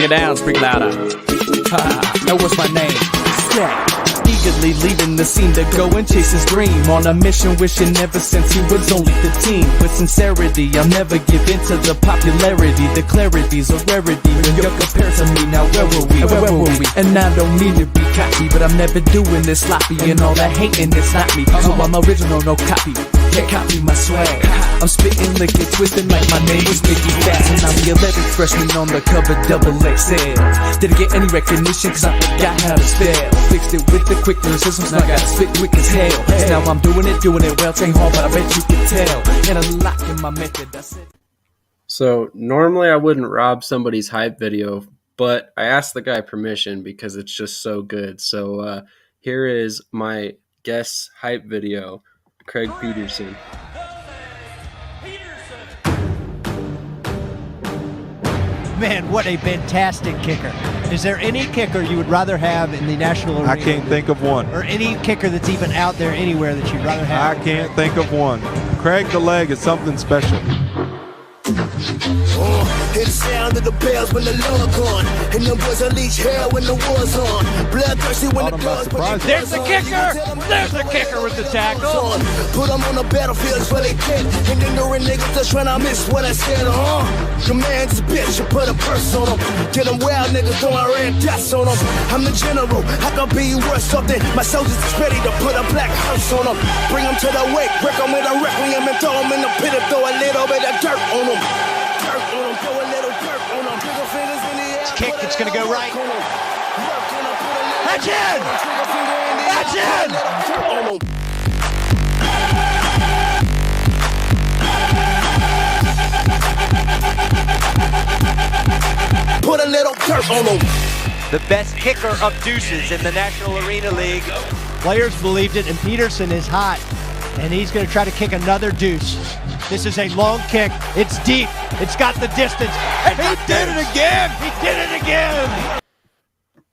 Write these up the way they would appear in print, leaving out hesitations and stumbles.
Bring it down, speak louder. Now what's my name? Step. Eagerly leaving the scene to go and chase his dream. On a mission, wishing ever since he was only 15. With sincerity, I'll never give in to the popularity. The clarity's a rarity when you're compared to me. Now where were we? Where were we? And I don't mean to be cocky, but I'm never doing this sloppy. And all that hating, it's not me. So I'm original, no copy. Can't copy my swag. I'm spitting liquid, twisting like my name was Mickey Fast. And I'm the 11th freshman on the cover, double XL. Didn't get any recognition cause I forgot how to spell. Fixed it with the quick lyricisms, now I gotta spit quick as hell. Now I'm doing it well, ain't hard, but I bet you can tell. And I'm locking my method, I said. So normally I wouldn't rob somebody's hype video, but I asked the guy permission because it's just so good. So here is my guest hype video, Craig Peterson. Man, what a fantastic kicker. Is there any kicker you would rather have in the National Arena? I can't think of one. Or any kicker that's even out there anywhere that you'd rather have? I can't think of one. Craig the Leg is something special. Hear the sound of the bells when the Lord gone, and the boys unleash hell when the war's on. Bloodthirsty when the guns put their There's the kicker! There's the kicker with the tackle! Put them on the battlefield where they can, and then the niggas just trying to miss what I said, Your man's a bitch, you put a purse on him. Get them wild niggas throwing red dots on them. I'm the general, I can be worth something. My soldiers is ready to put a black hearse on them. Bring them to the wake, break them with a requiem and throw them in the pit and throw a little bit of dirt on them. Kick, it's gonna go right. That's in! That's in! Put a little dirt on them. The best kicker of Deuces in the National Arena League. Players believed it, and Peterson is hot. And he's gonna try to kick another deuce. This is a long kick. It's deep. It's got the distance. And he did it again. He did it again.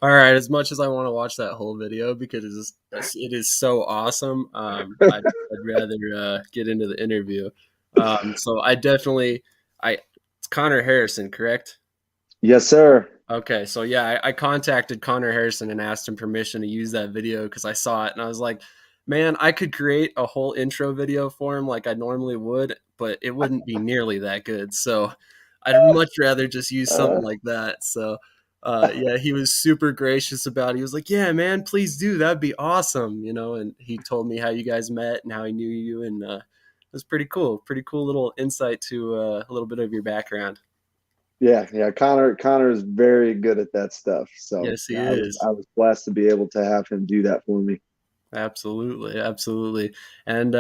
All right, as much as I want to watch that whole video because it is so awesome, I'd rather get into the interview. So it's Connor Harrison, correct? Yes, sir. Okay, so yeah, I contacted Connor Harrison and asked him permission to use that video because I saw it and I was like, man, I could create a whole intro video for him like I normally would, but it wouldn't be nearly that good. So I'd much rather just use something like that. So yeah, he was super gracious about it. He was like, yeah, man, please do. That'd be awesome. And he told me how you guys met and how he knew you. And it was pretty cool. Pretty cool little insight to a little bit of your background. Yeah. Connor is very good at that stuff. So yes, he is. I was blessed to be able to have him do that for me. Absolutely. And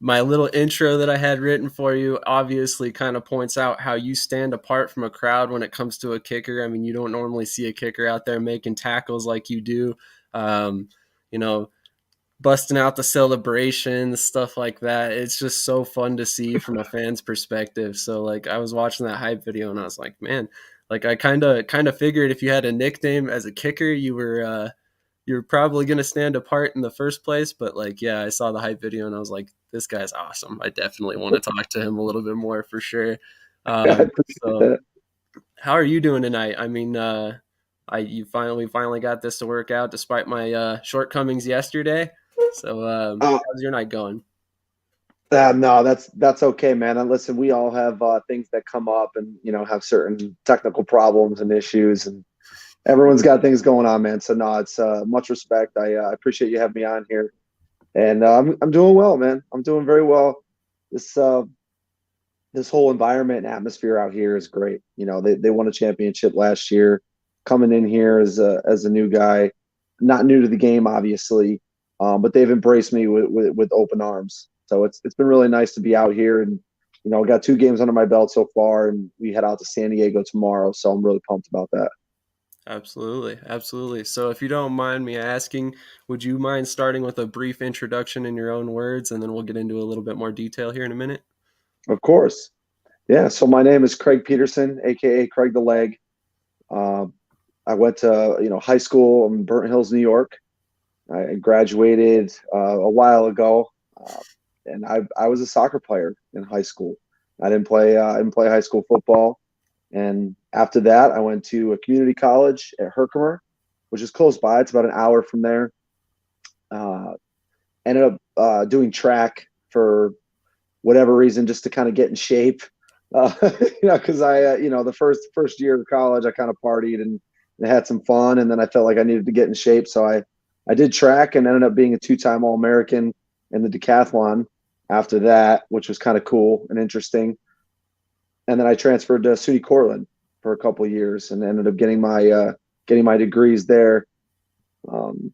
my little intro that I had written for you obviously kind of points out how you stand apart from a crowd when it comes to a kicker. I mean, you don't normally see a kicker out there making tackles like you do, busting out the celebrations, stuff like that. It's just so fun to see from a fan's perspective. So like I was watching that hype video and I was like, man, like I kind of figured if you had a nickname as a kicker, you're probably going to stand apart in the first place. But like, yeah, I saw the hype video and I was like, this guy's awesome. I definitely want to talk to him a little bit more for sure. So how are you doing tonight? I mean, we finally got this to work out despite my shortcomings yesterday. So how's your night going? No, that's okay, man. And listen, we all have things that come up and, have certain technical problems and issues, and everyone's got things going on, man. So no, it's much respect. I appreciate you having me on here, and I'm doing well, man. I'm doing very well. This whole environment and atmosphere out here is great. They won a championship last year. Coming in here as a new guy, not new to the game, obviously, but they've embraced me with open arms. So it's been really nice to be out here, and got 2 games under my belt so far, and we head out to San Diego tomorrow. So I'm really pumped about that. Absolutely. So if you don't mind me asking, would you mind starting with a brief introduction in your own words, and then we'll get into a little bit more detail here in a minute? Of course. Yeah. So my name is Craig Peterson, aka Craig the Leg. I went to high school in Burnt Hills, New York. I graduated a while ago, and I was a soccer player in high school. I didn't play high school football. And after that, I went to a community college at Herkimer, which is close by. It's about an hour from there. Ended up doing track for whatever reason, just to kind of get in shape. Because the first year of college, I kind of partied and had some fun, and then I felt like I needed to get in shape, so I did track and ended up being a 2-time All-American in the decathlon after that, which was kind of cool and interesting. And then I transferred to SUNY Cortland for a couple of years and ended up getting my degrees there. And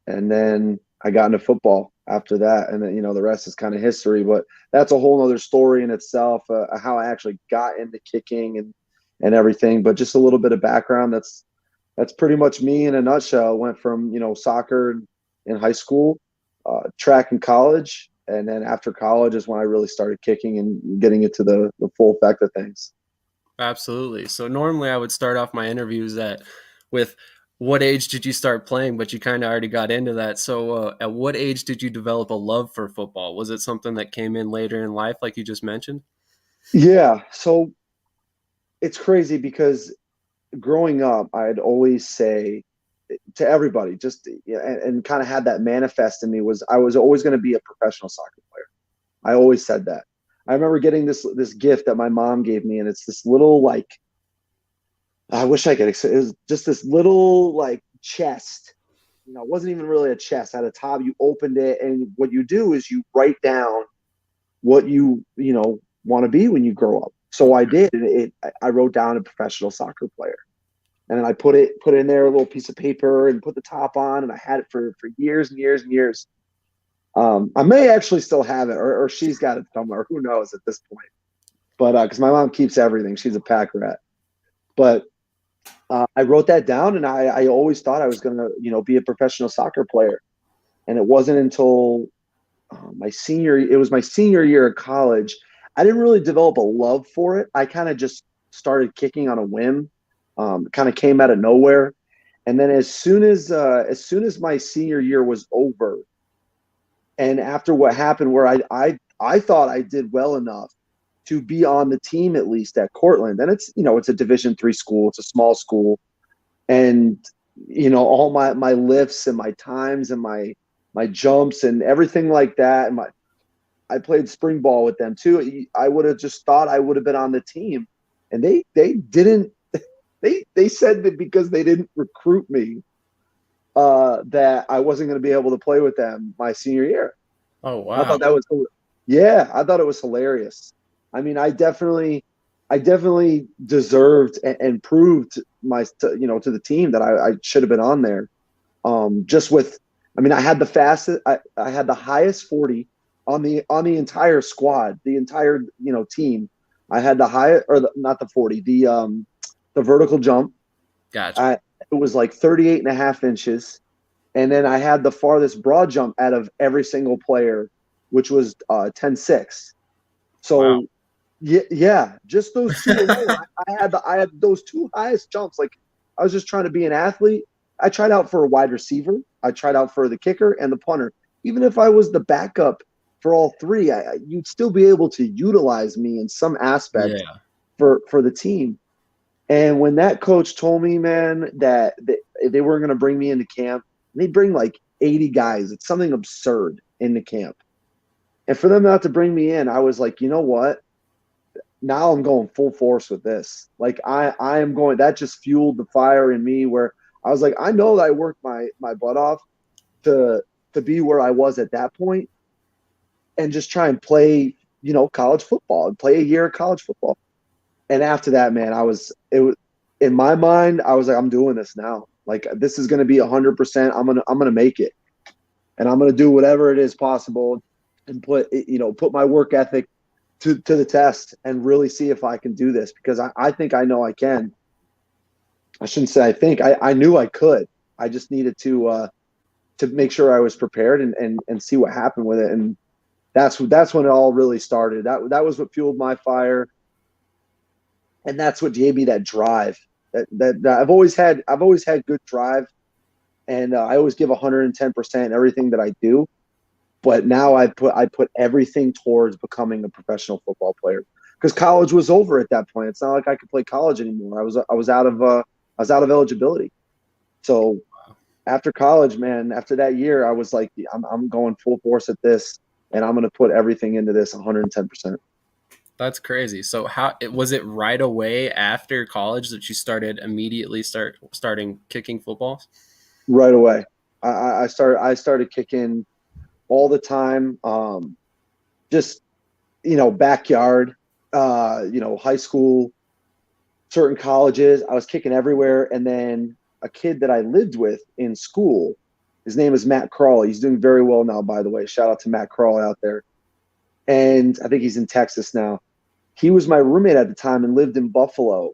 then I got into football after that, and then the rest is kind of history. But that's a whole other story in itself, how I actually got into kicking and everything. But just a little bit of background. That's pretty much me in a nutshell. Went from soccer in high school, track in college, and then after college is when I really started kicking and getting into the full effect of things. Absolutely. So normally I would start off my interviews with what age did you start playing, but you kind of already got into that. So at what age did you develop a love for football? Was it something that came in later in life, like you just mentioned? Yeah. So it's crazy because growing up, I'd always say to everybody, and kind of had that manifest in me, was I was always going to be a professional soccer player. I always said that. I remember getting this gift that my mom gave me, and it's this little, I wish I could. It was just this little chest. It wasn't even really a chest. At the top, you opened it, and what you do is you write down what you want to be when you grow up. So I did, and I wrote down a professional soccer player, and then I put it in there, a little piece of paper, and put the top on, and I had it for years and years and years. I may actually still have it, or she's got it somewhere. Who knows at this point? But because my mom keeps everything, she's a pack rat. But I wrote that down, and I always thought I was going to, be a professional soccer player. And it wasn't until my senior year of college, I didn't really develop a love for it. I kind of just started kicking on a whim, kind of came out of nowhere. And then as soon as my senior year was over, and after what happened, where I thought I did well enough to be on the team, at least at Cortland, and it's a Division III school, it's a small school, and all my lifts and my times and my jumps and everything like that, and I played spring ball with them too. I would have just thought I would have been on the team, and they didn't. They said that because they didn't recruit me, that I wasn't going to be able to play with them my senior year. Oh, wow. I thought that was, I thought it was hilarious. I mean, I definitely deserved and proved to the team that I should have been on there. I had the fastest, I had the highest 40 on the entire squad, the entire, team. I had the highest, not the 40, the vertical jump. Gotcha. It was like 38.5 inches. And then I had the farthest broad jump out of every single player, which was 10.6. So wow. Yeah, just those two alone. I had those two highest jumps. Like, I was just trying to be an athlete. I tried out for a wide receiver. I tried out for the kicker and the punter. Even if I was the backup for all three, you'd still be able to utilize me in some aspect for the team. And when that coach told me, man, that they weren't going to bring me into camp, they'd bring like 80 guys. It's something absurd into camp. And for them not to bring me in, I was like, you know what? Now I'm going full force with this. Like, I am going – that just fueled the fire in me, where I was like, I know that I worked my butt off to be where I was at that point, and just try and play, college football and play a year of college football. And after that, man, it was in my mind, I was like, I'm doing this now. Like, this is going to be 100%. I'm going to make it, and I'm going to do whatever it is possible and put my work ethic to the test and really see if I can do this, because I think I know I can. I shouldn't say I think. I knew I could. I just needed to make sure I was prepared and see what happened with it. And that's when it all really started. That was what fueled my fire. And that's what gave me that drive. That I've always had good drive, and I always give 110% everything that I do. But now I put everything towards becoming a professional football player, because college was over at that point. It's not like I could play college anymore. I was out of eligibility. So after college, man, after that year, I was like, I'm going full force at this, and I'm going to put everything into this 110%. That's crazy. So how was it right away after college that you started immediately starting kicking footballs? Right away. I started kicking all the time. Just, backyard, high school, certain colleges. I was kicking everywhere. And then a kid that I lived with in school, his name is Matt Crawley. He's doing very well now, by the way. Shout out to Matt Crawley out there. And I think he's in Texas now. He was my roommate at the time and lived in Buffalo.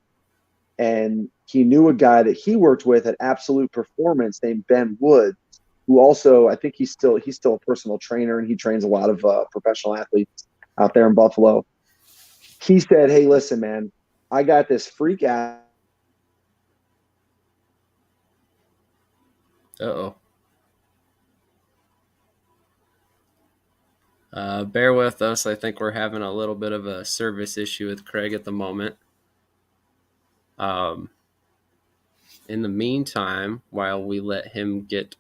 And he knew a guy that he worked with at Absolute Performance named Ben Woods, who also, I think he's still a personal trainer, and he trains a lot of professional athletes out there in Buffalo. He said, "Hey, listen, man, I got this freak athlete." Uh-oh. Bear with us. I think we're having a little bit of a service issue with Craig at the moment. In the meantime, while we let him get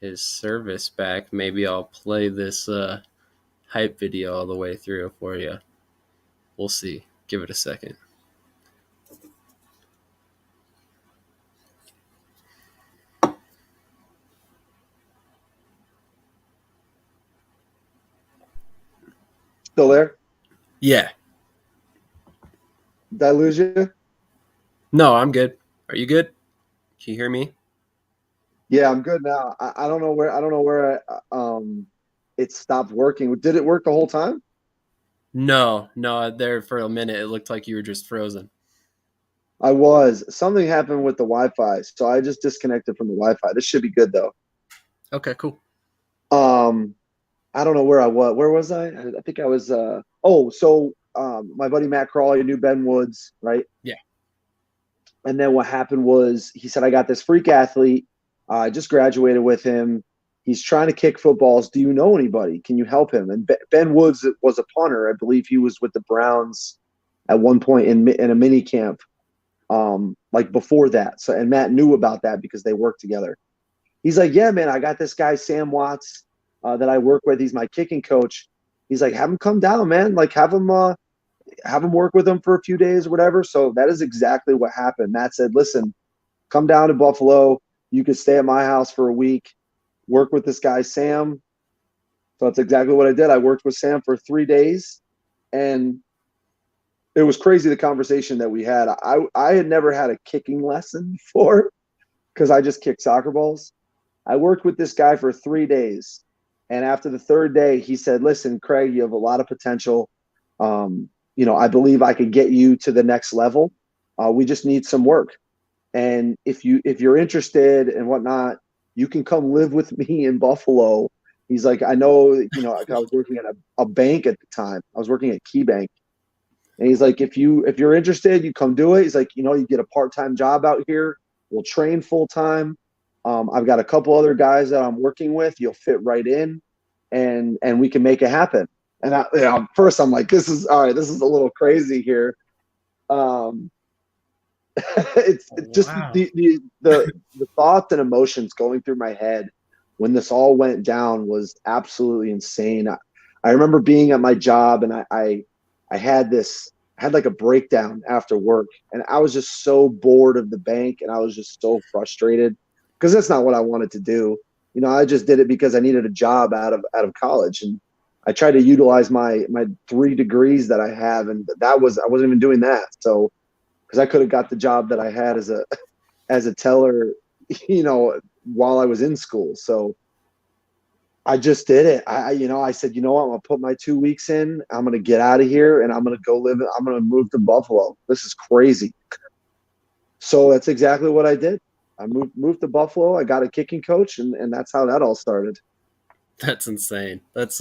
his service back, maybe I'll play this hype video all the way through for you. We'll see. Give it a second. Still there? Yeah. Did I lose you? No, I'm good. Are you good? Can you hear me? Yeah, I'm good now. I don't know where it stopped working. Did it work the whole time? No. There for a minute, it looked like you were just frozen. I was. Something happened with the Wi-Fi, so I just disconnected from the Wi-Fi. This should be good though. Okay, cool. I don't know where I was. Where was I? I think I was. My buddy Matt Crawley knew Ben Woods, right? Yeah. And then what happened was he said, "I got this freak athlete. I just graduated with him. He's trying to kick footballs. Do you know anybody? Can you help him?" And Ben Woods was a punter. I believe he was with the Browns at one point in a mini camp, like before that. So, and Matt knew about that because they worked together. He's like, "Yeah, man, I got this guy, Sam Watts, that I work with. He's my kicking coach." He's like, "Have him come down, man. Like, have him work with him for a few days or whatever." So that is exactly what happened. Matt said, "Listen, come down to Buffalo. You could stay at my house for a week, work with this guy, Sam." So that's exactly what I did. I worked with Sam for 3 days, and it was crazy the conversation that we had. I had never had a kicking lesson before because I just kicked soccer balls. I worked with this guy for 3 days, and after the third day, he said, "Listen, Craig, you have a lot of potential. I believe I could get you to the next level. We just need some work. And if you're interested and whatnot, you can come live with me in Buffalo." He's like, "I know, I was working at a bank at the time. I was working at Key Bank." And he's like, if you're interested, you come do it. He's like, you get a part-time job out here. We'll train full-time. I've got a couple other guys that I'm working with. You'll fit right in, and we can make it happen. And first I'm like, this is all right. This is a little crazy here. It's just Wow. the thoughts and emotions going through my head when this all went down was absolutely insane. I remember being at my job, and I had like a breakdown after work, and I was just so bored of the bank, and I was just so frustrated because that's not what I wanted to do. I just did it because I needed a job out of college, and I tried to utilize my 3 degrees that I have, and I wasn't even doing that. So, because I could have got the job that I had as a teller, while I was in school. So I just did it. I said, I'm gonna put my 2 weeks in. I'm gonna get out of here, and I'm gonna go live. I'm gonna move to Buffalo. This is crazy. So that's exactly what I did. I moved to Buffalo. I got a kicking coach, and that's how that all started. That's insane. That's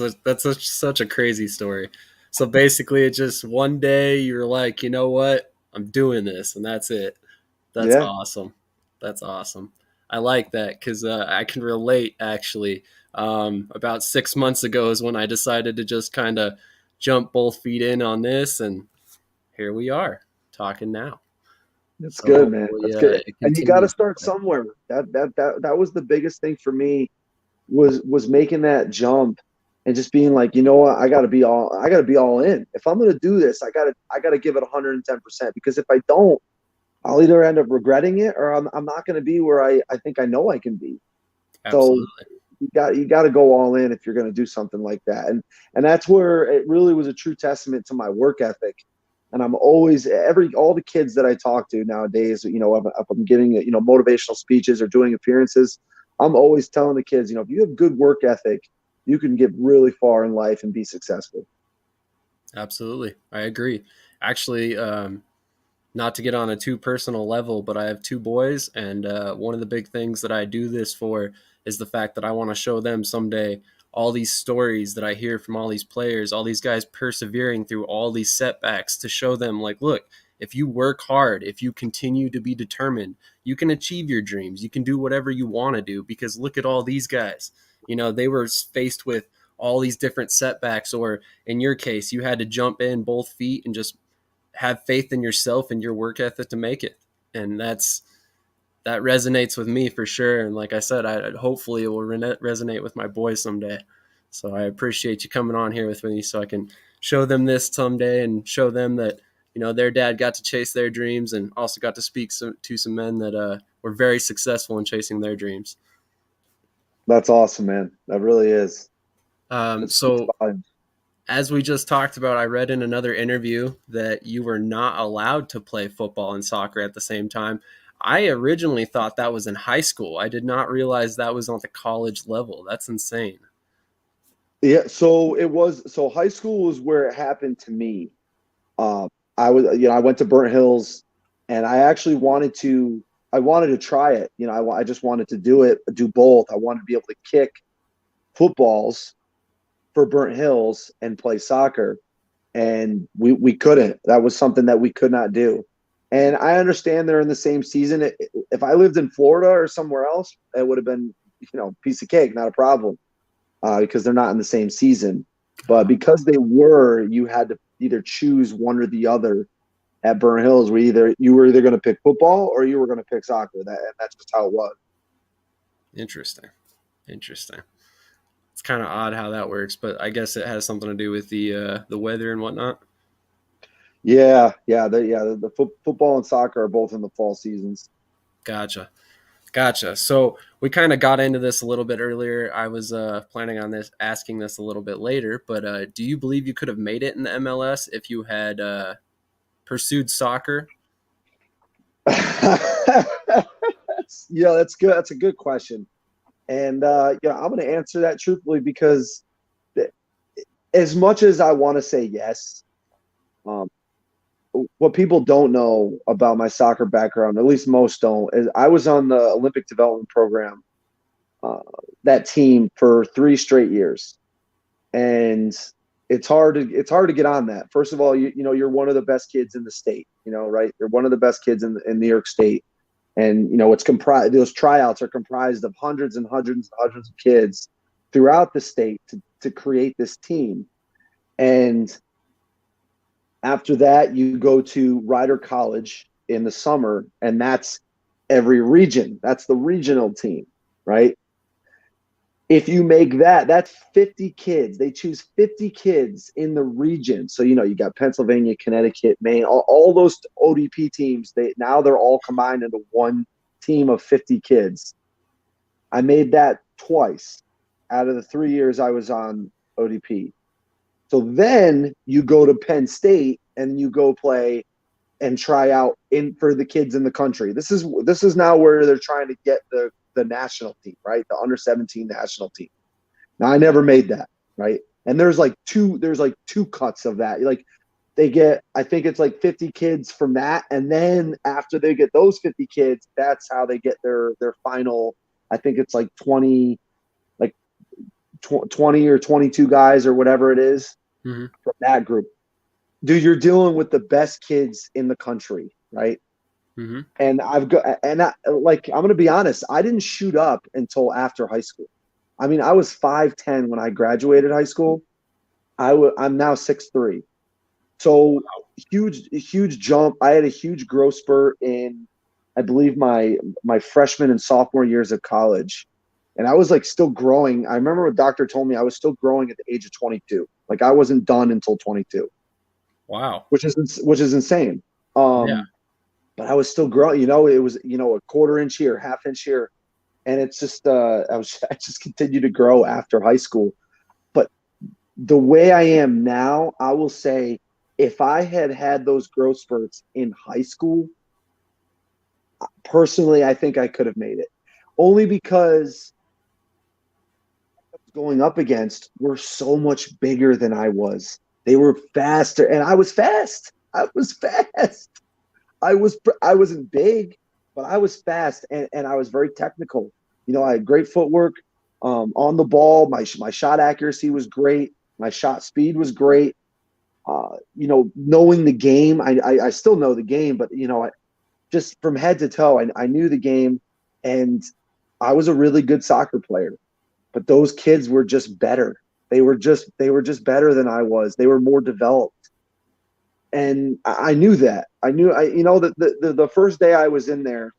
such a crazy story. So basically, it's just one day you're like, you know what? I'm doing this, and that's it. That's awesome. That's awesome. I like that because I can relate, actually. About 6 months ago is when I decided to just kind of jump both feet in on this, and here we are talking now. That's So good, man. hopefully, That's good. it And you got to continues. start somewhere. That was the biggest thing for me was making that jump and just being like, you know what, I got to be all in. If I'm going to do this, I got to give it 110%, because if I don't, I'll either end up regretting it, or I'm not going to be where I think I know I can be. Absolutely. So you got to go all in if you're going to do something like that. And that's where it really was a true testament to my work ethic. And I'm always all the kids that I talk to nowadays, you know, if I'm giving, you know, motivational speeches or doing appearances, I'm always telling the kids, you know, if you have good work ethic, you can get really far in life and be successful. Absolutely. I agree. Actually, not to get on a too personal level, but I have 2 boys, and one of the big things that I do this for is the fact that I want to show them someday all these stories that I hear from all these players, all these guys persevering through all these setbacks, to show them, like, look, if you work hard, if you continue to be determined, you can achieve your dreams. You can do whatever you want to do, because look at all these guys. You know, they were faced with all these different setbacks, or in your case, you had to jump in both feet and just have faith in yourself and your work ethic to make it. And that resonates with me for sure. And like I said, hopefully it will resonate with my boys someday. So I appreciate you coming on here with me so I can show them this someday, and show them that, you know, their dad got to chase their dreams, and also got to speak to some men that were very successful in chasing their dreams. That's awesome, man. That really is. So as we just talked about, I read in another interview that you were not allowed to play football and soccer at the same time. I originally thought that was in high school. I did not realize that was on the college level. That's insane. Yeah, so high school was where it happened to me. I went to Burnt Hills, and I actually wanted to try it. You know, I just wanted to do both. I wanted to be able to kick footballs for Burnt Hills and play soccer, and we couldn't. That was something that we could not do. And I understand they're in the same season. If I lived in Florida or somewhere else, it would have been, you know, piece of cake, not a problem, because they're not in the same season. But because they were, you had to either choose one or the other. At Burnt Hills, you were either going to pick football or you were going to pick soccer. And that's just how it was. Interesting. It's kind of odd how that works, but I guess it has something to do with the weather and whatnot. Yeah. The football and soccer are both in the fall seasons. Gotcha. So we kind of got into this a little bit earlier. I was planning on asking this a little bit later, but do you believe you could have made it in the MLS if you had pursued soccer? Yeah, that's good. That's a good question. And I'm going to answer that truthfully, because as much as I want to say yes, what people don't know about my soccer background, at least most don't, is I was on the Olympic development program, that team, for 3 straight years. And it's hard to get on that. First of all, you're one of the best kids in the state, right? You're one of the best kids in New York State. And, it's comprised, those tryouts are comprised of hundreds and hundreds and hundreds of kids throughout the state to create this team. And after that, you go to Rider College in the summer, and that's every region. That's the regional team, right? If you make that's 50 kids. They choose 50 kids in the region. So, you got Pennsylvania, Connecticut, Maine, all those ODP teams. They're all combined into one team of 50 kids. I made that twice out of the 3 years I was on ODP. So then you go to Penn State and you go play and try out for the kids in the country. This is now where they're trying to get the national team, right? The under 17 national team. Now I never made that, right? And there's like two cuts of that. Like they get, I think it's like 50 kids from that, and then after they get those 50 kids, that's how they get their final. I think it's like 20 or 22 guys or whatever it is from that group. Dude, you're dealing with the best kids in the country, right? Mm-hmm. And I'm going to be honest, I didn't shoot up until after high school. I mean, I was 5'10" when I graduated high school. I'm now 6'3". So huge jump. I had a huge growth spurt in, I believe, my freshman and sophomore years of college. And I was like still growing. I remember a doctor told me I was still growing at the age of 22. Like I wasn't done until 22. Wow. Which is insane. Yeah. But I was still growing. It was a quarter inch here, half inch here, and it's just I just continued to grow after high school. But the way I am now, I will say, if I had those growth spurts in high school, personally, I think I could have made it. Only because going up against were so much bigger than I was. They were faster, and I was fast. I wasn't big, but I was fast, and I was very technical. I had great footwork on the ball. My shot accuracy was great. My shot speed was great. Knowing the game, I still know the game, but just from head to toe, I knew the game, and I was a really good soccer player. But those kids were just better. They were just better than I was. They were more developed. And I knew that. The first day I was in there,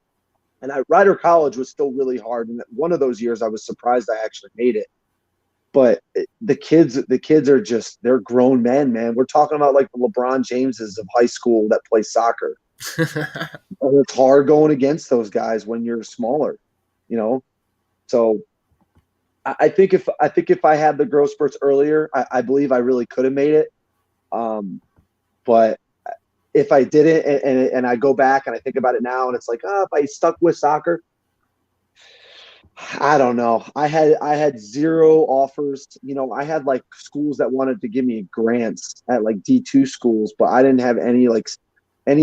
and Rider College was still really hard. And one of those years I was surprised I actually made it. But the kids are they're grown men, man. We're talking about like the LeBron Jameses of high school that play soccer. And it's hard going against those guys when you're smaller, So I think if I had the growth spurts earlier, I believe I really could have made it. But if I didn't, and I go back and I think about it now, and it's like, if I stuck with soccer, I don't know. I had zero offers. I had like schools that wanted to give me grants at like D2 schools, but I didn't have any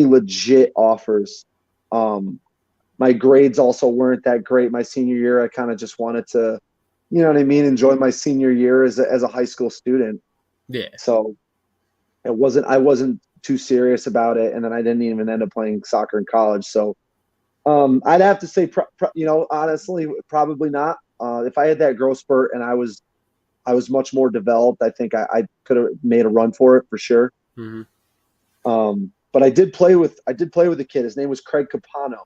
legit offers. My grades also weren't that great my senior year. I kind of just wanted to, enjoy my senior year as a high school student. Yeah. So I wasn't too serious about it, and then I didn't even end up playing soccer in college. So I'd have to say, honestly, probably not. If I had that growth spurt and I was much more developed, I think I could have made a run for it for sure. Mm-hmm. But I did play with a kid. His name was Craig Capano,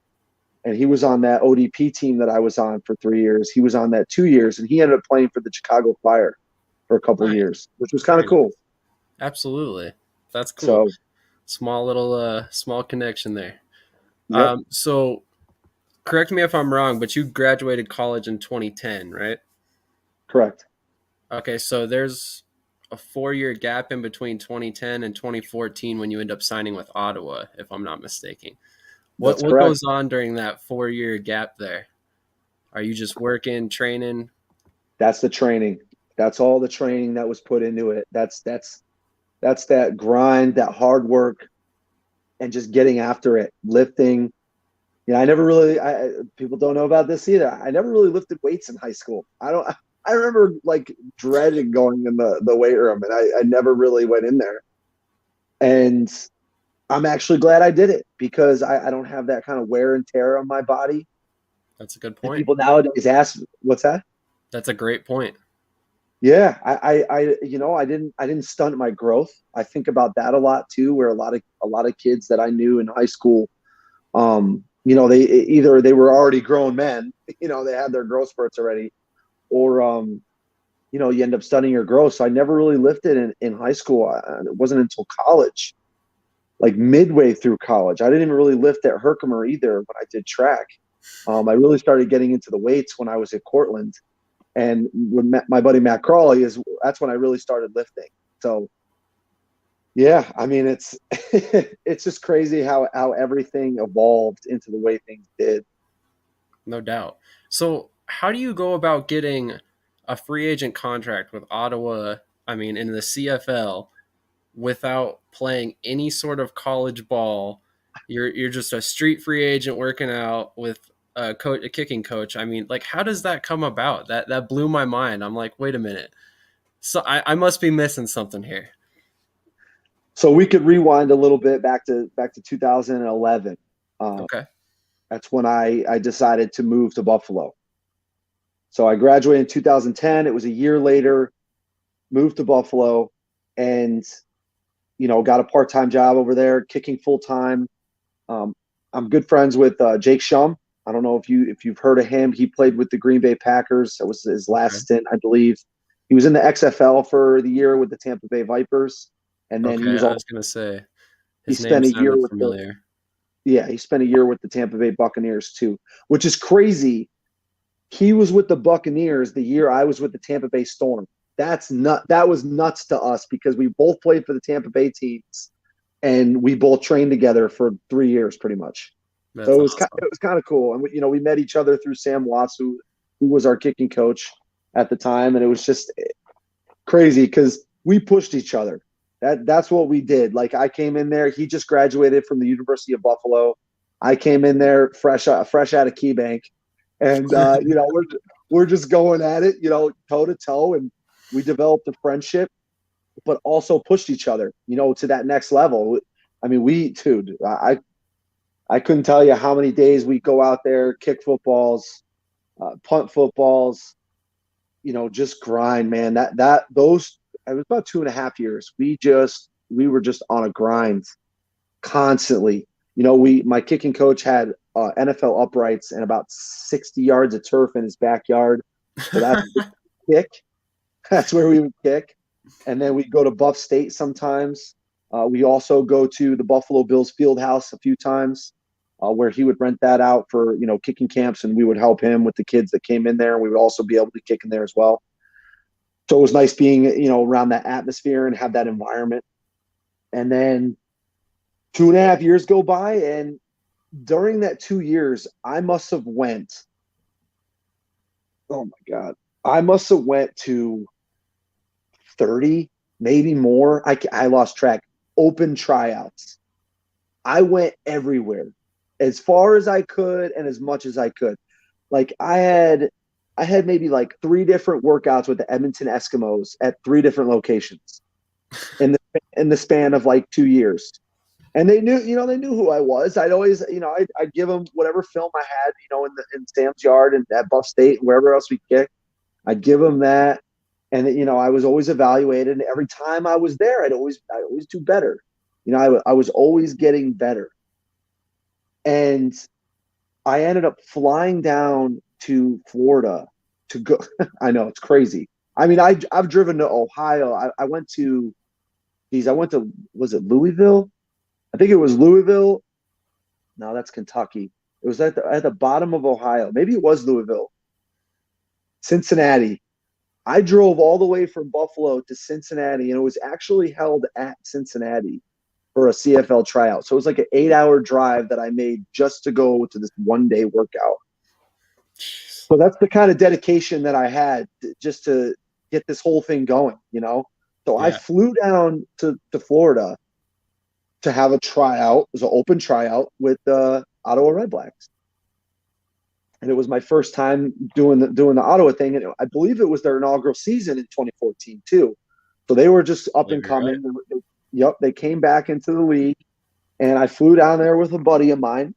and he was on that ODP team that I was on for 3 years. He was on that 2 years, and he ended up playing for the Chicago Fire for a couple of years, which was kind of cool. Absolutely. That's cool. So, small connection there. Yep. So correct me if I'm wrong, but you graduated college in 2010, right? Correct. Okay, so there's a 4-year gap in between 2010 and 2014 when you end up signing with Ottawa, if I'm not mistaken. What goes on during that 4-year gap there? Are you just working, training? That's the training. That's all the training that was put into it. That's that grind, that hard work, and just getting after it, lifting. I never really. People don't know about this either. I never really lifted weights in high school. I remember like dreading going in the weight room, and I never really went in there. And I'm actually glad I did it because I don't have that kind of wear and tear on my body. That's a good point. And people nowadays ask, "What's that?" That's a great point. Yeah, I didn't stunt my growth. I think about that a lot too, where a lot of kids that I knew in high school, they were already grown men, they had their growth spurts already, or you end up stunting your growth. So I never really lifted in high school. It wasn't until college, like midway through college. I didn't even really lift at Herkimer either when I did track. I really started getting into the weights when I was at Cortland. And when my buddy Matt Crawley that's when I really started lifting. So, yeah, I mean, it's it's just crazy how everything evolved into the way things did. No doubt. So how do you go about getting a free agent contract with Ottawa, in the CFL, without playing any sort of college ball? You're just a street free agent working out with a kicking coach. How does that come about? That blew my mind. I'm like, wait a minute. So I must be missing something here. So we could rewind a little bit back to 2011. Okay. That's when I decided to move to Buffalo. So I graduated in 2010. It was a year later, moved to Buffalo. and, got a part-time job over there, kicking full-time. I'm good friends with Jake Shum. I don't know if you've heard of him. He played with the Green Bay Packers. That was his last stint, I believe. He was in the XFL for the year with the Tampa Bay Vipers, and then I was gonna say his name spent a year sounded with familiar. he spent a year with the Tampa Bay Buccaneers too, which is crazy. He was with the Buccaneers the year I was with the Tampa Bay Storm. That was nuts to us because we both played for the Tampa Bay teams, and we both trained together for 3 years pretty much. So it was kind of cool. And we met each other through Sam Watts, who was our kicking coach at the time, and it was just crazy because we pushed each other. That's what we did. Like, I came in there. He just graduated from the University of Buffalo. I came in there fresh out of Key Bank, and we're just going at it, toe to toe, and we developed a friendship, but also pushed each other, to that next level. I mean, I couldn't tell you how many days we go out there, kick footballs, punt footballs, just grind, man. It was about 2.5 years. We were just on a grind constantly. My kicking coach had NFL uprights and about 60 yards of turf in his backyard. So that's kick. That's where we would kick. And then we'd go to Buff State sometimes. We also go to the Buffalo Bills field house a few times, where he would rent that out for, kicking camps, and we would help him with the kids that came in there. And we would also be able to kick in there as well. So it was nice being, around that atmosphere and have that environment. And then 2.5 years go by, and during that 2 years, I must have went to 30, maybe more. I lost track. Open tryouts. I went everywhere, as far as I could and as much as I could. Like, I had maybe like 3 different workouts with the Edmonton Eskimos at 3 different locations in the span of like 2 years. And they knew who I was. I'd always, I'd give them whatever film I had, in Sam's yard and at Buff State and wherever else we kicked. I'd give them that. And, I was always evaluated. And every time I was there, I always do better. I was always getting better. And I ended up flying down to Florida to go. I know, it's crazy. I mean, I've driven to Ohio. I went to, was it Louisville? I think it was Louisville. No, that's Kentucky. It was at the bottom of Ohio. Maybe it was Louisville. Cincinnati. I drove all the way from Buffalo to Cincinnati, and it was actually held at Cincinnati for a CFL tryout. So it was like an 8-hour drive that I made just to go to this one-day workout. So that's the kind of dedication that I had just to get this whole thing going, So yeah. I flew down to Florida to have a tryout. It was an open tryout with the Ottawa Red Blacks. And it was my first time doing the Ottawa thing. And I believe it was their inaugural season in 2014 too. So they were just up and coming. Right. They came back into the league. And I flew down there with a buddy of mine,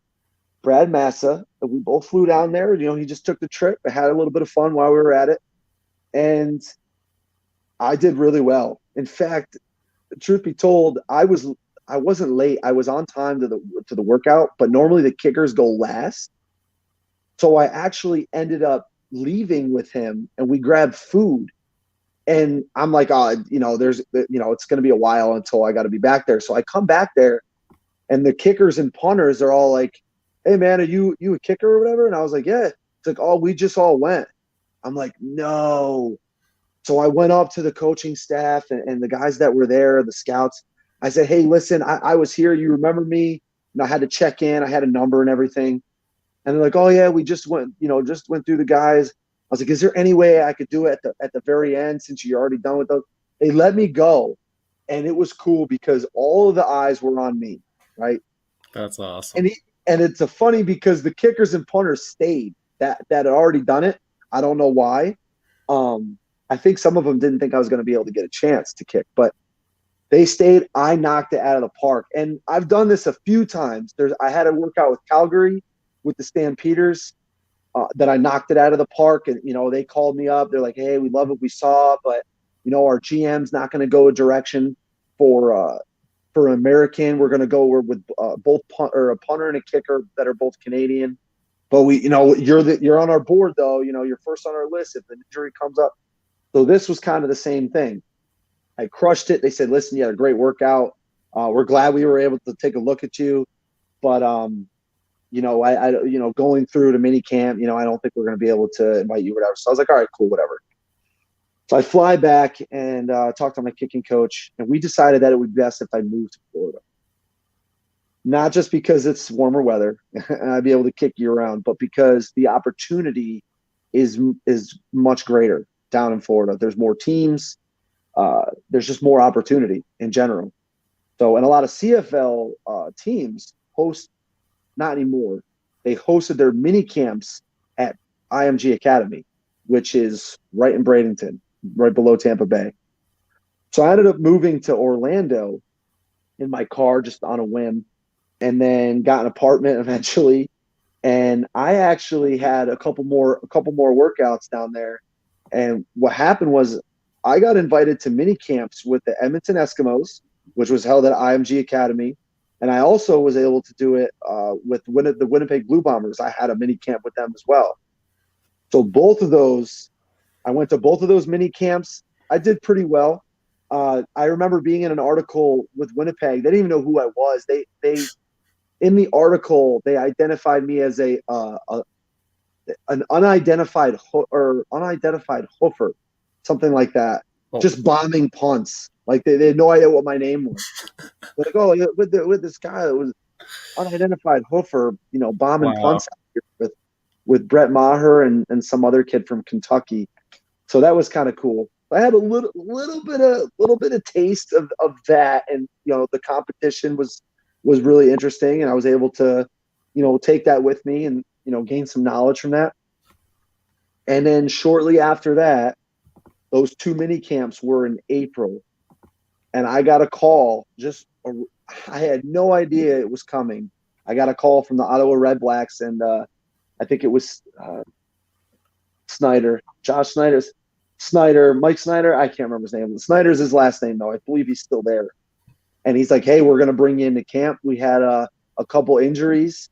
Brad Massa. And we both flew down there. He just took the trip. I had a little bit of fun while we were at it. And I did really well. In fact, truth be told, I wasn't late. I was on time to the workout, but normally the kickers go last. So I actually ended up leaving with him, and we grabbed food. And I'm like, it's going to be a while until I got to be back there. So I come back there, and the kickers and punters are all like, "Hey man, are you a kicker or whatever?" And I was like, "Yeah." It's like, "Oh, we just all went." I'm like, "No." So I went up to the coaching staff and the guys that were there, the scouts. I said, "Hey, listen, I was here. You remember me?" And I had to check in. I had a number and everything. And they're like, "Oh yeah, we just went through the guys." I was like, "Is there any way I could do it at the very end since you're already done with those?" They let me go. And it was cool because all of the eyes were on me, right? That's awesome. And it's a funny because the kickers and punters stayed that had already done it. I don't know why. I think some of them didn't think I was going to be able to get a chance to kick, but they stayed. I knocked it out of the park. And I've done this a few times. I had a workout with Calgary with the Stampeders that I knocked it out of the park. And, they called me up. They're like, "Hey, we love what we saw, but our GM's not going to go a direction for an American. We're going to go with both a punter and a kicker that are both Canadian. But you're on our board though. You're first on our list if the injury comes up. So this was kind of the same thing. I crushed it. They said, listen, you had a great workout. We're glad we were able to take a look at you, but going through the mini camp, I don't think we're going to be able to invite you, whatever. So I was like, all right, cool, whatever. So I fly back and talk to my kicking coach, and we decided that it would be best if I moved to Florida. Not just because it's warmer weather and I'd be able to kick year round, but because the opportunity is much greater down in Florida. There's more teams. There's just more opportunity in general. So, and a lot of CFL teams host, not anymore, they hosted their mini camps at IMG Academy, which is right in Bradenton, right below Tampa Bay. So I ended up moving to Orlando in my car just on a whim, and then got an apartment eventually. And I actually had a couple more workouts down there. And what happened was I got invited to mini camps with the Edmonton Eskimos, which was held at IMG Academy. And I also was able to do it with the Winnipeg Blue Bombers. I had a mini camp with them as well. So I went to both of those mini camps. I did pretty well. I remember being in an article with Winnipeg. They didn't even know who I was. They in the article, they identified me as an unidentified hoofer, something like that. Oh. Just bombing punts. Like they had no idea what my name was. They're like, oh, with this guy that was unidentified hoofer, bombing punts out here with Brett Maher and some other kid from Kentucky. So that was kind of cool. I had a little bit of taste of that, and the competition was really interesting, and I was able to take that with me and gain some knowledge from that. And then shortly after that, those two mini camps were in April, and I got a call. I had no idea it was coming. I got a call from the Ottawa Red Blacks, and I think it was Mike Snyder. I can't remember his name. Snyder's his last name, though. I believe he's still there. And he's like, hey, we're going to bring you into camp. We had a couple injuries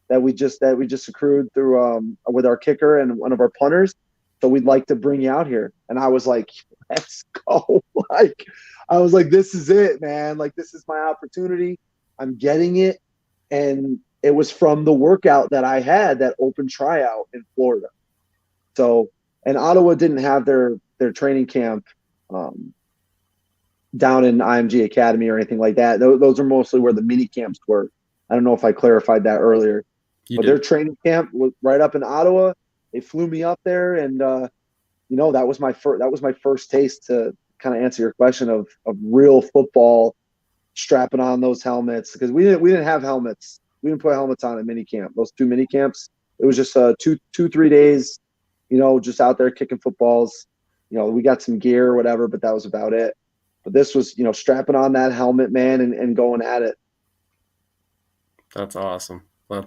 that we just accrued through with our kicker and one of our punters. So we'd like to bring you out here. And I was like, let's go. I was like, this is it, man. Like, this is my opportunity. I'm getting it. And it was from the workout that I had, that open tryout in Florida. So, and Ottawa didn't have their training camp down in IMG Academy or anything like that. Those are mostly where the mini camps were. I don't know if I clarified that earlier. Their training camp was right up in Ottawa. They flew me up there, and that was my first taste, to kind of answer your question, of real football, strapping on those helmets, because we didn't have helmets. We didn't put helmets on at mini camp. Those two mini camps, it was just 2-3 days, just out there kicking footballs. We got some gear or whatever, but that was about it. But this was, strapping on that helmet, man, and going at it. That's awesome. I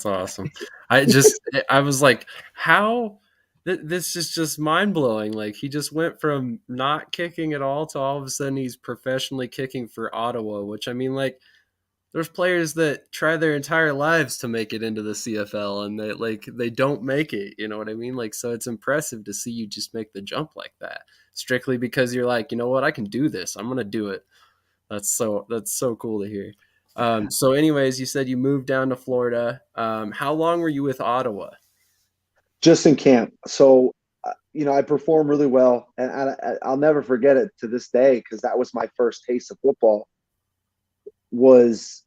was like, how? This is just mind blowing. Like, he just went from not kicking at all to all of a sudden he's professionally kicking for Ottawa, which, I mean, like, there's players that try their entire lives to make it into the CFL and they don't make it. You know what I mean? Like, so it's impressive to see you just make the jump like that, strictly because you're like, you know what, I can do this. I'm going to do it. That's so cool to hear. So anyways, you said you moved down to Florida. How long were you with Ottawa? Just in camp. So, I performed really well, and I'll never forget it to this day, because that was my first taste of football. Was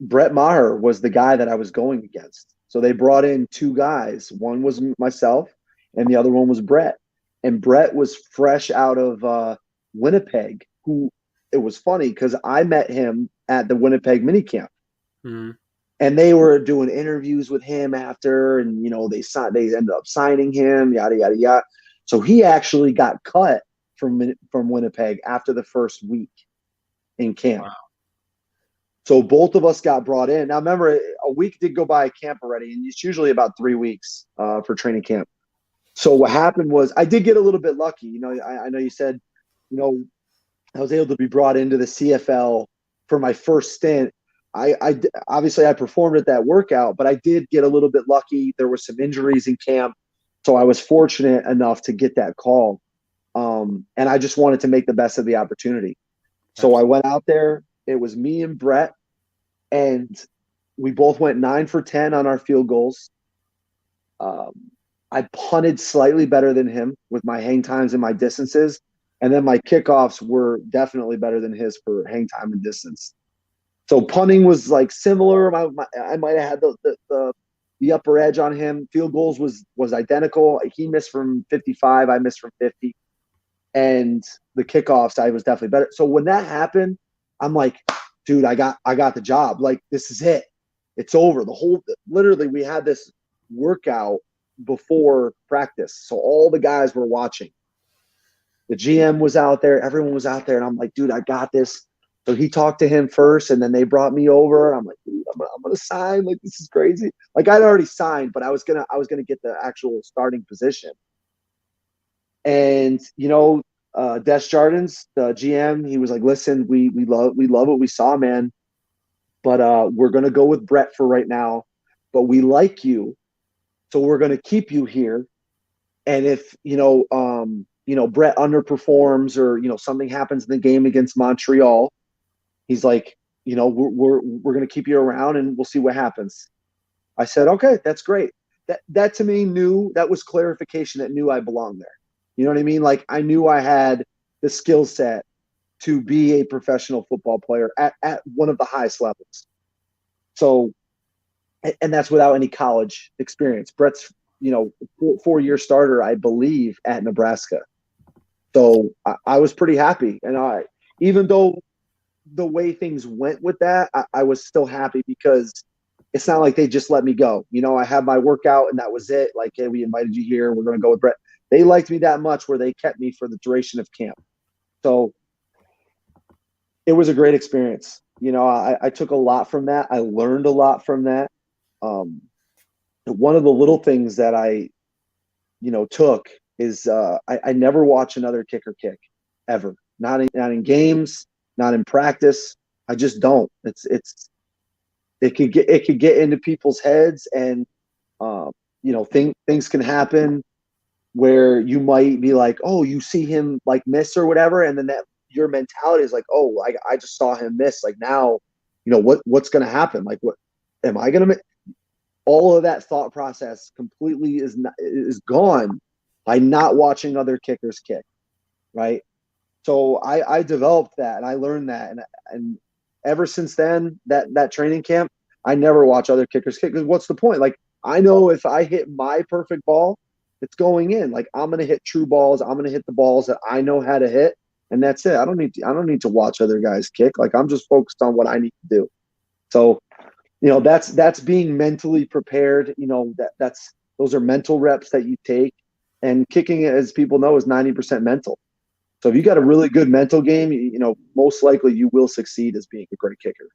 Brett Maher was the guy that I was going against. So they brought in two guys. One was myself, and the other one was Brett. And Brett was fresh out of Winnipeg. It was funny because I met him at the Winnipeg minicamp. Mm-hmm. And they were doing interviews with him after, and they ended up signing him, yada yada yada. So he actually got cut from Winnipeg after the first week in camp. Wow. So both of us got brought in. Now remember, a week did go by at camp already, and it's usually about 3 weeks for training camp. So what happened was I did get a little bit lucky. I know you said, you know, I was able to be brought into the CFL for my first stint. Obviously I performed at that workout, but I did get a little bit lucky. There were some injuries in camp, so I was fortunate enough to get that call. And I just wanted to make the best of the opportunity. So I went out there. It was me and Brett, and we both went 9 for 10 on our field goals. I punted slightly better than him with my hang times and my distances. And then my kickoffs were definitely better than his for hang time and distance. So punting was like similar. I might have had the upper edge on him. Field goals was identical. He missed from 55. I missed from 50. And the kickoffs, I was definitely better. So when that happened, I'm like, dude, I got the job. Like, this is it. It's over. Literally, we had this workout before practice. So all the guys were watching. The GM was out there. Everyone was out there. And I'm like, dude, I got this. So he talked to him first, and then they brought me over. I'm like, dude, I'm gonna sign. Like, this is crazy. Like, I'd already signed, but I was gonna get the actual starting position. And Des Jardins, the GM, he was like, listen, we love what we saw, man. But we're gonna go with Brett for right now. But we like you, so we're gonna keep you here. And if Brett underperforms or something happens in the game against Montreal, he's like, we're gonna keep you around and we'll see what happens. I said, okay, that's great. That to me that was clarification that knew I belonged there. You know what I mean? Like, I knew I had the skill set to be a professional football player at one of the highest levels. So, and that's without any college experience. Brett's, 4-year starter, I believe, at Nebraska. So I was pretty happy. And even though the way things went with that, I was still happy because it's not like they just let me go. I had my workout and that was it. Like, hey, we invited you here. We're going to go with Brett. They liked me that much where they kept me for the duration of camp. So it was a great experience. I took a lot from that. I learned a lot from that. One of the little things that I, took is I never watch another kicker kick ever. Not in games, not in practice. I just don't. It could get into people's heads, and things can happen where you might be like, oh, you see him like miss or whatever, and then that your mentality is like, oh, I just saw him miss. Like, now, what's going to happen? Like, what am I going to? All of that thought process completely is gone by not watching other kickers kick, right? So I developed that and I learned that, and ever since then, that training camp, I never watch other kickers kick, because what's the point? Like, I know if I hit my perfect ball, it's going in. Like, I'm going to hit true balls. I'm going to hit the balls that I know how to hit, and that's it. I don't need to watch other guys kick. Like, I'm just focused on what I need to do. So, that's being mentally prepared. Those are mental reps that you take, and kicking, as people know, is 90% mental. So if you got a really good mental game, most likely you will succeed as being a great kicker.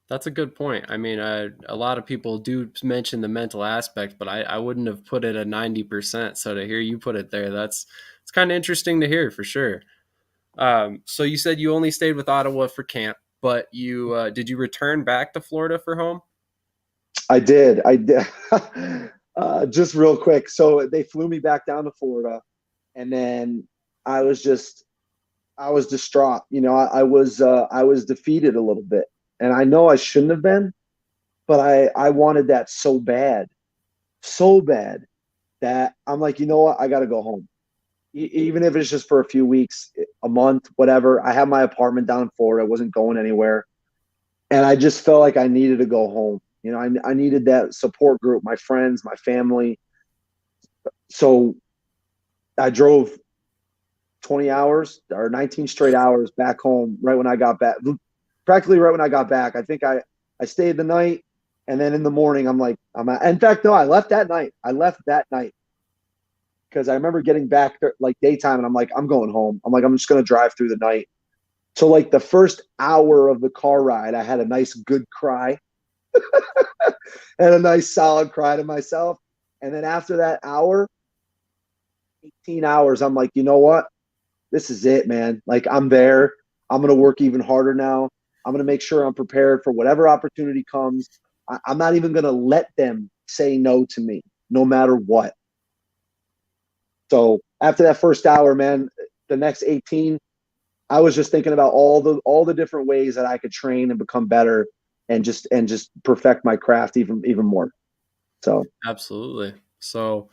That's a good point. I mean, a lot of people do mention the mental aspect, but I wouldn't have put it at 90%. So to hear you put it there, it's kind of interesting to hear for sure. So you said you only stayed with Ottawa for camp, but did you return back to Florida for home? I did. Just real quick. So they flew me back down to Florida, and then I was distraught. I was defeated a little bit. And I know I shouldn't have been, but I wanted that so bad that I'm like, you know what? I got to go home. Even if it's just for a few weeks, a month, whatever. I have my apartment down in Florida. I wasn't going anywhere. And I just felt like I needed to go home. I needed that support group, my friends, my family. So I drove 20 hours or 19 straight hours back home right when I got back. Practically right when I got back. I think I stayed the night, and then in the morning I'm like, in fact, no, I left that night. Because I remember getting back like daytime, and I'm like, I'm going home. I'm like, I'm just going to drive through the night. So like the first hour of the car ride, I had a nice good cry and a nice solid cry to myself. And then after that hour, 18 hours, I'm like, you know what? this is it, man. Like, I'm there. I'm going to work even harder now. I'm going to make sure I'm prepared for whatever opportunity comes. I'm not even going to let them say no to me, no matter what. So after that first hour, man, the next 18, I was just thinking about all the different ways that I could train and become better and just perfect my craft even more. So Absolutely. So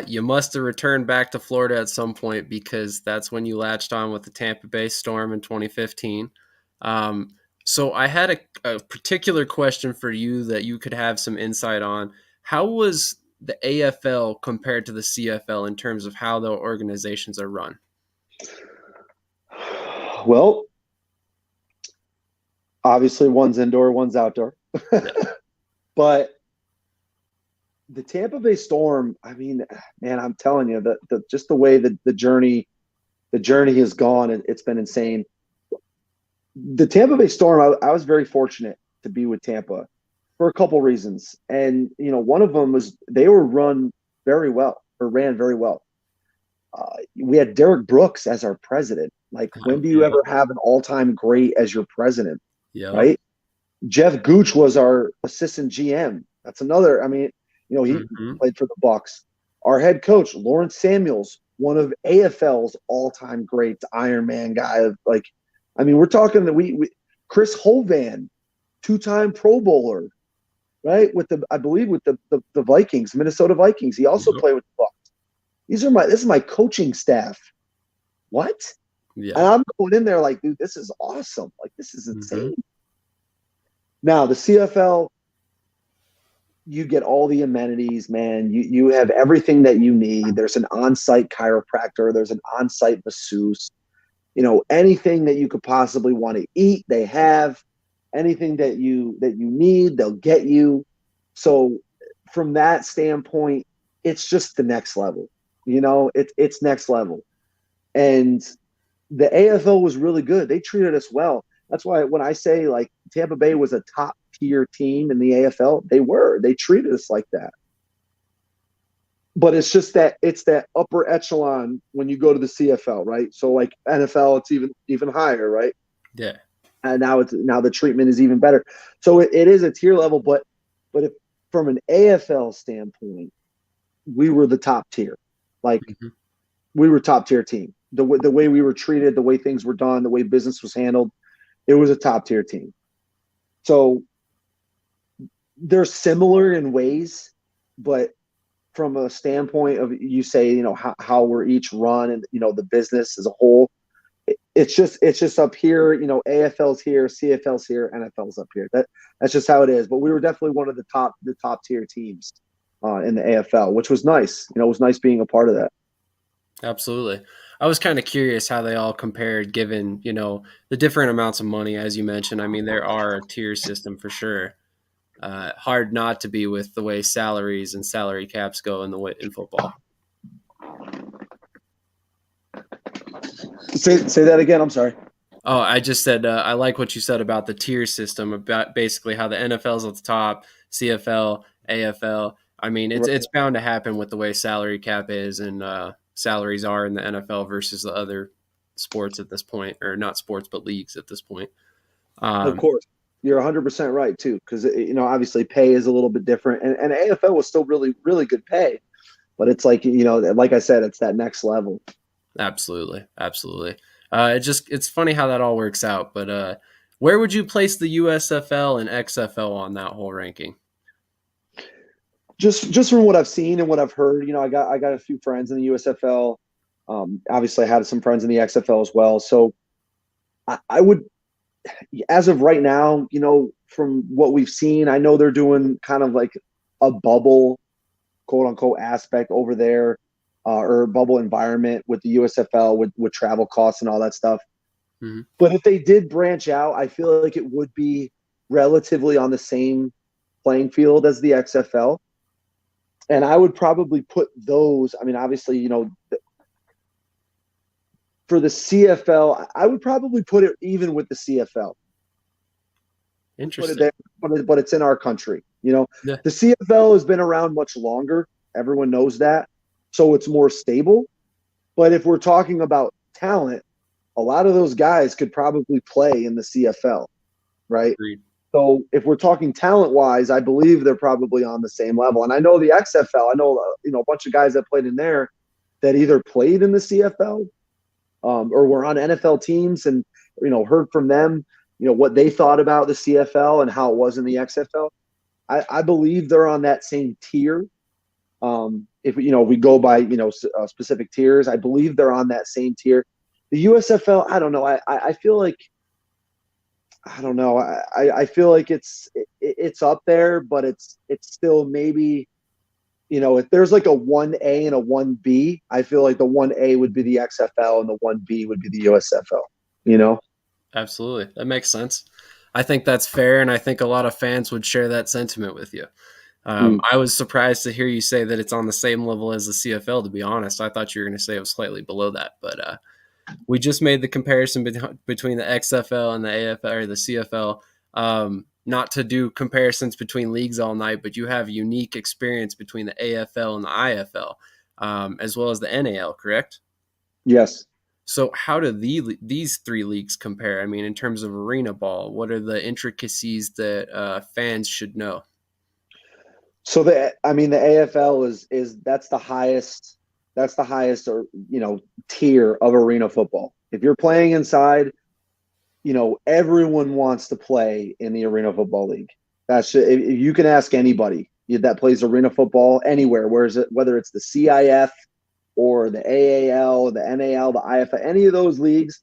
you must have returned back to Florida at some point, because that's when you latched on with the Tampa Bay Storm in 2015. So I had a particular question for you that you could have some insight on. How was the AFL compared to the CFL in terms of how the organizations are run? Well, obviously one's indoor, one's outdoor. But the Tampa Bay Storm, I mean, man, I'm telling you, just the way that the journey has gone, it's been insane. The Tampa Bay Storm, I was very fortunate to be with Tampa for a couple reasons. And, one of them was they were ran very well. We had Derek Brooks as our president. Like, when do you ever have an all-time great as your president? Yeah. Right? Jeff Gooch was our assistant GM. That's another. I mean, he played for the Bucks. Our head coach, Lawrence Samuels, one of AFL's all-time greats, Iron Man guy. Like, I mean, we're talking that we Chris Hovan, 2-time Pro Bowler, right? I believe with the Vikings, Minnesota Vikings. He also played with the Bucks. This is my coaching staff. What? Yeah. And I'm going in there like, dude, this is awesome. Like, this is insane. Now, the CFL, you get all the amenities, man. You have everything that you need. There's an on-site chiropractor. There's an on-site masseuse. Anything that you could possibly want to eat, they have. Anything that you need, they'll get you. So from that standpoint, it's just the next level. It's next level. And the AFL was really good. They treated us well. That's why when I say, like, Tampa Bay was a top tier team in the AFL, they treated us like that. But it's just that it's that upper echelon when you go to the CFL, right? So like NFL, it's even higher, right? Yeah. And now the treatment is even better. So it is a tier level, but if, from an AFL standpoint, we were the top tier. Like, we were top tier team. The way we were treated, the way things were done, the way business was handled, it was a top tier team. So they're similar in ways, but from a standpoint of, you say, how we're each run and, the business as a whole, it's just up here, AFL's here, CFL's here, NFL's up here. That's just how it is. But we were definitely one of the top tier teams in the AFL, which was nice. It was nice being a part of that. Absolutely. I was kind of curious how they all compared, given, the different amounts of money, as you mentioned. I mean, there are a tier system for sure. Hard not to be with the way salaries and salary caps go in football. Say that again. I'm sorry. Oh, I just said I like what you said about the tier system, about basically how the NFL's at the top, CFL, AFL. I mean, it's bound to happen with the way salary cap is and salaries are in the NFL versus the other sports at this point, or not sports, but leagues at this point. Of course. You're 100% right too, because obviously pay is a little bit different, and AFL was still really, really good pay, but it's like like I said, it's that next level. Absolutely. It's funny how that all works out. But where would you place the USFL and XFL on that whole ranking? Just from what I've seen and what I've heard, I got a few friends in the USFL. Obviously, I had some friends in the XFL as well. So I would. As of right now, from what we've seen, I know they're doing kind of like a bubble, quote unquote, aspect over there, or bubble environment with the USFL with travel costs and all that stuff. Mm-hmm. But if they did branch out, I feel like it would be relatively on the same playing field as the XFL. And I would probably put those, I mean, obviously, for the CFL, I would probably put it even with the CFL. Interesting. But it's in our country. The CFL has been around much longer. Everyone knows that. So it's more stable. But if we're talking about talent, a lot of those guys could probably play in the CFL, right? Agreed. So if we're talking talent-wise, I believe they're probably on the same level. And I know the XFL, I know a bunch of guys that played in there that either played in the CFL or were on NFL teams, and heard from them, what they thought about the CFL and how it was in the XFL. I believe they're on that same tier. If we go by specific tiers, I believe they're on that same tier. The USFL, I don't know. I feel like I don't know. I feel like it's up there, but it's still maybe, if there's like a 1A and a 1B, I feel like the 1A would be the XFL and the 1B would be the USFL, Absolutely. That makes sense. I think that's fair, and I think a lot of fans would share that sentiment with you. I was surprised to hear you say that it's on the same level as the CFL, to be honest. I thought you were going to say it was slightly below that, but we just made the comparison between the XFL and the AFL or the CFL. Not to do comparisons between leagues all night, but you have unique experience between the AFL and the IFL, as well as the NAL, correct? Yes. So how do these three leagues compare? I mean, in terms of arena ball, what are the intricacies that fans should know? So the AFL is that's the highest or tier of arena football. If you're playing inside, everyone wants to play in the Arena Football League. If you can ask anybody that plays arena football anywhere, whether it's the CIF or the AAL, the NAL, the IFL, any of those leagues,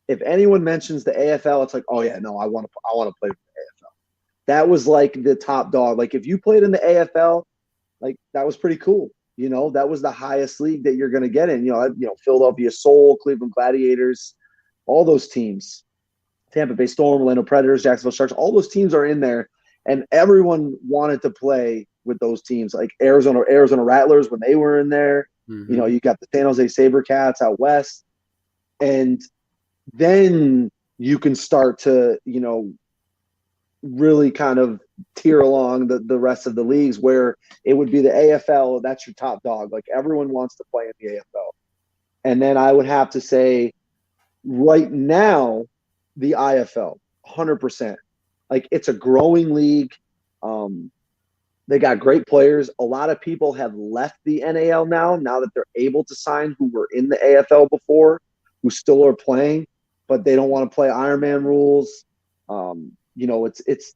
if anyone mentions the AFL, it's like, oh yeah, no, I want to play for the AFL. That was like the top dog. Like if you played in the AFL, like that was pretty cool. That was the highest league that you're going to get in. Philadelphia Soul, Cleveland Gladiators, all those teams, Tampa Bay Storm, Orlando Predators, Jacksonville Sharks, all those teams are in there, and everyone wanted to play with those teams. Like Arizona Rattlers when they were in there. Mm-hmm. You got the San Jose SaberCats out west, and then you can start to really kind of tier along the rest of the leagues, where it would be the AFL. That's your top dog. Like everyone wants to play in the AFL. And then I would have to say right now, the IFL, 100%. Like it's a growing league. They got great players. A lot of people have left the NAL now that they're able to sign, who were in the AFL before, who still are playing, but they don't want to play Ironman rules. It's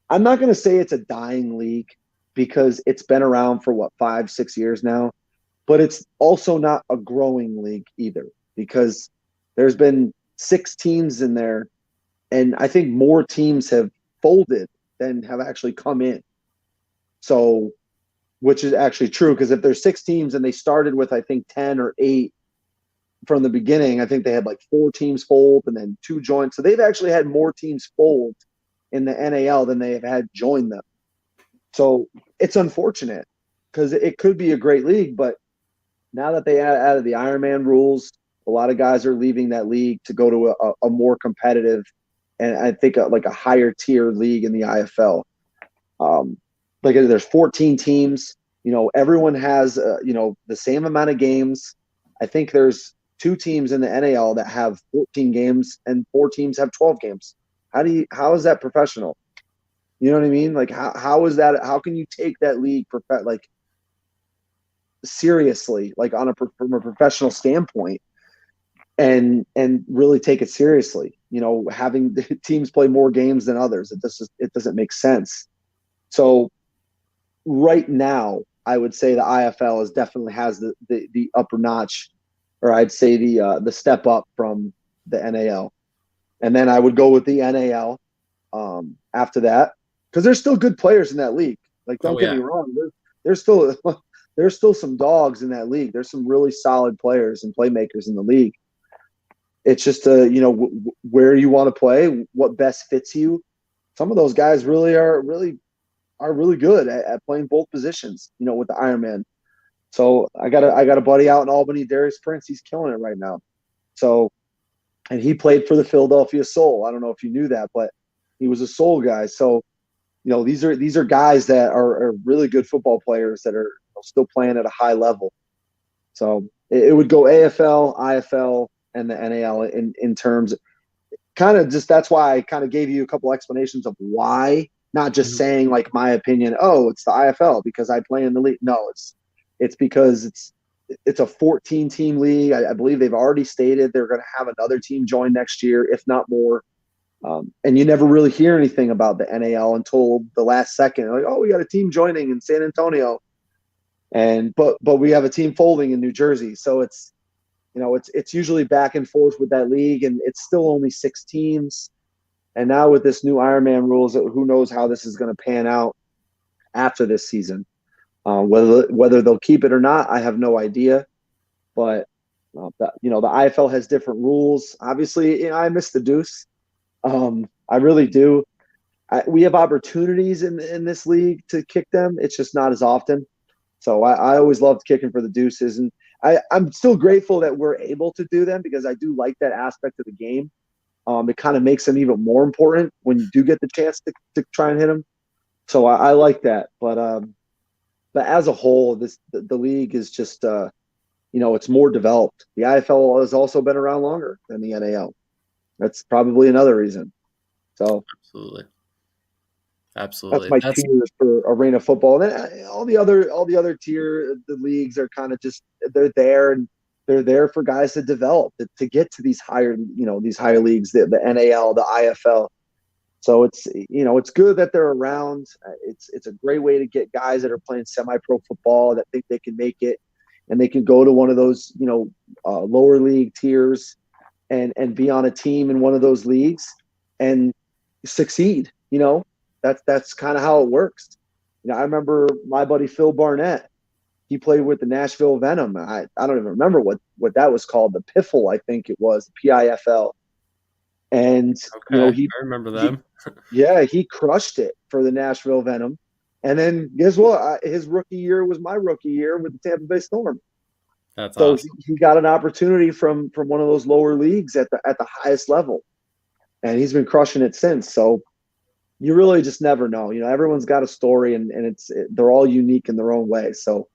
I'm not going to say it's a dying league because it's been around for 5-6 years now, but it's also not a growing league either, because there's been 6 teams in there, and I think more teams have folded than have actually come in. So, which is actually true, because if there's 6 teams and they started with, I think, 10 or 8 from the beginning, I think they had like 4 teams fold and then 2 join. So they've actually had more teams fold in the NAL than they have had join them. So it's unfortunate, because it could be a great league, but now that they added the Ironman rules, a lot of guys are leaving that league to go to a more competitive, and I think like a higher tier league in the IFL. Like there's 14 teams. Everyone has the same amount of games. I think there's 2 teams in the NAL that have 14 games, and 4 teams have 12 games. How is that professional? You know what I mean? Like how is that? How can you take that league seriously, like from a professional standpoint, and really take it seriously? Having the teams play more games than others, it doesn't make sense. So right now, I would say the IFL definitely has the upper notch, or I'd say the step up from the NAL. And then I would go with the NAL after that, because there's still good players in that league. Like, don't get me wrong, there's still some dogs in that league. There's some really solid players and playmakers in the league. It's just where you want to play, what best fits you. Some of those guys are really good at playing both positions, with the Ironman. So I got a buddy out in Albany, Darius Prince. He's killing it right now. So, and he played for the Philadelphia Soul. I don't know if you knew that, but he was a Soul guy. So, these are guys that are really good football players that are still playing at a high level. So it would go AFL, IFL, and the NAL in terms kind of just that's why I kind of gave you a couple explanations of why, not just saying like my opinion, oh, it's the IFL because I play in the league. No, it's because it's a 14 team league. I believe they've already stated they're going to have another team join next year, if not more. And you never really hear anything about the NAL until the last second. Like, oh, we got a team joining in San Antonio, but we have a team folding in New Jersey. So it's usually back and forth with that league, and it's still only 6 teams. And now with this new Ironman rules, who knows how this is going to pan out after this season. Whether they'll keep it or not, I have no idea. But the IFL has different rules. Obviously, I miss the Deuce. I really do. We have opportunities in this league to kick them. It's just not as often. So I always loved kicking for the Deuces, and I'm still grateful that we're able to do them because I do like that aspect of the game. It kind of makes them even more important when you do get the chance to try and hit them. So I like that. But as a whole, the league is just it's more developed. The IFL has also been around longer than the NAL. That's probably another reason. So Absolutely. That's my tiers for arena football. And then all the other tier, the leagues are kind of just they're there for guys to develop to get to these higher leagues, the NAL, the IFL. So it's good that they're around. It's a great way to get guys that are playing semi-pro football that think they can make it, and they can go to one of those lower league tiers and be on a team in one of those leagues and succeed. That's kind of how it works. I remember my buddy Phil Barnett. He played with the Nashville Venom. I don't even remember what that was called. The Piffle, I think it was, the PIFL. And I remember them. He crushed it for the Nashville Venom. And then guess what? His rookie year was my rookie year with the Tampa Bay Storm. That's so awesome. He got an opportunity from one of those lower leagues at the highest level, and he's been crushing it since. So you really just never know. Everyone's got a story, and they're all unique in their own way. So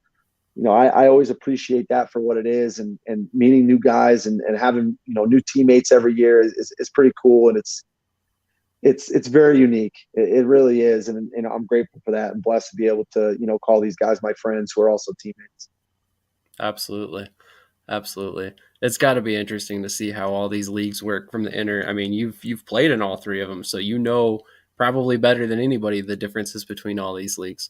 I always appreciate that for what it is, and meeting new guys and having new teammates every year is pretty cool, and it's very unique. It really is, and I'm grateful for that and blessed to be able to call these guys my friends who are also teammates. Absolutely. It's got to be interesting to see how all these leagues work from the inner. I mean, you've played in all 3 of them, so probably better than anybody the differences between all these leagues.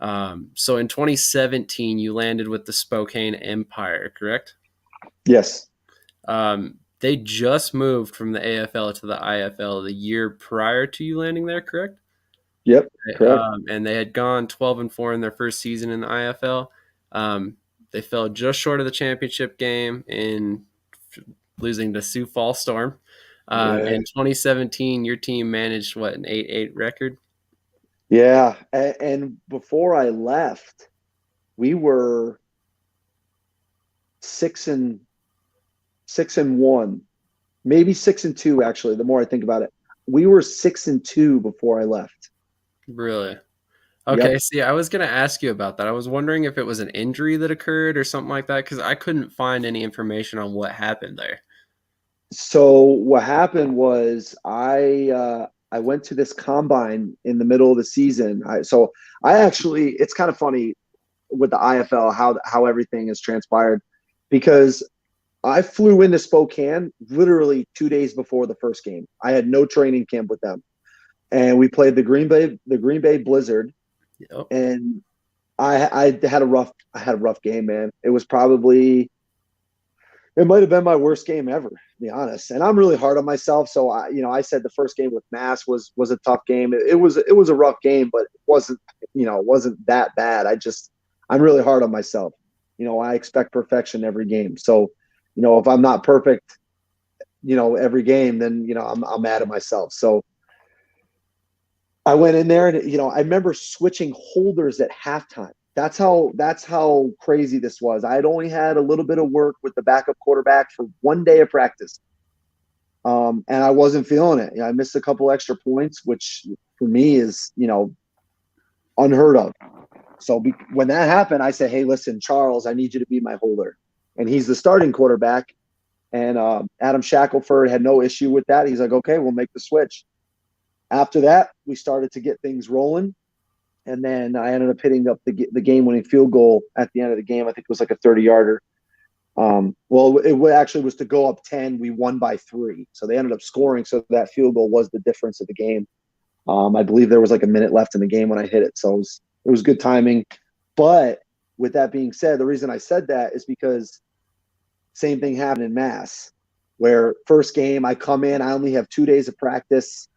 So in 2017, you landed with the Spokane Empire, correct? Yes. They just moved from the AFL to the IFL the year prior to you landing there, correct? Yep, correct. And they had gone 12-4 in their first season in the IFL. They fell just short of the championship game in losing to Sioux Falls Storm. In 2017, your team managed an 8-8 record? Yeah, and before I left, we were 6-1, maybe 6-2. Actually, the more I think about it, we were 6-2 before I left. Really? Okay. Yep. See, I was going to ask you about that. I was wondering if it was an injury that occurred or something like that, because I couldn't find any information on what happened there. So what happened was I went to this combine in the middle of the season. It's kind of funny with the IFL how everything has transpired, because I flew into Spokane literally 2 days before the first game. I had no training camp with them, and we played the Green Bay Blizzard. Yep. And I had a rough game, man. It might have been my worst game ever, to be honest. And I'm really hard on myself. So I said the first game with Mass was a tough game. It was a rough game, but it wasn't that bad. I'm really hard on myself. I expect perfection every game. So, if I'm not perfect, every game, then, I'm mad at myself. So I went in there and, I remember switching holders at halftime. That's how crazy this was. I had only had a little bit of work with the backup quarterback for 1 day of practice. And I wasn't feeling it. I missed a couple extra points, which for me is, unheard of. So when that happened, I said, hey, listen, Charles, I need you to be my holder. And he's the starting quarterback. And Adam Shackelford had no issue with that. He's like, okay, we'll make the switch. After that, we started to get things rolling. And then I ended up hitting up the game-winning field goal at the end of the game. I think it was like a 30-yarder. Well, it actually was to go up 10. We won by 3. So they ended up scoring. So that field goal was the difference of the game. I believe there was like a minute left in the game when I hit it. So it was good timing. But with that being said, the reason I said that is because same thing happened in Mass, where first game I come in, I only have 2 days of practice.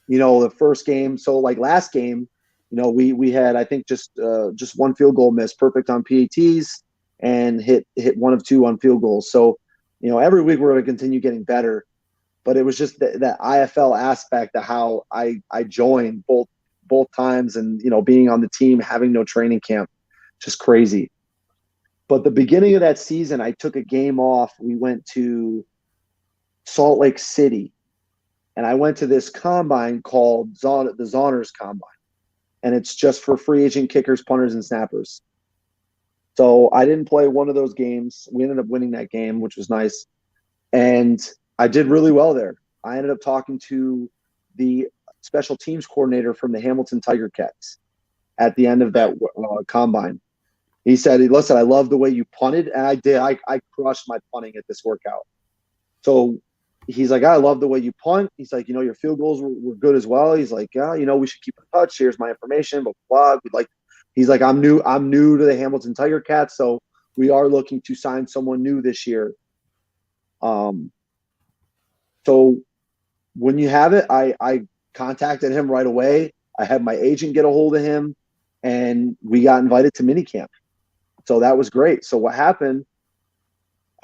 The first game. So like last game, we had, I think just one field goal miss, perfect on PATs, and hit 1 of 2 on field goals. So, every week we're going to continue getting better. But it was just that IFL aspect of how I joined both times, and being on the team, having no training camp, just crazy. But the beginning of that season, I took a game off. We went to Salt Lake City, and I went to this combine called the Zoners Combine, and it's just for free agent kickers, punters, and snappers. So I didn't play one of those games. We ended up winning that game, which was nice. And I did really well there. I ended up talking to the special teams coordinator from the Hamilton Tiger Cats at the end of that combine. He said, listen, I love the way you punted. And I did. I crushed my punting at this workout. So he's like, I love the way you punt. He's like, your field goals were good as well. He's like, yeah, we should keep in touch. Here's my information, blah, blah, blah. He's like, I'm new to the Hamilton Tiger Cats, so we are looking to sign someone new this year. So when you have it, I contacted him right away. I had my agent get a hold of him, and we got invited to minicamp. So that was great. So what happened,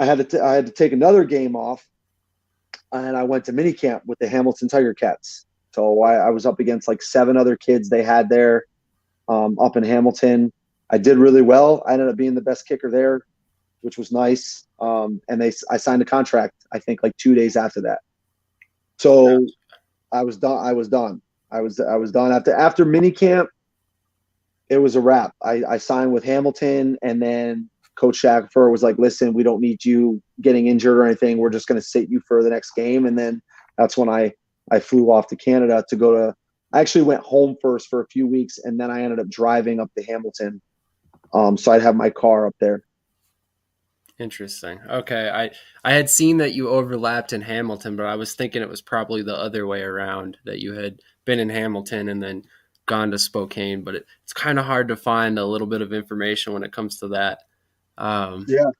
I had to take another game off, and I went to minicamp with the Hamilton Tiger Cats. So I was up against like 7 other kids they had there up in Hamilton. I did really well. I ended up being the best kicker there, which was nice. And I signed a contract, I think, like 2 days after that. So I was done. I was done after minicamp. It was a wrap. I signed with Hamilton, and then Coach Shackelford was like, listen, we don't need you getting injured or anything. We're just going to sit you for the next game. And then that's when I flew off to Canada to go to – I actually went home first for a few weeks, and then I ended up driving up to Hamilton. So I'd have my car up there. Interesting. Okay. I had seen that you overlapped in Hamilton, but I was thinking it was probably the other way around, that you had been in Hamilton and then gone to Spokane, but it's kind of hard to find a little bit of information when it comes to that. Yeah.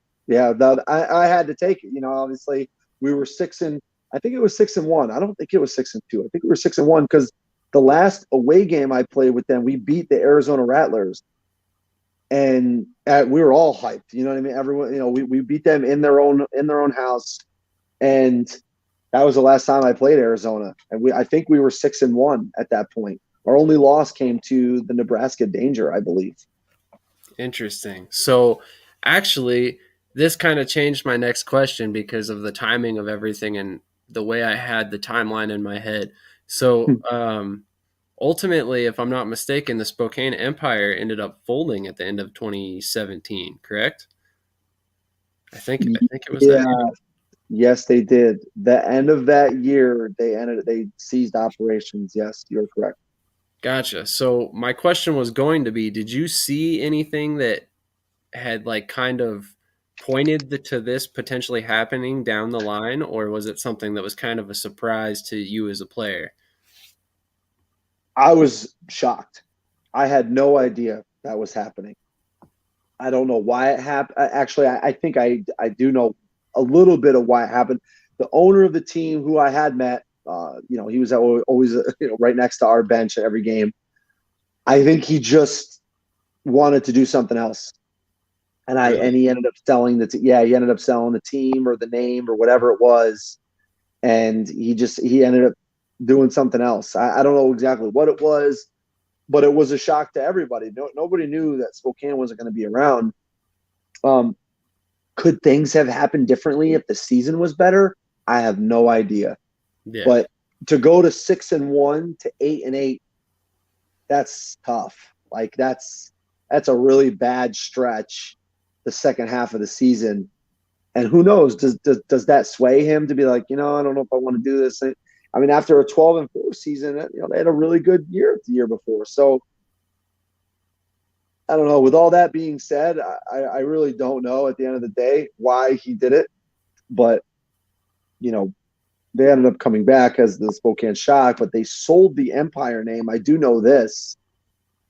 I had to take it. Obviously we were 6-1. I think it was 6-1. I don't think it was 6-2. I think we were 6-1 because the last away game I played with them, we beat the Arizona Rattlers. And we were all hyped, you know what I mean? Everyone, we beat them in their own house, and that was the last time I played Arizona. And I think we were 6-1 at that point. Our only loss came to the Nebraska Danger, I believe. Interesting. So, actually, this kind of changed my next question because of the timing of everything and the way I had the timeline in my head. So, ultimately, if I'm not mistaken, the Spokane Empire ended up folding at the end of 2017, correct? I think it was that. Yes, they did. The end of that year, they ceased operations. Yes, you're correct. Gotcha. So my question was going to be, did you see anything that had kind of pointed to this potentially happening down the line, or was it something that was kind of a surprise to you as a player? I was shocked. I had no idea that was happening. I don't know why it happened. Actually, I think I do know a little bit of why it happened. The owner of the team, who I had met, he was always right next to our bench at every game. I think he just wanted to do something else, and he ended up selling he ended up selling the team or the name or whatever it was, and he ended up doing something else. I don't know exactly what it was, but it was a shock to everybody. Nobody knew that Spokane wasn't going to be around. Could things have happened differently if the season was better? I have no idea. Yeah. But to go to 6-1 to 8-8, that's tough. That's a really bad stretch the second half of the season. And who knows, does that sway him to be like, I don't know if I want to do this. I mean, after a 12-4 season, they had a really good year the year before. So I don't know. With all that being said, I really don't know at the end of the day why he did it. But, they ended up coming back as the Spokane Shock, but they sold the Empire name. I do know this,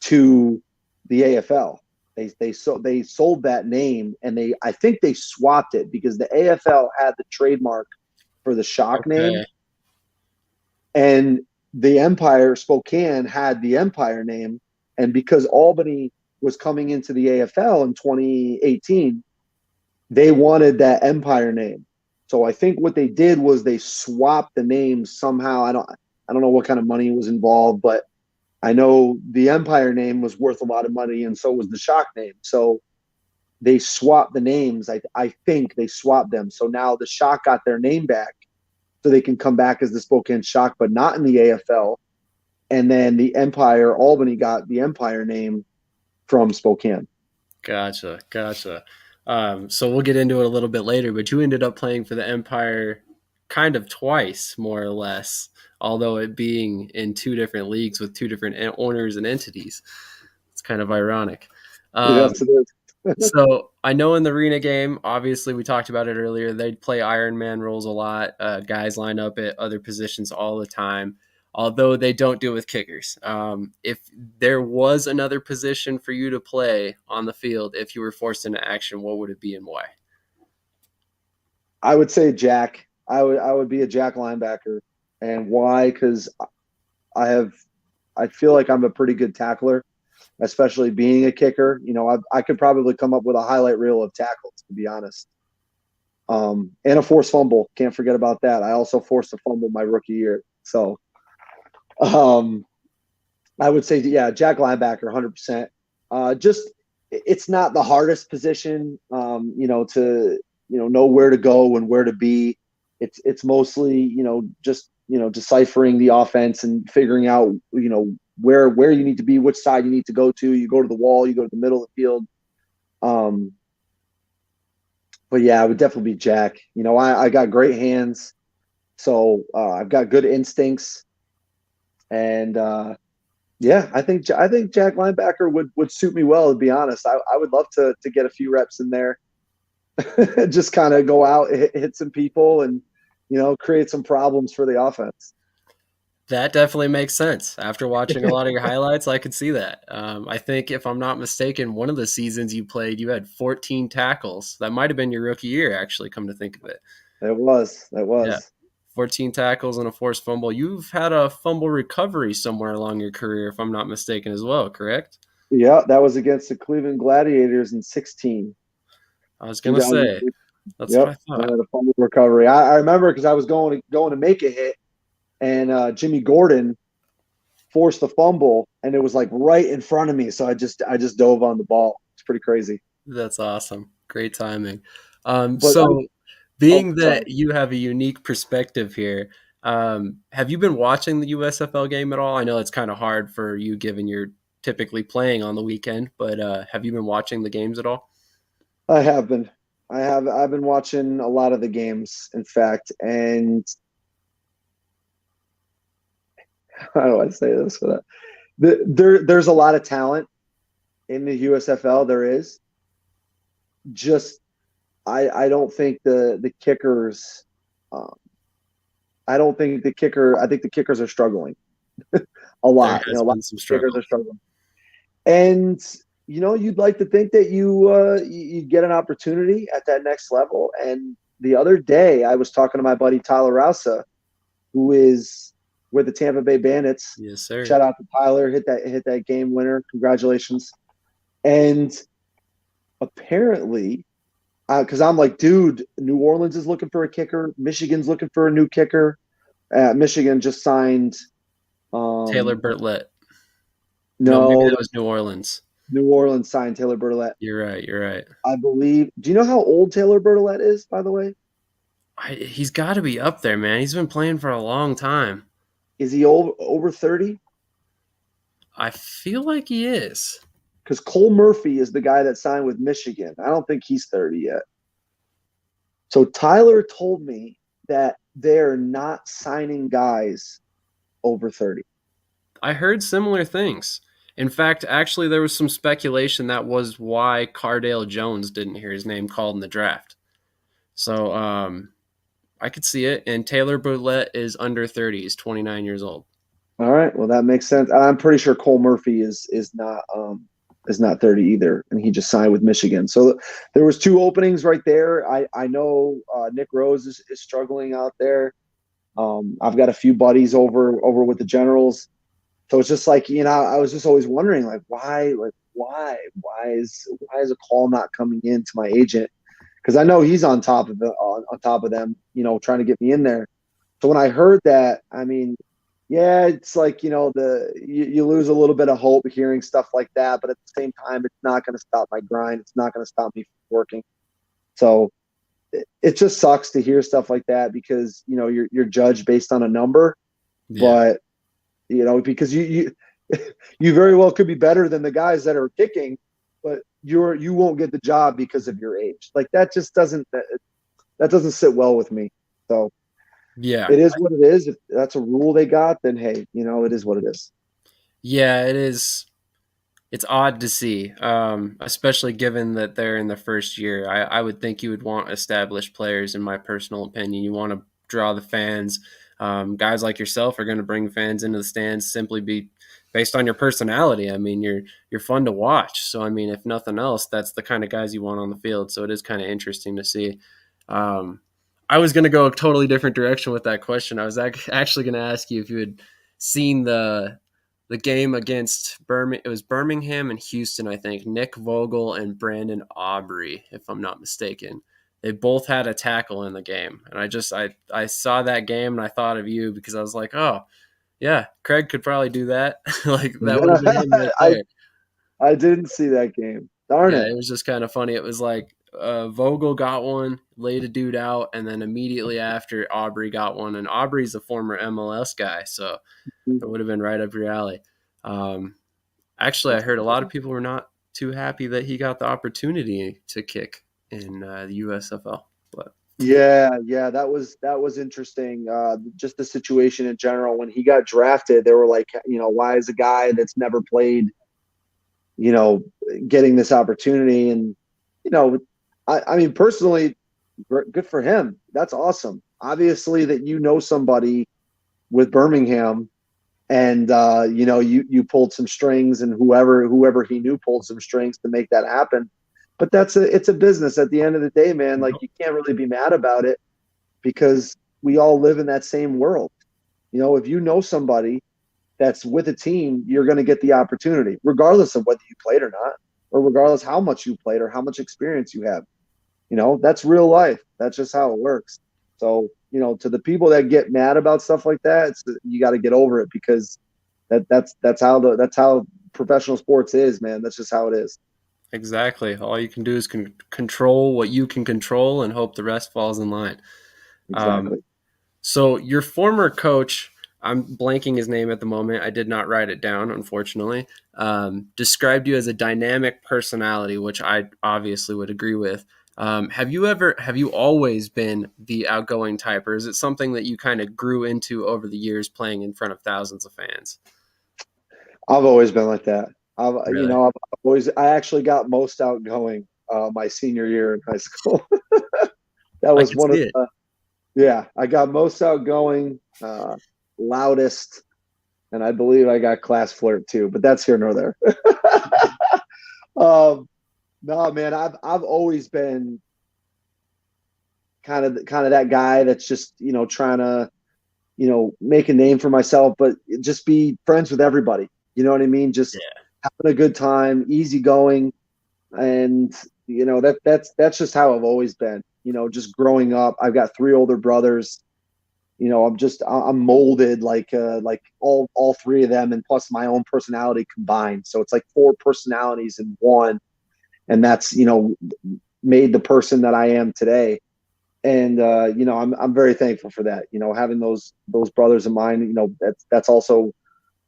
to the AFL. They sold that name, and I think they swapped it because the AFL had the trademark for the Shock name, and the Empire Spokane had the Empire name, and because Albany was coming into the AFL in 2018, they wanted that Empire name. So I think what they did was they swapped the names somehow. I don't know what kind of money was involved, but I know the Empire name was worth a lot of money, and so was the Shock name. So they swapped the names. I think they swapped them. So now the Shock got their name back, so they can come back as the Spokane Shock, but not in the AFL. And then the Empire, Albany, got the Empire name from Spokane. Gotcha. So we'll get into it a little bit later, but you ended up playing for the Empire kind of twice, more or less, although it being in two different leagues with two different owners and entities. It's kind of ironic. Yes, it is. So I know in the arena game, obviously we talked about it earlier, they play Iron Man roles a lot. Guys line up at other positions all the time, although they don't do it with kickers. If there was another position for you to play on the field, if you were forced into action, what would it be and why? I would say Jack. I would be a Jack linebacker. And why? Because I feel like I'm a pretty good tackler, especially being a kicker. I could probably come up with a highlight reel of tackles, to be honest. And a forced fumble. Can't forget about that. I also forced a fumble my rookie year. So I would say, yeah, Jack linebacker, 100%. Just it's not the hardest position, to know where to go and where to be. It's mostly just deciphering the offense and figuring out where you need to be, which side you need to go to. You go to the wall, you go to the middle of the field. But yeah, I would definitely be Jack. I got great hands, so I've got good instincts. And yeah, I think Jack linebacker would suit me well, to be honest. I would love to get a few reps in there, just kind of go out, hit some people, and create some problems for the offense. That definitely makes sense. After watching a lot of your highlights, I could see that. I think, if I'm not mistaken, one of the seasons you played, you had 14 tackles. That might have been your rookie year, actually, come to think of it. It was. Yeah. 14 tackles and a forced fumble. You've had a fumble recovery somewhere along your career, if I'm not mistaken, as well, correct? Yeah, that was against the Cleveland Gladiators in 16. I was going to say. That's Yep, what I thought. I had a fumble recovery. I remember because I was going to make a hit, and Jimmy Gordon forced the fumble, and it was like right in front of me. So I just dove on the ball. It's pretty crazy. That's awesome. Great timing. Being that you have a unique perspective here, have you been watching the USFL game at all? I know it's kind of hard for you given you're typically playing on the weekend, but have you been watching the games at all? I have been. I've been watching a lot of the games, in fact, and how do I say this? There's a lot of talent in the USFL. There is. Just I don't think the kickers. I don't think the kicker. I think the kickers are struggling a lot. A lot of kickers are struggling, and you'd like to think that you get an opportunity at that next level. And the other day, I was talking to my buddy Tyler Rausa, who is with the Tampa Bay Bandits. Yes, sir. Shout out to Tyler, hit that game winner. Congratulations. And apparently, because I'm like, dude, New Orleans is looking for a kicker. Michigan's looking for a new kicker. Michigan just signed Taylor Bertlett. No, maybe that was New Orleans. New Orleans signed Taylor Bertlett. You're right. I believe. Do you know how old Taylor Bertlett is, by the way? He's got to be up there, man. He's been playing for a long time. Is he over 30? I feel like he is. Because Cole Murphy is the guy that signed with Michigan. I don't think he's 30 yet. So Tyler told me that they're not signing guys over 30. I heard similar things. In fact, actually, there was some speculation that was why Cardale Jones didn't hear his name called in the draft. So I could see it. And Taylor Boulette is under 30. He's 29 years old. All right. Well, that makes sense. I'm pretty sure Cole Murphy is not 30 either, and he just signed with Michigan. So there was 2 openings right there. I know Nick Rose is struggling out there. I've got a few buddies over with the Generals. So it's just like, I was just always wondering, like, why is a call not coming in to my agent? Because I know he's on top of them, trying to get me in there. So when I heard that, I mean, yeah, it's like, you lose a little bit of hope hearing stuff like that, but at the same time, it's not going to stop my grind. It's not going to stop me from working. So it just sucks to hear stuff like that because, you're judged based on a number, but because you very well could be better than the guys that are kicking, but you won't get the job because of your age. Like that just doesn't sit well with me. So yeah, it is what it is. If that's a rule they got, then hey, it is what it is. Yeah, it is. It's odd to see, especially given that they're in the first year. I would think you would want established players, in my personal opinion. You want to draw the fans. Guys like yourself are going to bring fans into the stands simply based on your personality. I mean, you're fun to watch. So, I mean, if nothing else, that's the kind of guys you want on the field. So it is kind of interesting to see. I was going to go a totally different direction with that question. I was actually going to ask you if you had seen the game against Birmingham. It was Birmingham and Houston, I think. Nick Vogel and Brandon Aubrey, if I'm not mistaken. They both had a tackle in the game. And I saw that game and I thought of you because I was like, oh, yeah, Craig could probably do that. Like that would have been him right there. I didn't see that game. Darn it. It was just kind of funny. It was like Vogel got one, laid a dude out, and then immediately after Aubrey got one. And Aubrey's a former MLS guy, so it would have been right up your alley. Actually, I heard a lot of people were not too happy that he got the opportunity to kick in the USFL. But yeah, that was interesting. Just the situation in general. When he got drafted, they were like, why is a guy that's never played, getting this opportunity? And I mean, personally, good for him. That's awesome. Obviously, that somebody with Birmingham, and you pulled some strings, and whoever he knew pulled some strings to make that happen. But it's a business at the end of the day, man. Like, you can't really be mad about it because we all live in that same world. If you know somebody that's with a team, you're going to get the opportunity, regardless of whether you played or not, or regardless how much you played or how much experience you have. That's real life. That's just how it works. So, to the people that get mad about stuff like that, you got to get over it because that's how professional sports is, man. That's just how it is. exactly. All you can do is control what you can control and hope the rest falls in line. Exactly. So your former coach, I'm blanking his name at the moment. I did not write it down, unfortunately. Described you as a dynamic personality, which I obviously would agree with. Have you always been the outgoing type, or is it something that you kind of grew into over the years playing in front of thousands of fans? I've always been like that. Really? I actually got most outgoing my senior year in high school. That was one of the, yeah, I got most outgoing, loudest, and I believe I got class flirt too, but that's here nor there. No, man, I've always been kind of that guy that's just, trying to, make a name for myself, but just be friends with everybody. You know what I mean? Just having a good time, easygoing. And, that's just how I've always been, just growing up. I've got 3 older brothers. I'm molded like all 3 of them, and plus my own personality combined. So it's like 4 personalities in one. And that's, made the person that I am today. And, I'm very thankful for that, having those brothers of mine, that's also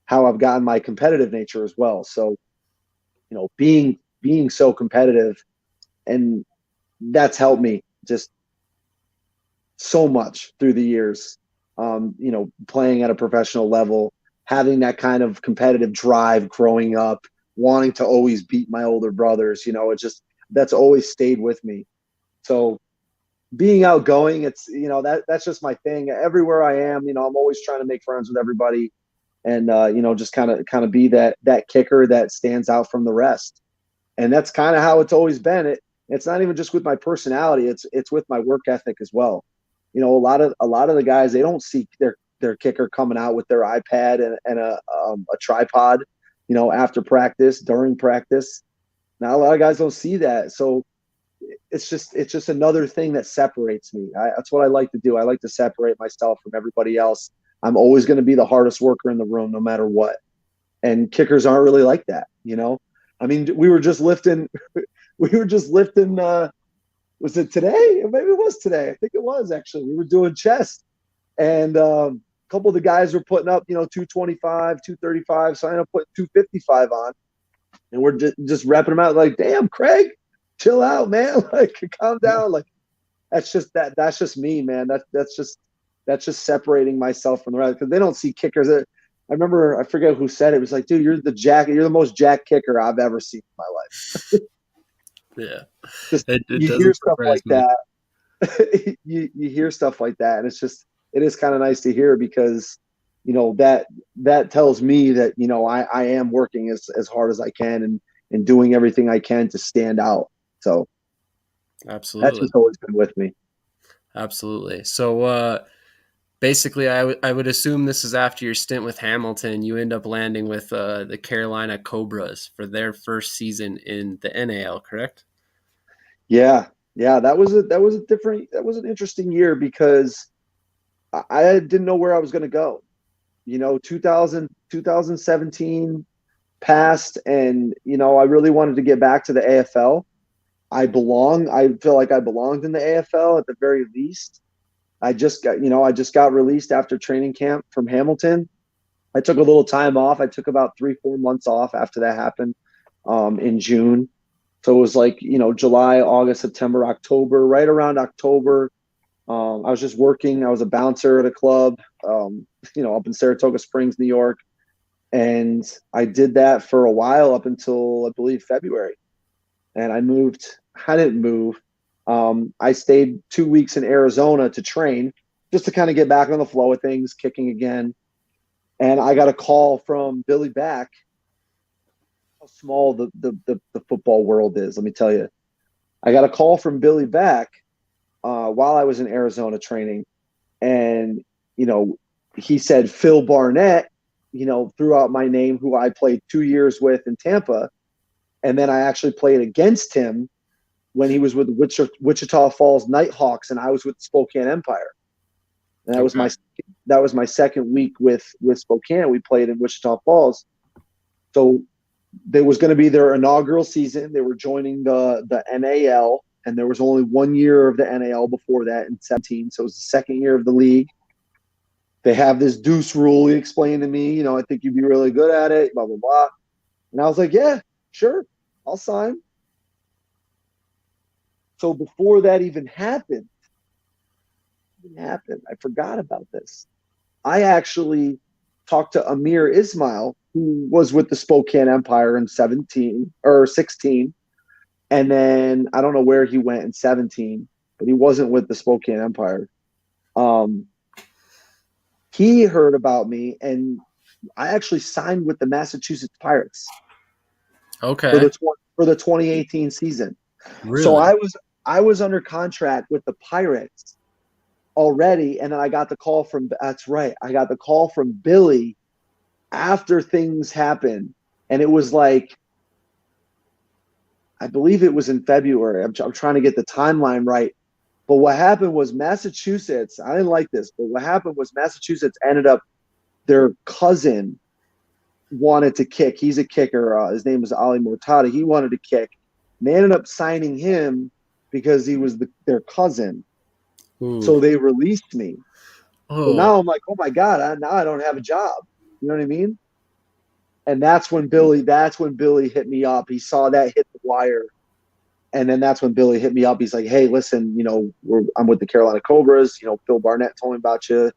how I've gotten my competitive nature as well. So, being so competitive, and that's helped me just so much through the years. Playing at a professional level, having that kind of competitive drive growing up, wanting to always beat my older brothers, that's always stayed with me. So being outgoing, that's just my thing. Everywhere I am, I'm always trying to make friends with everybody, and just kind of be that kicker that stands out from the rest. And that's kind of how it's always been. It's not even just with my personality, it's with my work ethic as well. A lot of the guys, they don't see their kicker coming out with their iPad and a tripod, after practice, during practice. Now a lot of guys don't see that. So it's just another thing that separates me. That's what I like to do. I like to separate myself from everybody else. I'm always going to be the hardest worker in the room, no matter what. And kickers aren't really like that. I mean, we were just lifting, was it today? Maybe it was today. I think it was, actually. We were doing chest, and a couple of the guys were putting up, 225, 235. So I ended up putting 255 on, and we're just repping them out like, damn, Craig, chill out, man. Like, calm down. Like, that's just me, man. That's just separating myself from the rest, because they don't see kickers. I remember, I forget who said it. It was like, dude, you're the most jack kicker I've ever seen in my life. Yeah. You hear stuff like that. you hear stuff like that, and it is kind of nice to hear, because that tells me that I am working as hard as I can and doing everything I can to stand out. So absolutely, that's just always been with me. Absolutely. So basically, I would assume this is after your stint with Hamilton. You end up landing with the Carolina Cobras for their first season in the NAL, correct? Yeah. That was an interesting year, because I didn't know where I was going to go. 2017 passed, and I really wanted to get back to the AFL. I feel like I belonged in the AFL at the very least. I just got released after training camp from Hamilton. I took a little time off. I took about 3-4 months off after that happened, in June. So it was like, July, August, September, October. Right around October, I was just working. I was a bouncer at a club, up in Saratoga Springs, New York. And I did that for a while, up until, I believe, February. And I didn't move. I stayed 2 weeks in Arizona to train, just to kind of get back on the flow of things, kicking again. And I got a call from Billy Back. How small the football world is, let me tell you. I got a call from Billy Back while I was in Arizona training. And, he said Phil Barnett, threw out my name, who I played 2 years with in Tampa. And then I actually played against him when he was with the Wichita Falls Nighthawks, and I was with the Spokane Empire. And that was my second week with Spokane. We played in Wichita Falls. So there was going to be their inaugural season. They were joining the NAL, and there was only 1 year of the NAL before that, in 17. So it was the second year of the league. They have this deuce rule. He explained to me, I think you'd be really good at it, blah, blah, blah. And I was like, yeah, sure, I'll sign. So before that even happened, I forgot about this. I actually talked to Amir Ismail, who was with the Spokane Empire in 17 or 16. And then I don't know where he went in 17, but he wasn't with the Spokane Empire. He heard about me, and I actually signed with the Massachusetts Pirates. Okay. For the 2018 season. Really? So I was under contract with the Pirates already, and then I got the call from Billy after things happened, and it was like, I believe it was in February. I'm trying to get the timeline right. But what happened was Massachusetts, I didn't like this, but what happened was Massachusetts ended up, their cousin wanted to kick. He's a kicker. His name is Ali Mortada. He wanted to kick. And they ended up signing him because he was their cousin. Ooh. So they released me. Oh. So now I'm like, oh my God, now I don't have a job. You know what I mean? And that's when Billy hit me up. He saw that hit the wire. And then that's when Billy hit me up. He's like, hey, listen, I'm with the Carolina Cobras. Phil Barnett told me about you.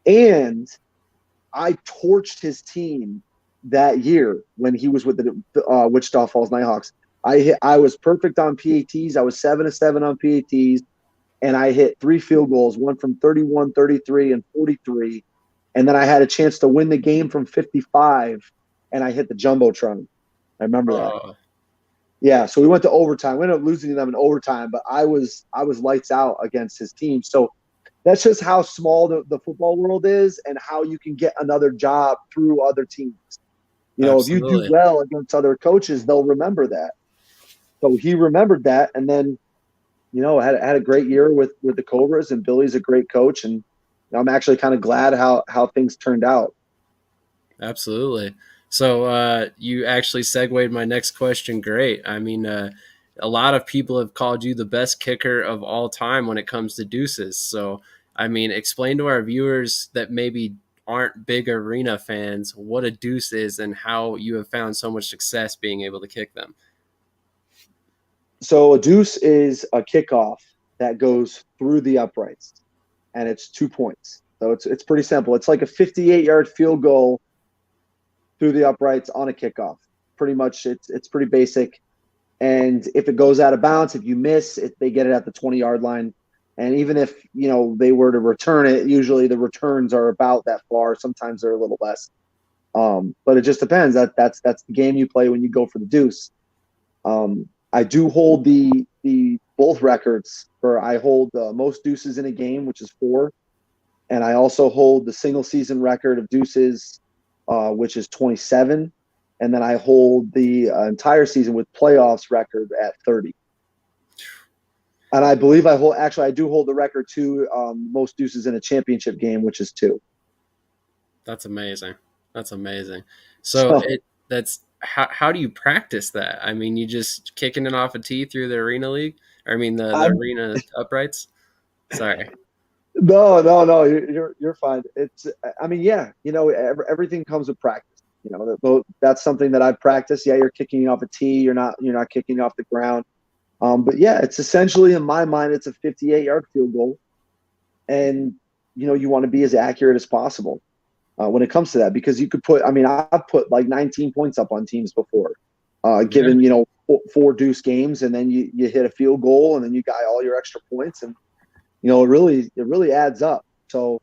And I torched his team that year when he was with the Wichita Falls Nighthawks. I was perfect on PATs. I was 7 of 7 on PATs. And I hit 3 field goals, one from 31, 33, and 43. And then I had a chance to win the game from 55, and I hit the Jumbotron. I remember that. Yeah, so we went to overtime. We ended up losing to them in overtime, but I was lights out against his team. So that's just how small the football world is and how you can get another job through other teams. If you do well against other coaches, they'll remember that. So he remembered that, and then had a great year with the Cobras, and Billy's a great coach, and I'm actually kind of glad how things turned out. Absolutely. So you actually segued my next question. Great. I mean, a lot of people have called you the best kicker of all time when it comes to deuces. So, I mean, explain to our viewers that maybe aren't big arena fans what a deuce is and how you have found so much success being able to kick them. So a deuce is a kickoff that goes through the uprights, and it's 2 points. So it's pretty simple. It's like a 58-yard field goal through the uprights on a kickoff. Pretty much, it's pretty basic. And if it goes out of bounds, if you miss, they get it at the 20-yard line. And even if they were to return it, usually the returns are about that far. Sometimes they're a little less. But it just depends. That's the game you play when you go for the deuce. I do hold the both records I hold the most deuces in a game, which is 4. And I also hold the single season record of deuces, which is 27. And then I hold the entire season with playoffs record at 30. And I believe I do hold the record too, most deuces in a championship game, which is 2. That's amazing. So how do you practice that? I mean, you just kicking it off a tee through the arena league? I mean, the arena uprights? Sorry. No, you're fine. Everything comes with practice. That's something that I've practiced. Yeah, you're kicking off a tee. You're not kicking off the ground. But yeah, it's essentially, in my mind, it's a 58-yard field goal, and you want to be as accurate as possible when it comes to that, because you could I've put like 19 points up on teams before, given 4 deuce games, and then you hit a field goal, and then you got all your extra points, and it really adds up. So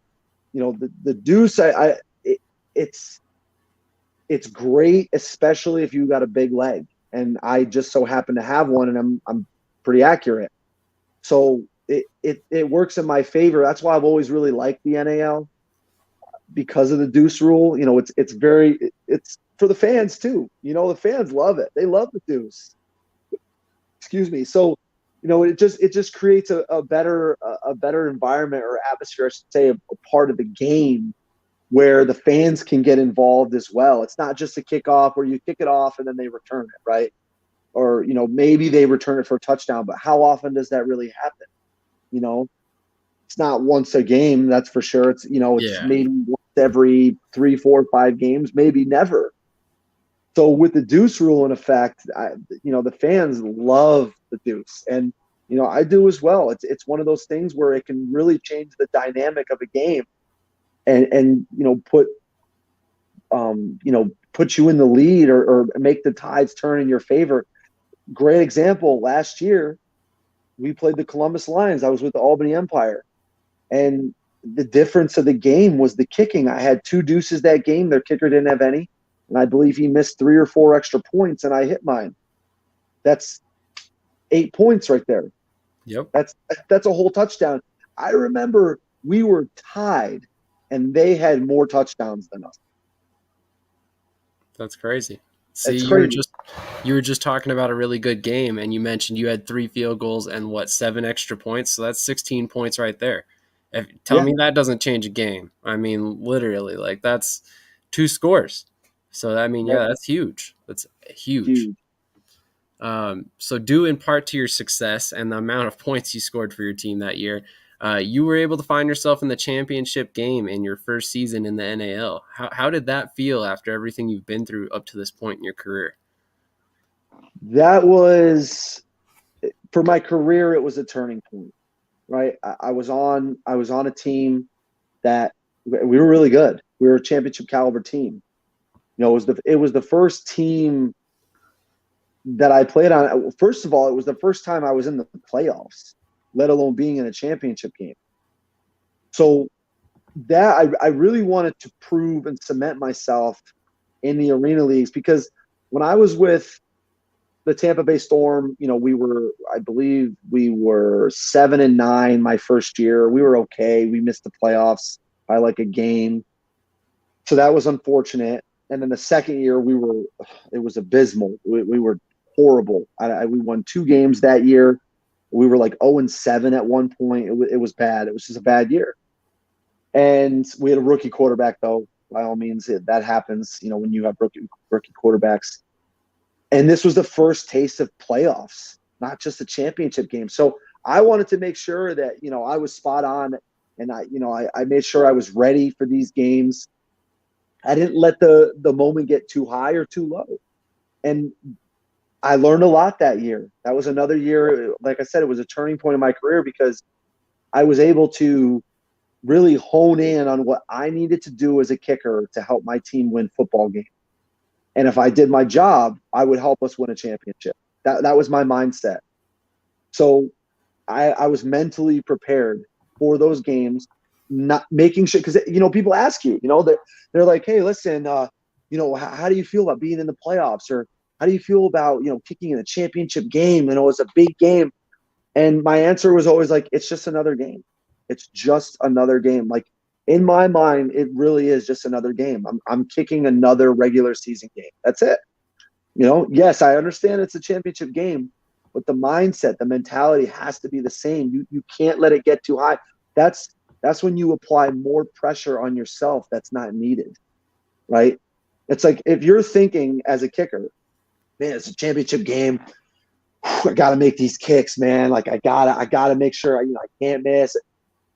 the deuce, it's great, especially if you got a big leg. And I just so happen to have one, and I'm pretty accurate. So it works in my favor. That's why I've always really liked the NAL, because of the deuce rule. It's for the fans too. The fans love it. They love the deuce. Excuse me. So it just creates a better environment or atmosphere, I should say, a part of the game where the fans can get involved as well. It's not just a kickoff where you kick it off and then they return it, right? Or, maybe they return it for a touchdown, but how often does that really happen? It's not once a game, that's for sure. It's maybe once every 3, 4, 5 games, maybe never. So with the deuce rule in effect, the fans love the deuce, and I do as well. It's one of those things where it can really change the dynamic of a game, and put you in the lead or make the tides turn in your favor. Great example. Last year, we played the Columbus Lions. I was with the Albany Empire, and the difference of the game was the kicking. I had 2 deuces that game. Their kicker didn't have any, and I believe he missed 3 or 4 extra points, and I hit mine. That's 8 points right there. Yep. That's a whole touchdown. I remember we were tied, and they had more touchdowns than us. That's crazy. See, you were just talking about a really good game, and you mentioned you had 3 field goals and 7 extra points. So that's 16 points right there. Tell me that doesn't change a game. I mean, literally, like, that's 2 scores. So that's huge. That's huge. So due in part to your success and the amount of points you scored for your team that year, you were able to find yourself in the championship game in your first season in the NAL. How did that feel after everything you've been through up to this point in your career? That was for my career, it was a turning point, right? I was on a team that we were really good. We were a championship caliber team. You know, it was the first team that I played on. First of all, it was the first time I was in the playoffs, let alone being in a championship game. So that I really wanted to prove and cement myself in the arena leagues, because when I was with the Tampa Bay Storm, you know, I believe we were 7-9 my first year. We were okay. We missed the playoffs by like a game. So that was unfortunate. And then the second year it was abysmal. We were horrible. We won 2 games that year. We were like 0-7 at one point. It was bad. It was just a bad year. And we had a rookie quarterback, though. By all means, that happens, you know, when you have rookie quarterbacks. And this was the first taste of playoffs, not just a championship game. So I wanted to make sure that, you know, I was spot on, and I made sure I was ready for these games. I didn't let the moment get too high or too low. And I learned a lot that year. That was another year. Like I said, it was a turning point in my career, because I was able to really hone in on what I needed to do as a kicker to help my team win football games. And if I did my job, I would help us win a championship. That was my mindset. So I was mentally prepared for those games, not making sure, because, you know, people ask you, you know, they're like, hey, listen, you know, how do you feel about being in the playoffs? Or how do you feel about, you know, kicking in a championship game? You know, it's a big game. And my answer was always like, it's just another game. It's just another game. Like, in my mind, it really is just another game. I'm kicking another regular season game. That's it. You know, yes, I understand it's a championship game, but the mindset, the mentality has to be the same. You can't let it get too high. That's when you apply more pressure on yourself that's not needed, right? It's like, if you're thinking as a kicker, man, it's a championship game. I got to make these kicks, man. Like, I gotta make sure I can't miss.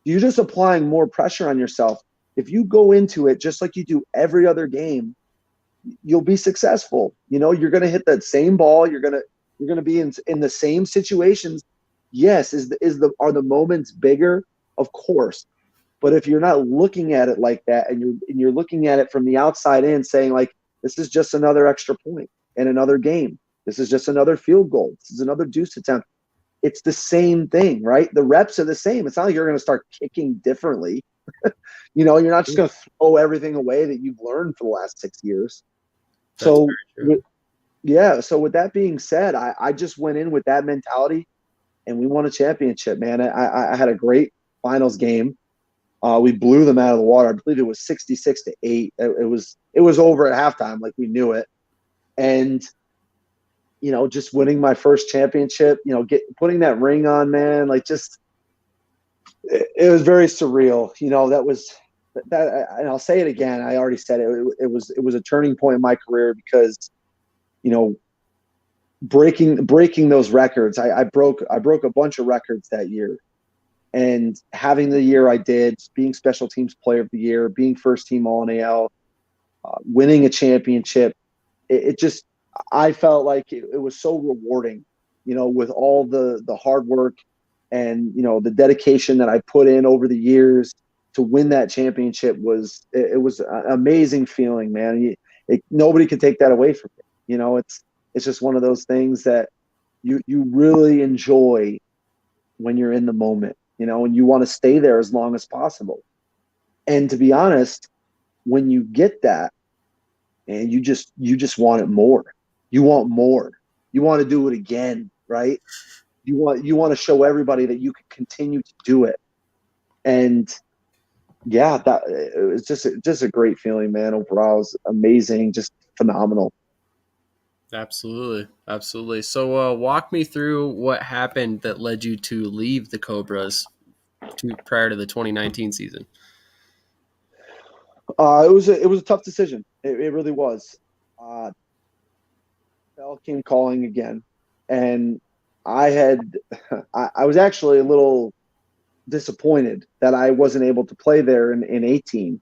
You're just applying more pressure on yourself. If you go into it just like you do every other game, you'll be successful. You know, you're going to hit that same ball. You're going to be in the same situations. Yes, are the moments bigger? Of course. But if you're not looking at it like that, and you're looking at it from the outside in, saying like, this is just another extra point in another game. This is just another field goal. This is another deuce attempt. It's the same thing, right? The reps are the same. It's not like you're going to start kicking differently. You know, you're not just going to throw everything away that you've learned for the last 6 years. So with that being said, I just went in with that mentality, and we won a championship, man. I had a great finals game. We blew them out of the water. I believe it was 66-8. It was over at halftime, like we knew it. And, you know, just winning my first championship, you know, putting that ring on, man, like, just it was very surreal. You know, and I'll say it again. I already said it. It was a turning point in my career, because, you know, breaking those records. I broke a bunch of records that year, and having the year I did, being special teams player of the year, being first team All-NAL, winning a championship, I felt like it was so rewarding, you know, with all the hard work and, you know, the dedication that I put in over the years to win that championship. It was an amazing feeling, man. Nobody could take that away from me. You know, it's just one of those things that you really enjoy when you're in the moment, you know, and you want to stay there as long as possible. And to be honest, when you get that, and you just want it more. You want more. You want to do it again, right? You want to show everybody that you can continue to do it. And yeah, it was just a great feeling, man. Overall, it was amazing, just phenomenal. Absolutely. So walk me through what happened that led you to leave the Cobras prior to the 2019 season. It was a tough decision. It really was. Bell came calling again, and I was actually a little disappointed that I wasn't able to play there in 18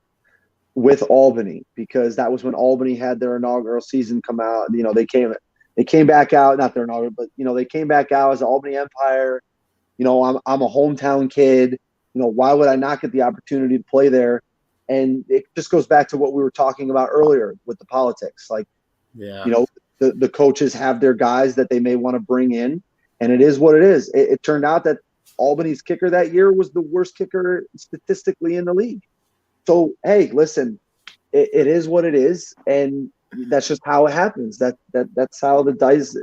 with Albany, because that was when Albany had their inaugural season come out. You know, they came They came back out, not they're not, but they came back out as the Albany Empire. I'm a hometown kid. Why would I not get the opportunity to play there? And it just goes back to what we were talking about earlier with the politics. Like, Yeah. The coaches have their guys that they may want to bring in, and it is what it is. It turned out that Albany's kicker that year was the worst kicker statistically in the league. So, hey, listen, it is what it is, and that's just how it happens. That's how the dice,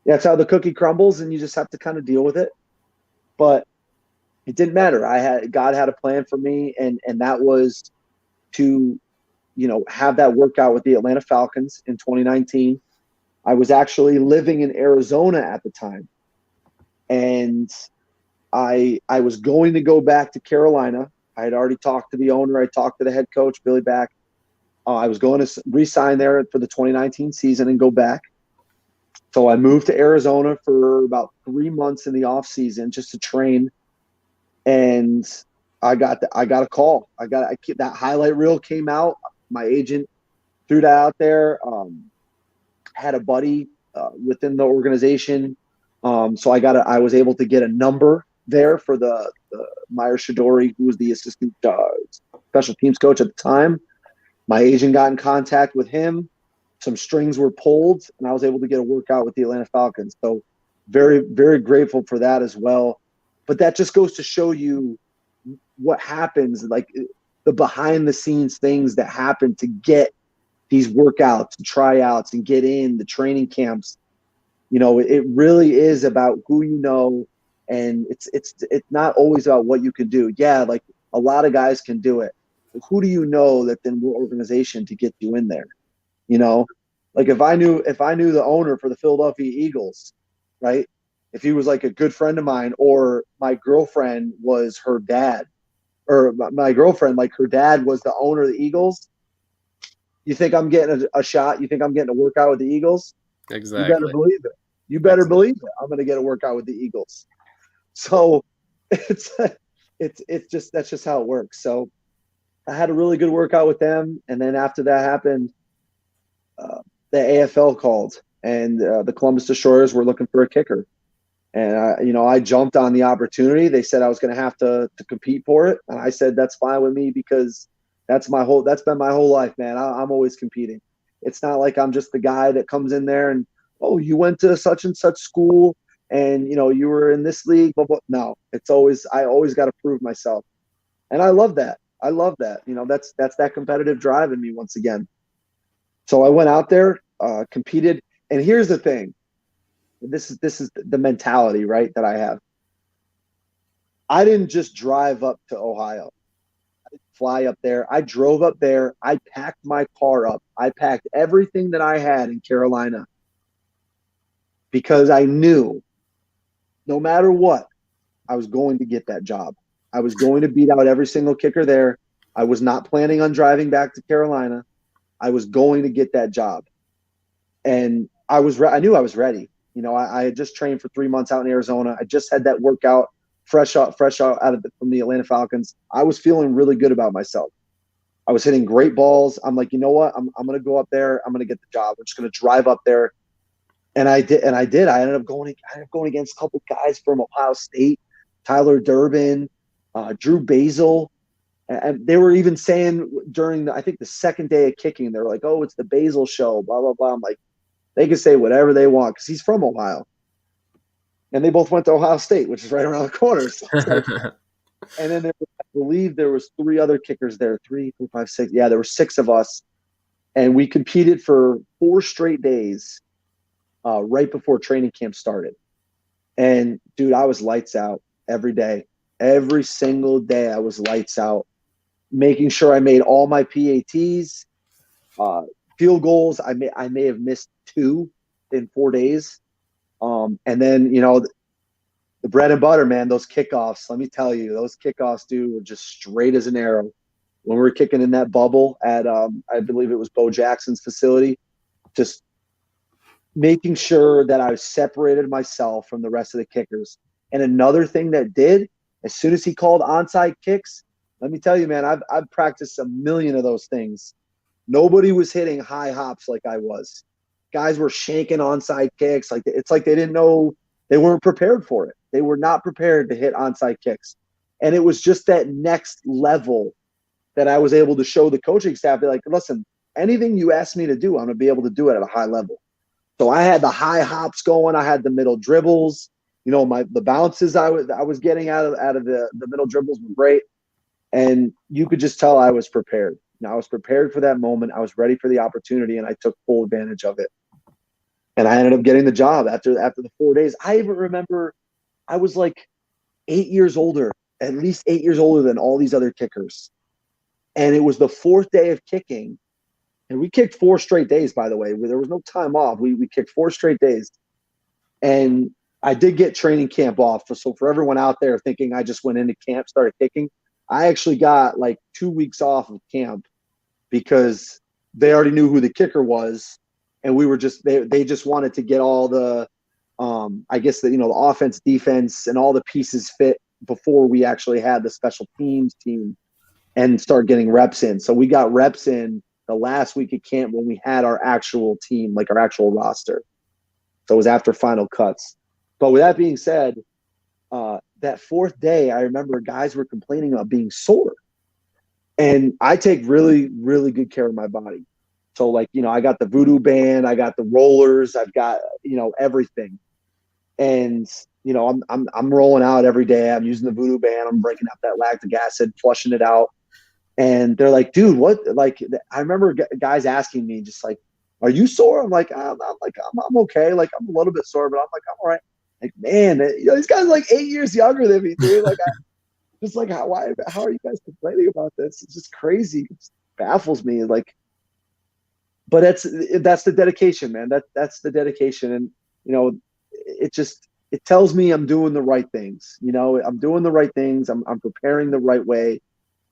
that's how the cookie crumbles, and you just have to kind of deal with it. But it didn't matter. God had a plan for me, and that was to, have that workout with the Atlanta Falcons in 2019. I was actually living in Arizona at the time, and I was going to go back to Carolina. I had already talked to the owner. I talked to the head coach, Billy Back. I was going to re-sign there for the 2019 season and go back. So I moved to Arizona for about 3 months in the off season just to train. And I got a call. That highlight reel came out. My agent threw that out there. Had a buddy within the organization, so I was able to get a number there for the Meyer Shadori, who was the assistant special teams coach at the time. My agent got in contact with him. Some strings were pulled, and I was able to get a workout with the Atlanta Falcons. So very, very grateful for that as well. But that just goes to show you what happens, like the behind the scenes things that happen to get these workouts and tryouts and get in the training camps. It really is about who you know, and it's not always about what you can do. Yeah, like a lot of guys can do it. But who do you know that then what organization to get you in there? Like if I knew the owner for the Philadelphia Eagles, right? If he was like a good friend of mine, or my girlfriend was her dad, or my girlfriend, like her dad was the owner of the Eagles, you think I'm getting a shot? You think I'm getting a workout with the Eagles? Exactly. You better believe it. You better believe it. I'm going to get a workout with the Eagles. So it's just, that's just how it works. So I had a really good workout with them. And then after that happened, the AFL called, and the Columbus Destroyers were looking for a kicker. And I jumped on the opportunity. They said I was going to have to compete for it. And I said, that's fine with me, because that's been my whole life, man. I'm always competing. It's not like I'm just the guy that comes in there and, oh, you went to such and such school and, you were in this league. Blah, blah. No, I always got to prove myself. And I love that. That's that competitive drive in me once again. So I went out there, competed. And here's the thing. This is the mentality, right, that I have. I didn't just drive up to Ohio. I didn't fly up there. I drove up there. I packed my car up. I packed everything that I had in Carolina, because I knew no matter what, I was going to get that job. I was going to beat out every single kicker there. I was not planning on driving back to Carolina. I was going to get that job. And I knew I was ready. I had just trained for 3 months out in Arizona. I just had that workout fresh out from the Atlanta Falcons. I was feeling really good about myself. I was hitting great balls. I'm like, you know what? I'm going to go up there. I'm going to get the job. I'm just going to drive up there. And I did. I ended up going against a couple guys from Ohio State, Tyler Durbin, Drew Basil. And they were even saying during I think the second day of kicking, they were like, oh, it's the Basil show, blah, blah, blah. I'm like, they can say whatever they want, because he's from Ohio. And they both went to Ohio State, which is right around the corner. So and then I believe there was 3 other kickers there, 3, 4, 5, 6. Yeah, there were 6 of us. And we competed for 4 straight days right before training camp started. And, dude, I was lights out every day. Every single day I was lights out, making sure I made all my PATs, field goals. I may have missed 2 in 4 days. And then, the bread and butter, man, those kickoffs, let me tell you, those kickoffs, dude, were just straight as an arrow. When we were kicking in that bubble at, I believe it was Bo Jackson's facility, just making sure that I separated myself from the rest of the kickers. And another thing that did, as soon as he called onside kicks, let me tell you, man, I've practiced a million of those things. Nobody was hitting high hops like I was. guys were shanking onside kicks. Like it's like they didn't know, they weren't prepared for it. They were not prepared to hit onside kicks. And it was just that next level that I was able to show the coaching staff. They're like, listen, anything you ask me to do, I'm going to be able to do it at a high level. So I had the high hops going. I had the middle dribbles. You know, the bounces I was getting out of the middle dribbles were great. And you could just tell I was prepared. You know, I was prepared for that moment. I was ready for the opportunity, and I took full advantage of it. And I ended up getting the job after the 4 days. I even remember I was like 8 years older, at least 8 years older than all these other kickers. And it was the 4th day of kicking. And we kicked 4 straight days, by the way. There was no time off. We kicked 4 straight days. And I did get training camp off. So for everyone out there thinking I just went into camp, started kicking, I actually got like 2 weeks off of camp because they already knew who the kicker was. And we were just, they just wanted to get all the, I guess the offense, defense, and all the pieces fit before we actually had the special teams team and start getting reps in. So we got reps in the last week of camp when we had our actual team, like our actual roster. So it was after final cuts. But with that being said, that 4th day, I remember guys were complaining about being sore. And I take really, really good care of my body. So like, I got the voodoo band, I got the rollers, I've got, everything. And, I'm rolling out every day. I'm using the voodoo band. I'm breaking up that lactic acid, flushing it out. And they're like, dude, what? Like, I remember guys asking me just like, are you sore? I'm like, I'm okay. Like, I'm a little bit sore, but I'm like, I'm all right. Like, man, these guys are like 8 years younger than me, dude. Like, just like, how are you guys complaining about this? It's just crazy. It just baffles me. Like, but that's the dedication, man. That's the dedication. And, it tells me I'm doing the right things. I'm doing the right things. I'm preparing the right way.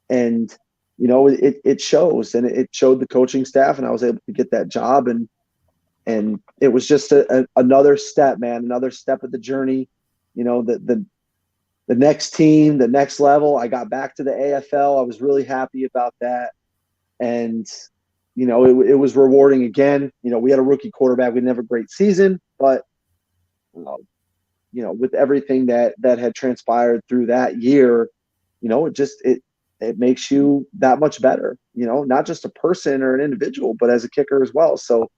And, it shows, and it showed the coaching staff, and I was able to get that job. And it was just another step, man, another step of the journey. The next team, the next level. I got back to the AFL. I was really happy about that. And, it was rewarding again. We had a rookie quarterback. We didn't have a great season, but, with everything that had transpired through that year, it makes you that much better, not just a person or an individual, but as a kicker as well. So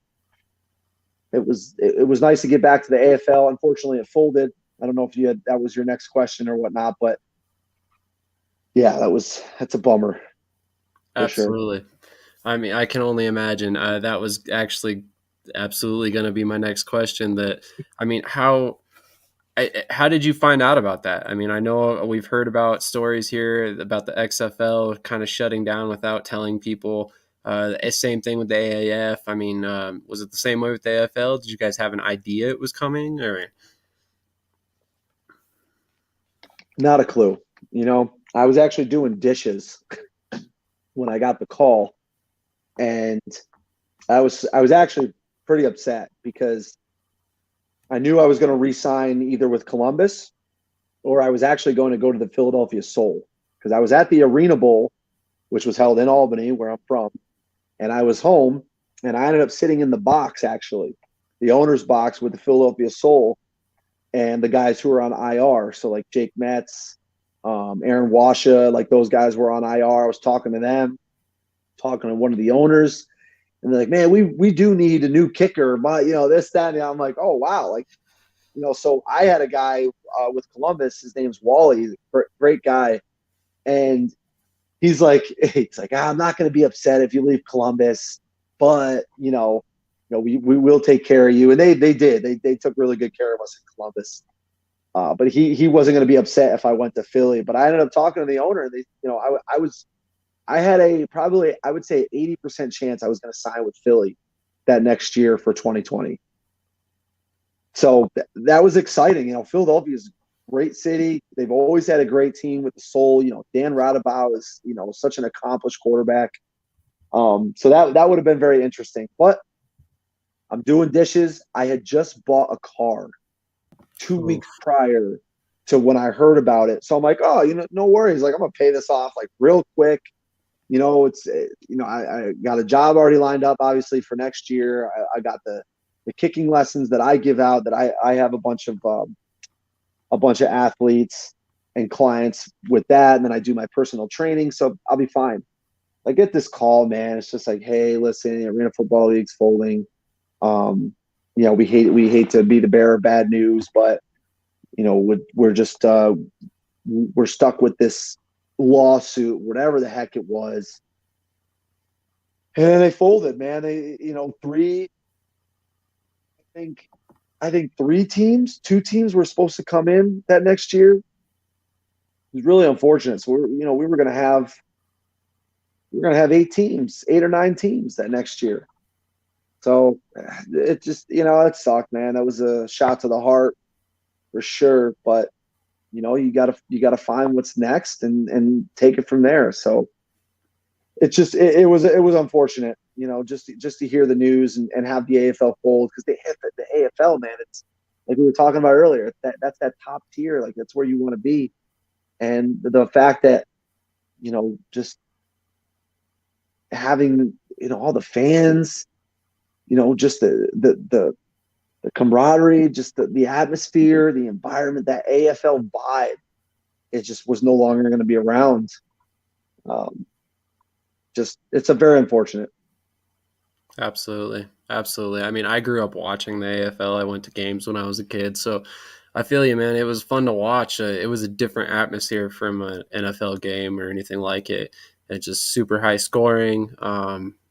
it was nice to get back to the AFL. Unfortunately, it folded. I don't know if that was your next question or whatnot, but yeah, that's a bummer. Absolutely. Sure. I mean, I can only imagine. That was actually absolutely going to be my next question. How did you find out about that? I mean, I know we've heard about stories here about the XFL kind of shutting down without telling people. Same thing with the AAF. I mean, was it the same way with the AFL? Did you guys have an idea it was coming, or? Not a clue. I was actually doing dishes when I got the call, and I was actually pretty upset because I knew I was going to re-sign either with Columbus or I was actually going to go to the Philadelphia Soul, because I was at the Arena Bowl, which was held in Albany, where I'm from, and I was home, and I ended up sitting in the box, actually, the owner's box with the Philadelphia Soul and the guys who were on IR. So like Jake Metz, Aaron Washa, like those guys were on IR. I was talking to them, talking to one of the owners. And they're like, man, we do need a new kicker, but this, that, and I'm like, oh wow, like, so I had a guy with Columbus, his name's Wally, he's a great guy, and he's like, I'm not going to be upset if you leave Columbus, but we will take care of you, and they did, they took really good care of us in Columbus, but he wasn't going to be upset if I went to Philly. But I ended up talking to the owner, and I had I would say 80% chance I was going to sign with Philly that next year for 2020. So that was exciting. Philadelphia is a great city. They've always had a great team with the Soul. Dan Radabaugh is, such an accomplished quarterback. So that would have been very interesting. But I'm doing dishes. I had just bought a car 2 weeks prior to when I heard about it. So I'm like, oh, no worries. Like, I'm going to pay this off like real quick. I got a job already lined up, obviously, for next year. I got the the kicking lessons that I give out, that I have a bunch of athletes and clients with that, and then I do my personal training, so I'll be fine. I get this call, man. It's just like, hey, listen, Arena Football League's folding. We hate to be the bearer of bad news, but we're just we're stuck with this lawsuit, whatever the heck it was. And then they folded, man. They, I think two teams were supposed to come in that next year. It was really unfortunate. So we were going to have 8 or 9 teams that next year. So it just, it sucked, man. That was a shot to the heart for sure. But you gotta find what's next and take it from there. So it was unfortunate, just to hear the news and have the AFL fold, because they hit the AFL, man. It's like we were talking about earlier. That's that top tier. Like, that's where you want to be. And the fact that, just having, all the fans, just the camaraderie, just the atmosphere, the environment, that AFL vibe, it just was no longer going to be around. It's a very unfortunate. Absolutely. I mean, I grew up watching the AFL. I went to games when I was a kid, so I feel you, man. It was fun to watch. It was a different atmosphere from an NFL game or anything like it. It's just super high scoring,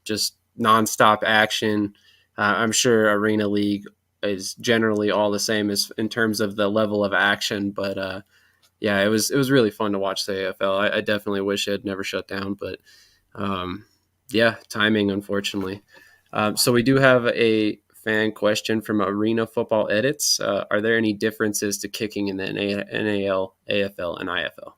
just nonstop action. I'm sure Arena League is generally all the same as in terms of the level of action, but yeah, it was really fun to watch the AFL. I definitely wish it had never shut down, but yeah, timing, unfortunately. So we do have a fan question from Arena Football Edits. Are there any differences to kicking in the NAL, AFL, and IFL?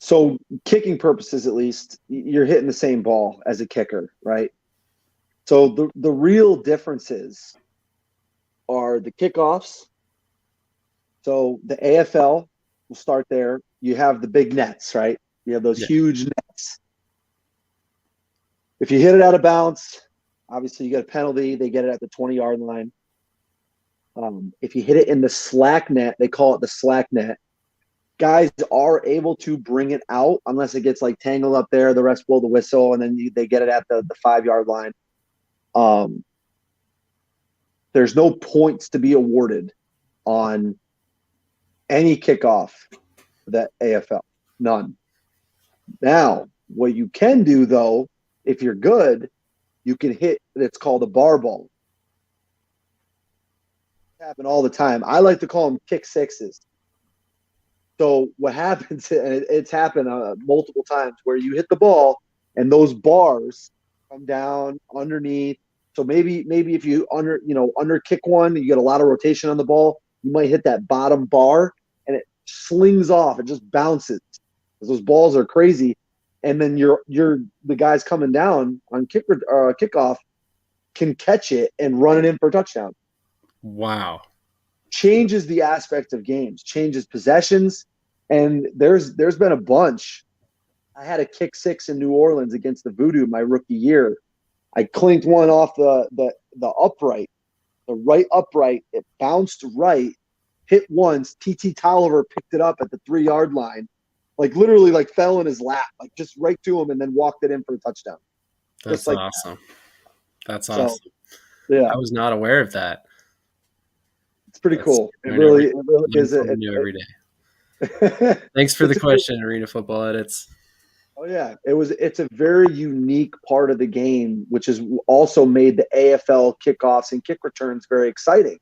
So, kicking purposes, at least, you're hitting the same ball as a kicker, right? So the real differences are the kickoffs. So the AFL, we'll start there. You have the big nets, right? You have those huge nets. If you hit it out of bounds, obviously you get a penalty. They get it at the 20-yard line. If you hit it in the slack net, they call it the slack net. Guys are able to bring it out unless it gets like tangled up there. The refs blow the whistle, and then they get it at the 5-yard line. There's no points to be awarded on any kickoff for that AFL. None. Now, what you can do, though, if you're good, you can hit, it's called a bar ball. It happens all the time. I like to call them kick sixes. So what happens, and it's happened multiple times, where you hit the ball and those bars come down underneath. So maybe if you under kick one, you get a lot of rotation on the ball, you might hit that bottom bar and it slings off. It just bounces. Those balls are crazy. And then the guys coming down on kickoff can catch it and run it in for a touchdown. Wow. Changes the aspect of games, changes possessions. And there's been a bunch. I had a kick six in New Orleans against the Voodoo my rookie year. I clinked one off the upright, the right upright. It bounced right, hit once. TT Tolliver picked it up at the 3-yard line, like literally like fell in his lap, like just right to him, and then walked it in for a touchdown. That's like awesome. That's so, awesome. Yeah, I was not aware of that. It's pretty cool. It really is. New every day. Thanks for the question, Arena Football Edits. Oh yeah, it's a very unique part of the game, which has also made the AFL kickoffs and kick returns very exciting,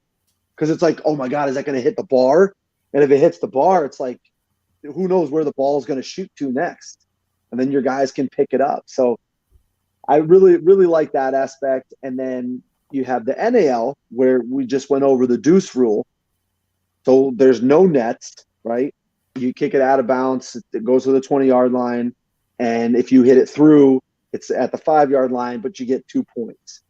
because it's like, oh my God, is that going to hit the bar? And if it hits the bar, it's like, who knows where the ball is going to shoot to next, and then your guys can pick it up. So I really, really like that aspect. And then you have the NAL, where we just went over the deuce rule. So there's no nets, right? You kick it out of bounds, it goes to the 20-yard line. And if you hit it through, it's at the 5-yard line, but you get 2 points.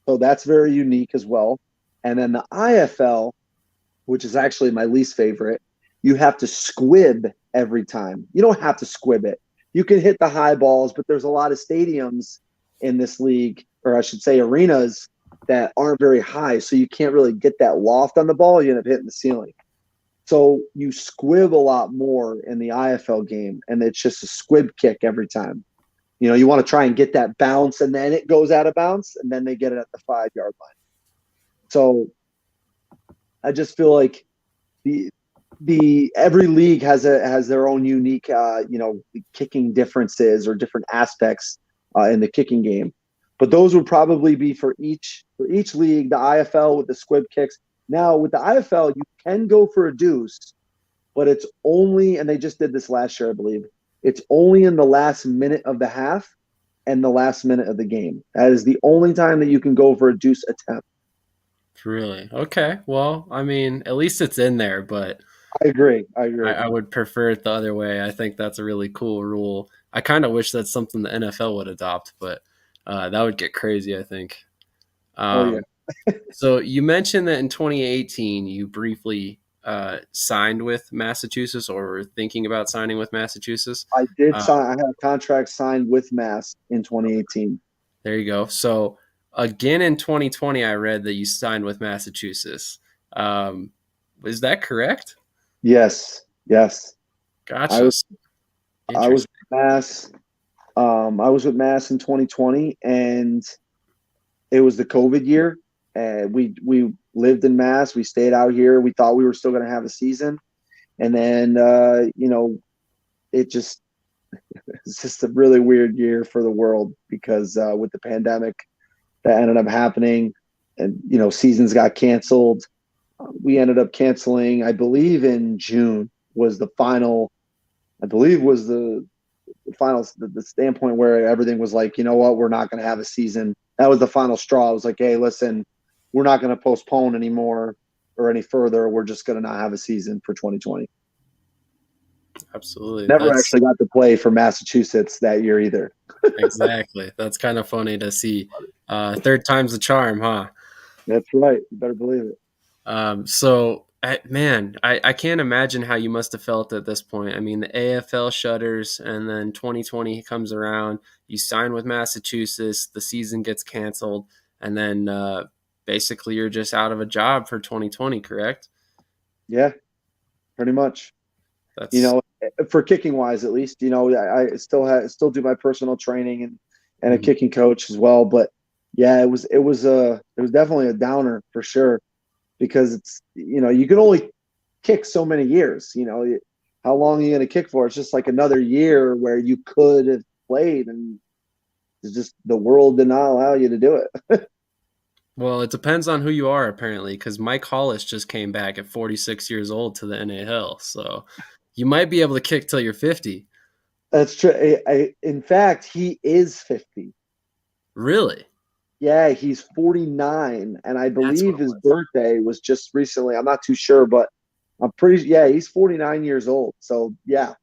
So that's very unique as well. And then the IFL, which is actually my least favorite, you have to squib every time. You don't have to squib it. You can hit the high balls, but there's a lot of stadiums in this league or I should say arenas that aren't very high, so you can't really get that loft on the ball. You end up hitting the ceiling. So you squib a lot more in the IFL game, and it's just a squib kick every time. You know, you want to try and get that bounce, and then it goes out of bounds, and then they get it at the 5-yard line. So I just feel like the every league has their own unique kicking differences or different aspects in the kicking game. But those would probably be for each league. The IFL with the squib kicks. Now with the IFL, you can go for a deuce, but it's only, and they just did this last year, I believe. It's only in the last minute of the half and the last minute of the game. That is the only time that you can go for a deuce attempt. Really? Okay. Well, I mean, at least it's in there, but I agree. I would prefer it the other way. I think that's a really cool rule. I kind of wish that's something the NFL would adopt, but that would get crazy, I think. Oh, yeah. So you mentioned that in 2018 you briefly signed with Massachusetts, or were thinking about signing with Massachusetts. I did sign. I had a contract signed with Mass in 2018. There you go. So again in 2020, I read that you signed with Massachusetts. Is that correct? Yes. Gotcha. I was with Mass. I was with Mass in 2020, and it was the COVID year. We lived in Mass. We stayed out here. We thought we were still going to have a season, and then it's just a really weird year for the world because with the pandemic that ended up happening, and seasons got canceled. We ended up canceling, I believe, in June was the final. I believe was the final, the standpoint where everything was like, you know what, we're not going to have a season. That was the final straw. I was like, hey, listen, we're not going to postpone anymore or any further. We're just going to not have a season for 2020. Absolutely. Never actually got to play for Massachusetts that year either. Exactly. That's kind of funny to see. Third time's the charm, huh? That's right. You better believe it. I can't imagine how you must have felt at this point. I mean, the AFL shutters, and then 2020 comes around. You sign with Massachusetts, the season gets canceled, and then basically you're just out of a job for 2020, correct? Yeah, pretty much. That's, for kicking wise, at least, I still do my personal training and a kicking coach as well. But yeah, it was definitely a downer for sure. Because it's, you can only kick so many years. How long are you going to kick for? It's just like another year where you could have played, and it's just the world did not allow you to do it. Well, it depends on who you are, apparently, because Mike Hollis just came back at 46 years old to the NAL. So you might be able to kick till you're 50. That's true. In fact, he is 50. Really? Yeah, he's 49, and I believe his birthday was just recently. I'm not too sure, but he's 49 years old. So, yeah,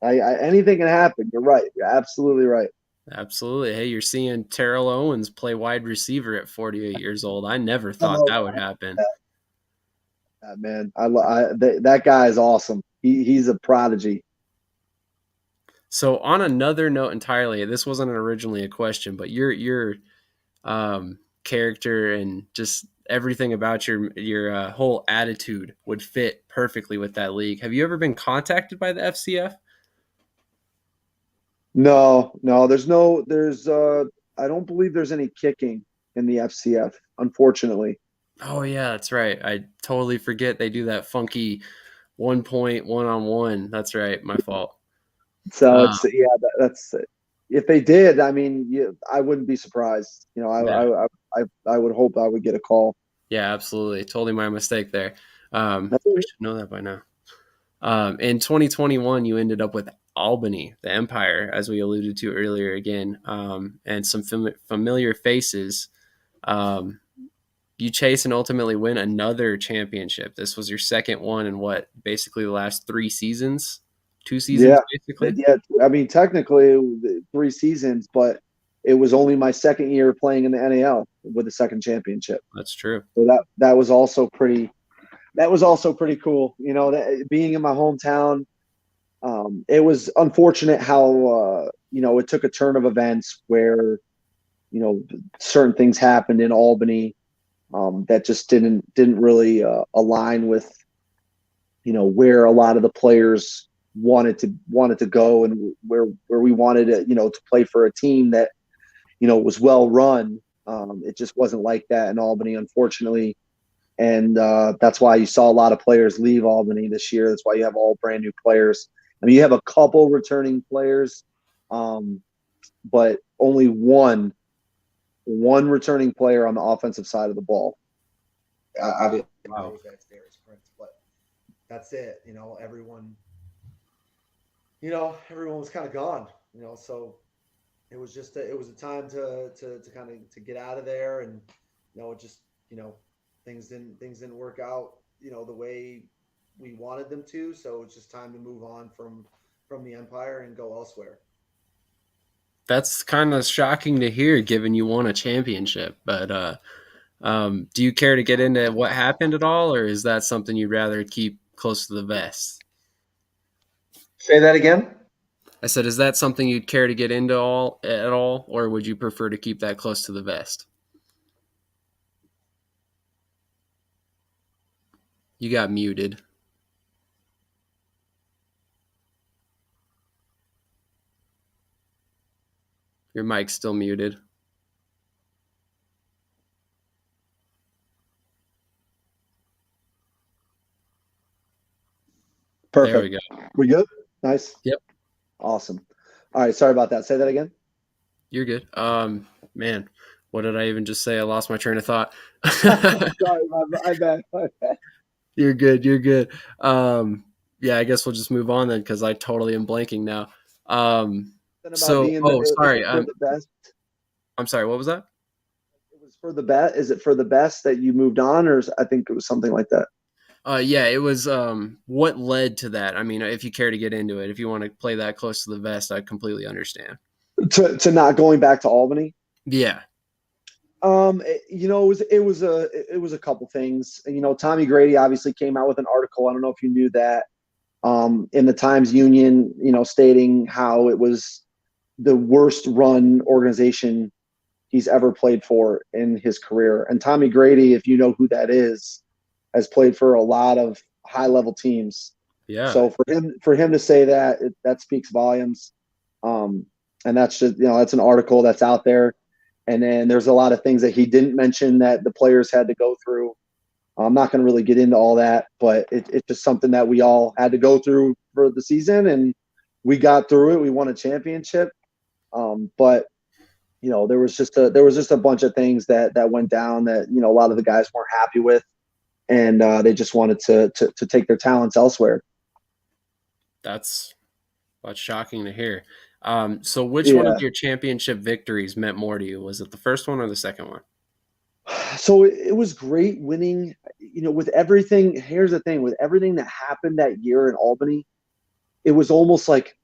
anything can happen. You're right. You're absolutely right. Absolutely. Hey, you're seeing Terrell Owens play wide receiver at 48 years old. I never thought that would happen. Man, that guy is awesome. He's a prodigy. So, on another note entirely, this wasn't originally a question, but your character and just everything about your whole attitude would fit perfectly with that league. Have you ever been contacted by the FCF? No, I don't believe there's any kicking in the FCF, unfortunately. Oh yeah, that's right. I totally forget they do that funky 1 point 1-on-1. That's right. My fault. So that's if they did, I mean, I wouldn't be surprised. I would hope I would get a call. Yeah, absolutely. Totally my mistake there. We should know that by now. In 2021, you ended up with Albany, the Empire, as we alluded to earlier again, and some familiar faces. You chase and ultimately win another championship. This was your second one in basically the last 3 seasons? 2 seasons, basically? Yeah, I mean, technically 3 seasons, but it was only my second year playing in the NAL with the second championship. That's true. So that was also pretty cool. That being in my hometown, it was unfortunate how it took a turn of events where certain things happened in Albany that just didn't really align with where a lot of the players wanted to go, and where we wanted to play for a team that was well run. It just wasn't like that in Albany, unfortunately. And that's why you saw a lot of players leave Albany this year. That's why you have all brand new players. I mean, you have a couple returning players, but only one returning player on the offensive side of the ball. Wow. But that's it. Everyone was kind of gone. So it was just it was a time to kind of get out of there, and things didn't work out the way we wanted them to. So it's just time to move on from the Empire and go elsewhere. That's kind of shocking to hear, given you won a championship. But do you care to get into what happened at all, or is that something you'd rather keep close to the vest? Say that again? I said, is that something you'd care to get into at all, or would you prefer to keep that close to the vest? You got muted. Your mic's still muted. Perfect. There we go. We good? Nice. Yep. Awesome. All right. Sorry about that. Say that again. You're good. Man, what did I even just say? I lost my train of thought. Sorry, my bad. You're good. You're good. Yeah, I guess we'll just move on then, because I totally am blanking now. Sorry. The best. I'm sorry. What was that? It was for the best. Is it for the best that you moved on, or I think it was something like that? Yeah, it was what led to that. I mean, if you care to get into it, if you want to play that close to the vest, I completely understand. To not going back to Albany? Yeah. It was a couple things. Tommy Grady obviously came out with an article. I don't know if you knew that, in the Times Union, stating how it was the worst run organization he's ever played for in his career. And Tommy Grady, if you know who that is, has played for a lot of high level teams. Yeah. So for him to say that, that speaks volumes. And that's just, that's an article that's out there. And then there's a lot of things that he didn't mention that the players had to go through. I'm not going to really get into all that, but it's just something that we all had to go through for the season, and we got through it. We won a championship. But there was just a bunch of things that went down that, a lot of the guys weren't happy with, and they just wanted to take their talents elsewhere. That's shocking to hear. So which one of your championship victories meant more to you? Was it the first one or the second one? So it was great winning, with everything. Here's the thing, with everything that happened that year in Albany, it was almost like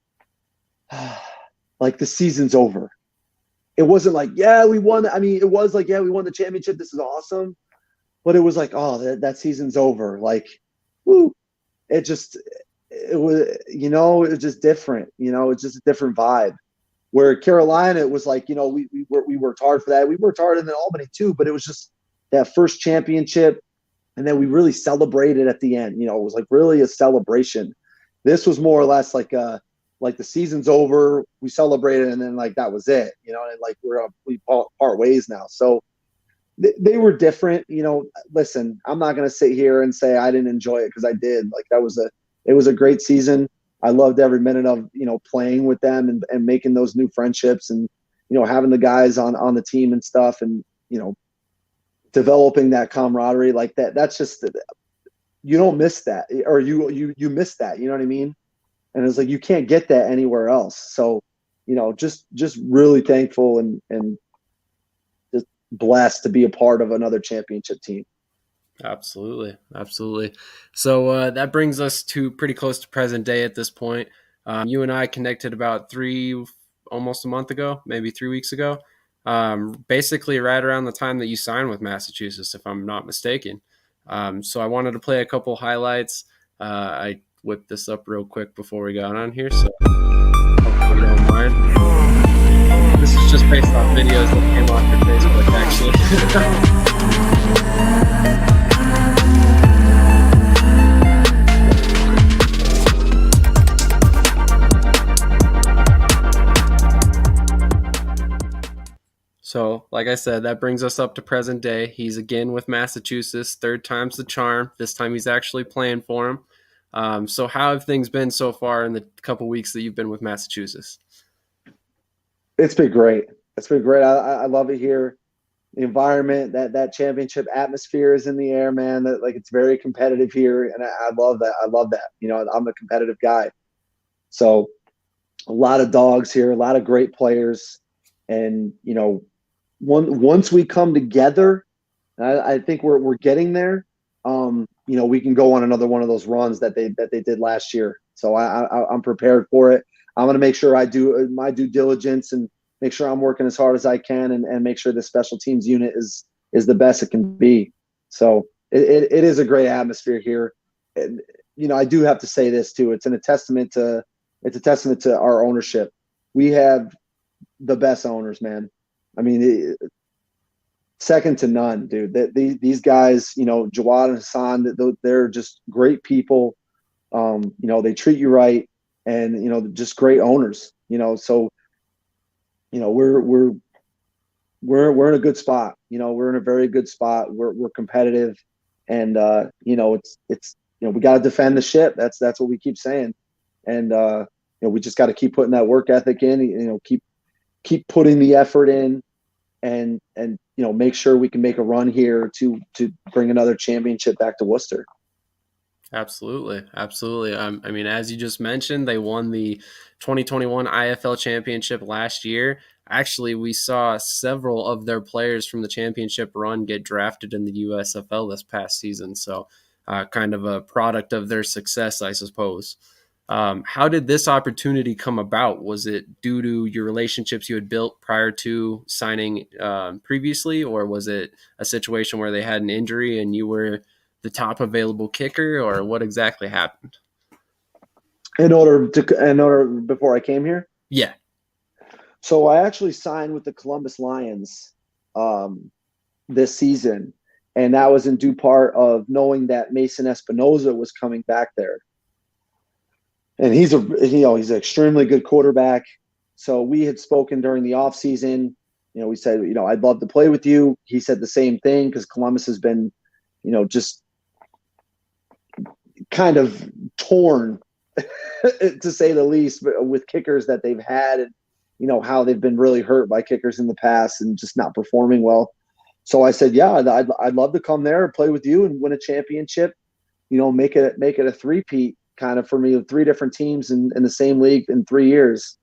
the season's over. It wasn't like, yeah, we won. I mean, it was like, yeah, we won the championship. This is awesome. But it was like, oh, that season's over. Like, woo. It was just different. It's just a different vibe. Where Carolina, it was like, we worked hard for that. We worked hard in Albany too, but it was just that first championship, and then we really celebrated at the end. It was like really a celebration. This was more or less like the season's over, we celebrated, and then like that was it. And like we part ways now. So they were different. Listen, I'm not gonna sit here and say I didn't enjoy it, because I did. Like it was a great season. I loved every minute of, playing with them and making those new friendships, and, having the guys on the team and stuff, and, developing that camaraderie like that. That's just, you don't miss that, or you miss that, you know what I mean? And it's like, you can't get that anywhere else. So, just really thankful and just blessed to be a part of another championship team. Absolutely. Absolutely. So that brings us to pretty close to present day at this point. You and I connected about almost a month ago, maybe 3 weeks ago, basically right around the time that you signed with Massachusetts, if I'm not mistaken. So I wanted to play a couple highlights. I whipped this up real quick before we got on here, so hope you don't mind. This is just based off videos that came off your Facebook, actually. So, like I said, that brings us up to present day. He's again with Massachusetts. Third time's the charm. This time he's actually playing for him. So how have things been so far in the couple weeks that you've been with Massachusetts? It's been great. It's been great. I love it here. The environment, that championship atmosphere is in the air, man. That, like, it's very competitive here, and I love that. I love that. You know, I'm a competitive guy. So a lot of dogs here, a lot of great players, and you know, once we come together, I think we're getting there. You know, we can go on another one of those runs that they did last year. So I'm prepared for it. I'm going to make sure I do my due diligence and make sure I'm working as hard as I can and make sure the special teams unit is the best it can be. So it is a great atmosphere here. And, you know, I do have to say this too. It's a testament to our ownership. We have the best owners, man. I mean, second to none, dude. These guys, you know, Jawad and Hassan, they're just great people. You know, they treat you right, and you know, just great owners. You know, so you know, we're in a good spot. You know, we're in a very good spot. We're competitive, and you know, it's you know, we got to defend the ship. That's what we keep saying, and you know, we just got to keep putting that work ethic in. You know, keep putting the effort in, and you know, make sure we can make a run here to bring another championship back to Worcester. Absolutely. I mean, as you just mentioned, they won the 2021 IFL championship last year. Actually, we saw several of their players from the championship run get drafted in the USFL this past season. So kind of a product of their success, I suppose. How did this opportunity come about? Was it due to your relationships you had built prior to signing previously, or was it a situation where they had an injury and you were the top available kicker, or what exactly happened? In order before I came here? Yeah. So I actually signed with the Columbus Lions this season, and that was in due part of knowing that Mason Espinoza was coming back there. And he's an extremely good quarterback. So we had spoken during the offseason. You know, we said, you know, I'd love to play with you. He said the same thing because Columbus has been, you know, just kind of torn, to say the least, with kickers that they've had, and you know how they've been really hurt by kickers in the past and just not performing well. So I said, yeah, I'd love to come there and play with you and win a championship. You know, make it a three-peat kind of for me with three different teams in the same league in 3 years.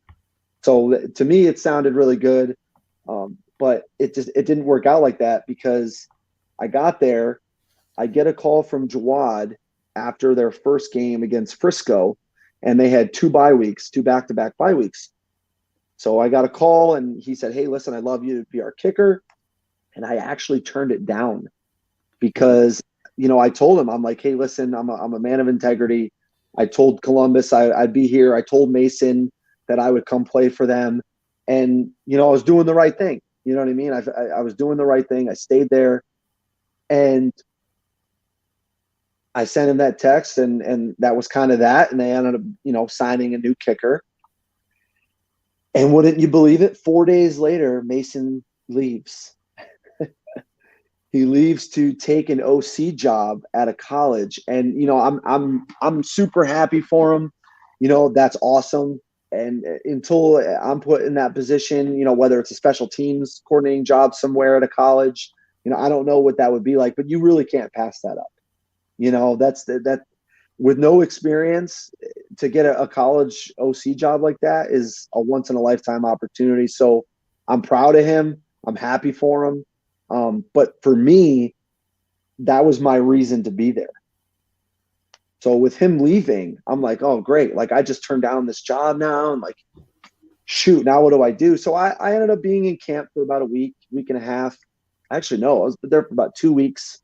So to me, it sounded really good, but it didn't work out like that because I got there. I get a call from Jawad after their first game against Frisco, and they had two back-to-back bye weeks. So I got a call, and he said, hey, listen, I'd love you to be our kicker. And I actually turned it down because, you know, I told him, I'm like, hey, listen, I'm a man of integrity. I told Columbus I'd be here. I told Mason that I would come play for them. And, you know, I was doing the right thing. You know what I mean? I was doing the right thing. I stayed there. And I sent him that text, and that was kind of that. And they ended up, you know, signing a new kicker. And wouldn't you believe it? 4 days later, Mason leaves. He leaves to take an OC job at a college. And, you know, I'm super happy for him. You know, that's awesome. And until I'm put in that position, you know, whether it's a special teams coordinating job somewhere at a college, you know, I don't know what that would be like, but you really can't pass that up. You know, that with no experience to get a college OC job like that is a once in a lifetime opportunity. So I'm proud of him. I'm happy for him. But for me, that was my reason to be there. So with him leaving, I'm like, oh, great. Like, I just turned down this job now. I'm like, shoot, now what do I do? So I ended up being in camp for about a week and a half. Actually, no, I was there for about 2 weeks.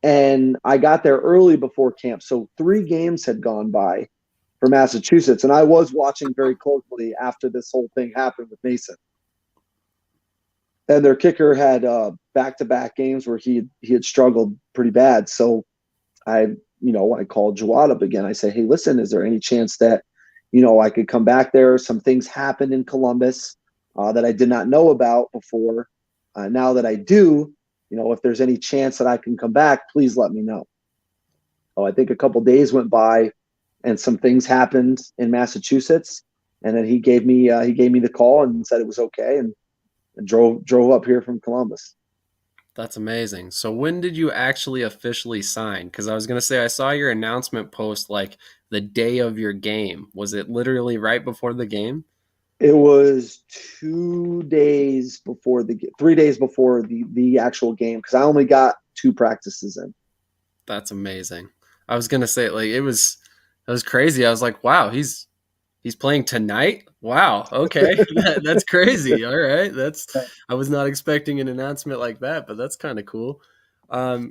And I got there early before camp. So 3 games had gone by for Massachusetts. And I was watching very closely after this whole thing happened with Mason. and their kicker had back-to-back games where he had struggled pretty bad. So I called Jawad up again. I said, hey, listen, is there any chance that, I could come back there? Some things happened in Columbus that I did not know about before. Now that I do, if there's any chance that I can come back, please let me know. Oh, I think a couple days went by and some things happened in Massachusetts. And then he gave me the call and said it was okay, and drove up here from Columbus. That's amazing. So when did you actually officially sign? Because I was going to say, I saw your announcement post like the day of your game. Was it literally right before the game? It was 3 days before the actual game, because I only got 2 practices in. That's amazing. I was going to say, like, it was crazy. I was like, wow, he's playing tonight? Wow. Okay. That's crazy. All right. I was not expecting an announcement like that, but that's kind of cool.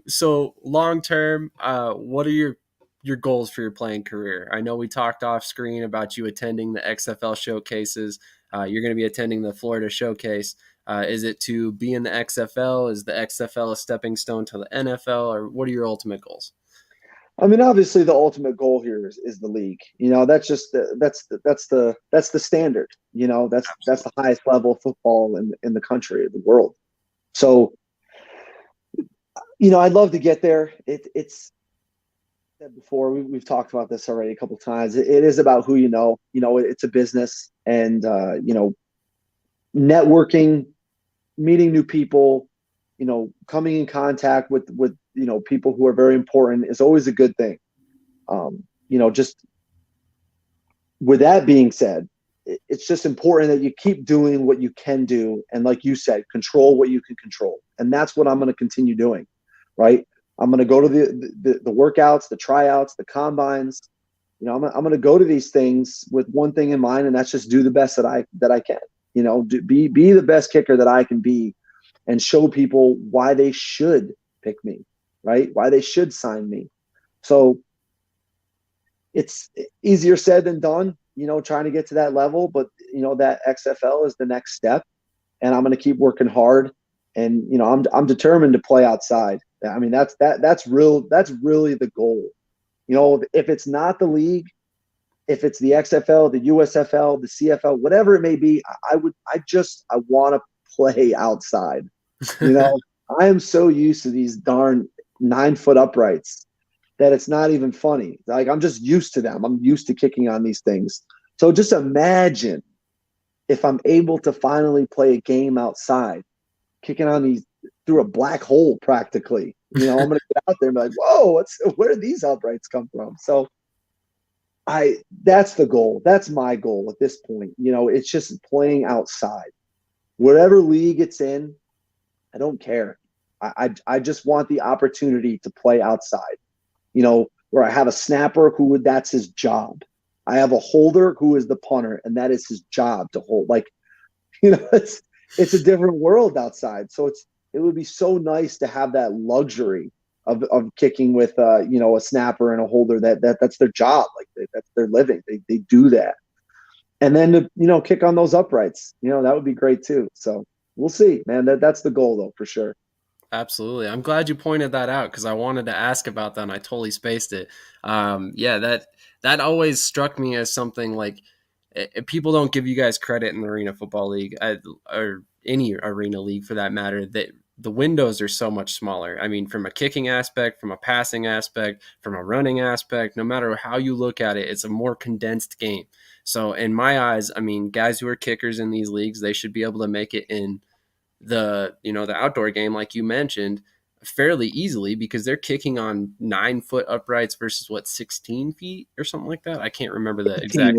So long term, what are your goals for your playing career? I know we talked off screen about you attending the XFL showcases. You're going to be attending the Florida showcase. Is it to be in the XFL? Is the XFL a stepping stone to the NFL, or what are your ultimate goals? I mean, obviously, the ultimate goal here is the league. That's just that's the standard. That's the highest level of football in the country, the world. So, I'd love to get there. It's said before, we've talked about this already a couple of times. It is about who you know. It's a business, and networking, meeting new people, coming in contact with people who are very important is always a good thing. Just with that being said, it's just important that you keep doing what you can do, and like you said, control what you can control, and that's what I'm going to continue doing. Right? I'm going to go to the workouts, the tryouts, the combines. I'm going to go to these things with one thing in mind, and that's just do the best that I can. Be the best kicker that I can be, and show people why they should pick me, right? Why they should sign me. So it's easier said than done, trying to get to that level, but that XFL is the next step, and I'm going to keep working hard, and I'm determined to play outside. I mean, that's really the goal. If it's not the league, if it's the XFL, the USFL, the CFL, whatever it may be, I want to play outside. I am so used to these darn 9-foot uprights that it's not even funny. Like, I'm just used to them. I'm used to kicking on these things. So just imagine if I'm able to finally play a game outside, kicking on these through a black hole practically. I'm going to get out there and be like, whoa, where did these uprights come from? So that's the goal. That's my goal at this point. It's just playing outside. Whatever league it's in, I don't care. I just want the opportunity to play outside. Where I have a snapper that's his job. I have a holder who is the punter, and that is his job to hold. It's a different world outside. So it would be so nice to have that luxury of kicking with a snapper and a holder that's their job. Like, that's their living. They do that. And then to kick on those uprights, that would be great too. So we'll see, man. That's the goal though, for sure. Absolutely. I'm glad you pointed that out, because I wanted to ask about that and I totally spaced it. That always struck me as something like, people don't give you guys credit in the Arena Football League, or any arena league for that matter, that the windows are so much smaller. I mean, from a kicking aspect, from a passing aspect, from a running aspect, no matter how you look at it, it's a more condensed game. So in my eyes, I mean, guys who are kickers in these leagues, they should be able to make it in the outdoor game, like you mentioned, fairly easily, because they're kicking on 9-foot uprights versus 16 feet or something like that. I can't remember the 18, exact.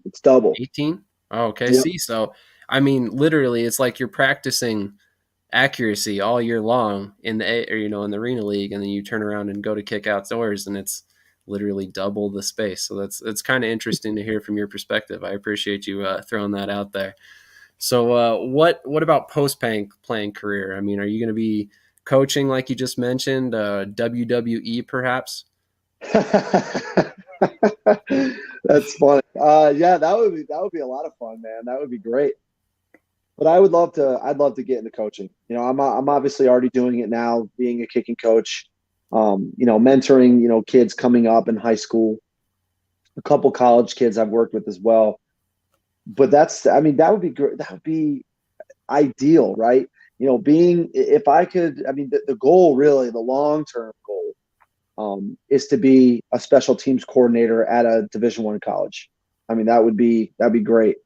It's double. 18. Oh, okay. Yep. See, so I mean, literally, it's like you're practicing accuracy all year long in the arena league, and then you turn around and go to kick outdoors, and it's literally double the space. So it's kind of interesting to hear from your perspective. I appreciate you throwing that out there. So what about post-playing career? I mean, are you going to be coaching like you just mentioned, WWE perhaps? That's funny. Yeah, that would be a lot of fun, man. That would be great. But I'd love to get into coaching. You know, I'm obviously already doing it now, being a kicking coach, you know, mentoring, you know, kids coming up in high school, a couple college kids I've worked with as well. But I mean, that would be great. That would be ideal, right? You know, if I could, I mean, the goal really, the long-term goal, is to be a special teams coordinator at a Division I college. I mean, that'd be great.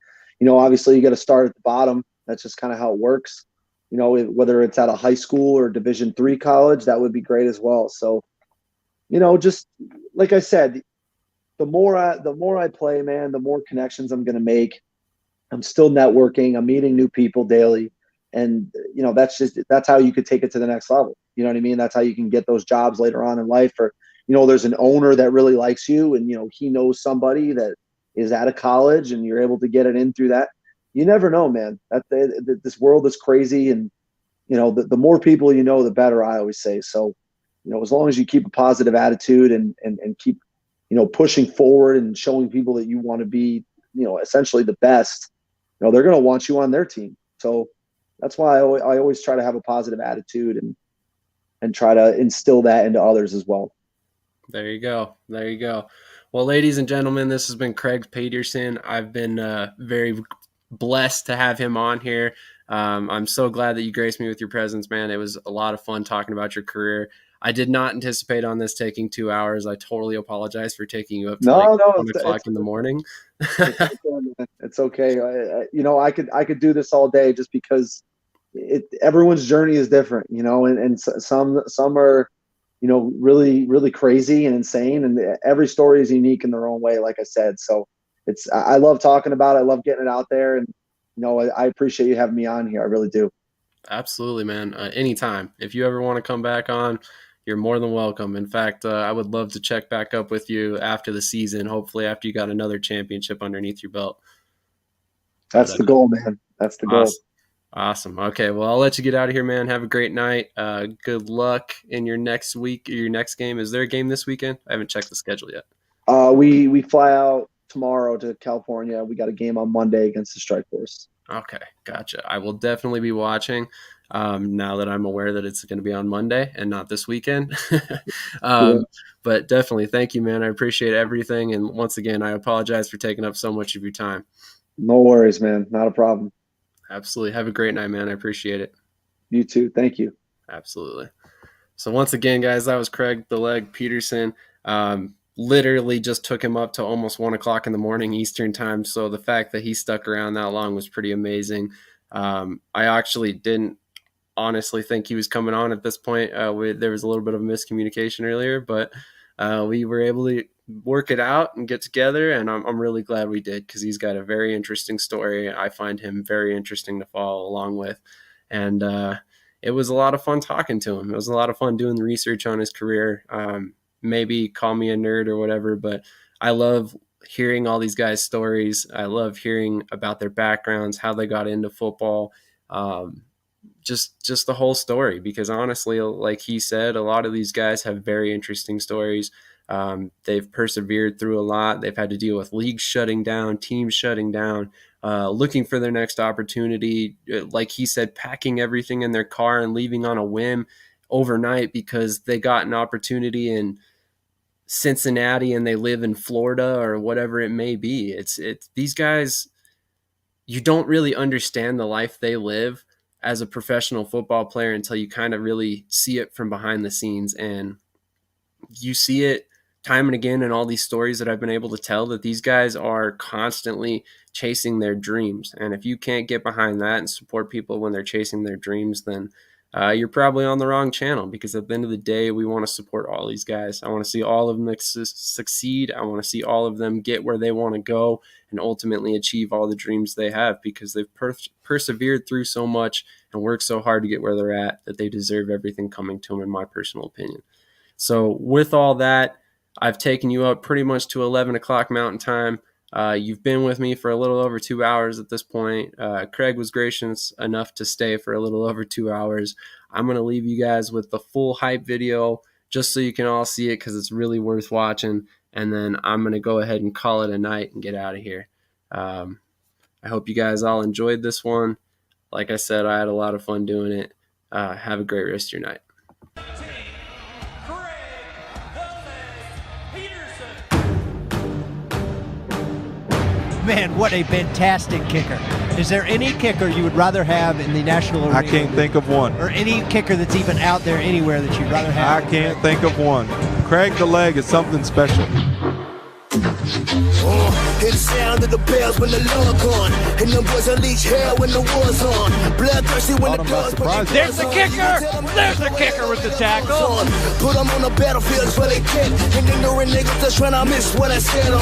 You know, obviously you got to start at the bottom. That's just kind of how it works. You know, whether it's at a high school or Division III college, that would be great as well. So, you know, just like I said, the more I play, man, the more connections I'm going to make. I'm still networking. I'm meeting new people daily. And, you know, that's how you could take it to the next level. You know what I mean? That's how you can get those jobs later on in life. Or, you know, there's an owner that really likes you and, you know, he knows somebody that is at a college and you're able to get it in through that. You never know, man. This world is crazy. And, you know, the more people you know, the better, I always say. So, you know, as long as you keep a positive attitude and keep, you know, pushing forward and showing people that you want to be, you know, essentially the best, you know, they're going to want you on their team. So that's why I always try to have a positive attitude and try to instill that into others as well. There you go. There you go. Well, ladies and gentlemen, this has been Craig Peterson. I've been very blessed to have him on here. I'm so glad that you graced me with your presence, man. It was a lot of fun talking about your career. I did not anticipate on this taking 2 hours. I totally apologize for taking you up to like 1 o'clock in the morning. It's okay. You know, I could do this all day just because everyone's journey is different, you know, and some are, you know, really, really crazy and insane. And every story is unique in their own way, like I said. So I love talking about it. I love getting it out there. And, you know, I appreciate you having me on here. I really do. Absolutely, man. Anytime. If you ever want to come back on, you're more than welcome. In fact, I would love to check back up with you after the season, hopefully after you got another championship underneath your belt. That's the goal, man. That's the goal. Awesome. Okay, well, I'll let you get out of here, man. Have a great night. Good luck in your next week, your next game. Is there a game this weekend? I haven't checked the schedule yet. We fly out tomorrow to California. We got a game on Monday against the Strike Force. Okay, gotcha. I will definitely be watching now that I'm aware that it's going to be on Monday and not this weekend. But definitely, thank you, man. I appreciate everything. And once again, I apologize for taking up so much of your time. No worries, man. Not a problem. Absolutely. Have a great night, man. I appreciate it. You too. Thank you. Absolutely. So once again, guys, that was Craig the Leg Peterson. Literally just took him up to almost 1 o'clock in the morning Eastern time. So the fact that he stuck around that long was pretty amazing. I actually didn't honestly think he was coming on at this point. There was a little bit of miscommunication earlier, but we were able to work it out and get together. And I'm really glad we did because he's got a very interesting story. I find him very interesting to follow along with. And it was a lot of fun talking to him. It was a lot of fun doing the research on his career. Maybe call me a nerd or whatever, but I love hearing all these guys' stories. I love hearing about their backgrounds, how they got into football, just the whole story. Because honestly, like he said, a lot of these guys have very interesting stories. They've persevered through a lot. They've had to deal with leagues shutting down, teams shutting down, looking for their next opportunity. Like he said, packing everything in their car and leaving on a whim overnight because they got an opportunity in Cincinnati and they live in Florida or whatever it may be. It's these guys, you don't really understand the life they live as a professional football player until you kind of really see it from behind the scenes. And you see it time and again in all these stories that I've been able to tell, that these guys are constantly chasing their dreams. And if you can't get behind that and support people when they're chasing their dreams, then you're probably on the wrong channel, because at the end of the day, we want to support all these guys. I want to see all of them succeed. I want to see all of them get where they want to go and ultimately achieve all the dreams they have, because they've persevered through so much and worked so hard to get where they're at, that they deserve everything coming to them, in my personal opinion. So with all that, I've taken you up pretty much to 11 o'clock Mountain Time. You've been with me for a little over 2 hours at this point. Craig was gracious enough to stay for a little over 2 hours. I'm going to leave you guys with the full hype video just so you can all see it, because it's really worth watching. And then I'm going to go ahead and call it a night and get out of here. I hope you guys all enjoyed this one. like I said, I had a lot of fun doing it. Have a great rest of your night. Man, what a fantastic kicker. Is there any kicker you would rather have in the National Arena? I can't think of one. Or any kicker that's even out there anywhere that you'd rather have? I can't think of one. Craig the Leg is something special. Hear the sound of the bells when the Lord gone, and the boys unleash hell when the war's on. Bloodthirsty when the guns put There's the kicker! There's the kicker with the tackle! Put them on the battlefield where they can, and ignorant niggas just trying to miss what I said,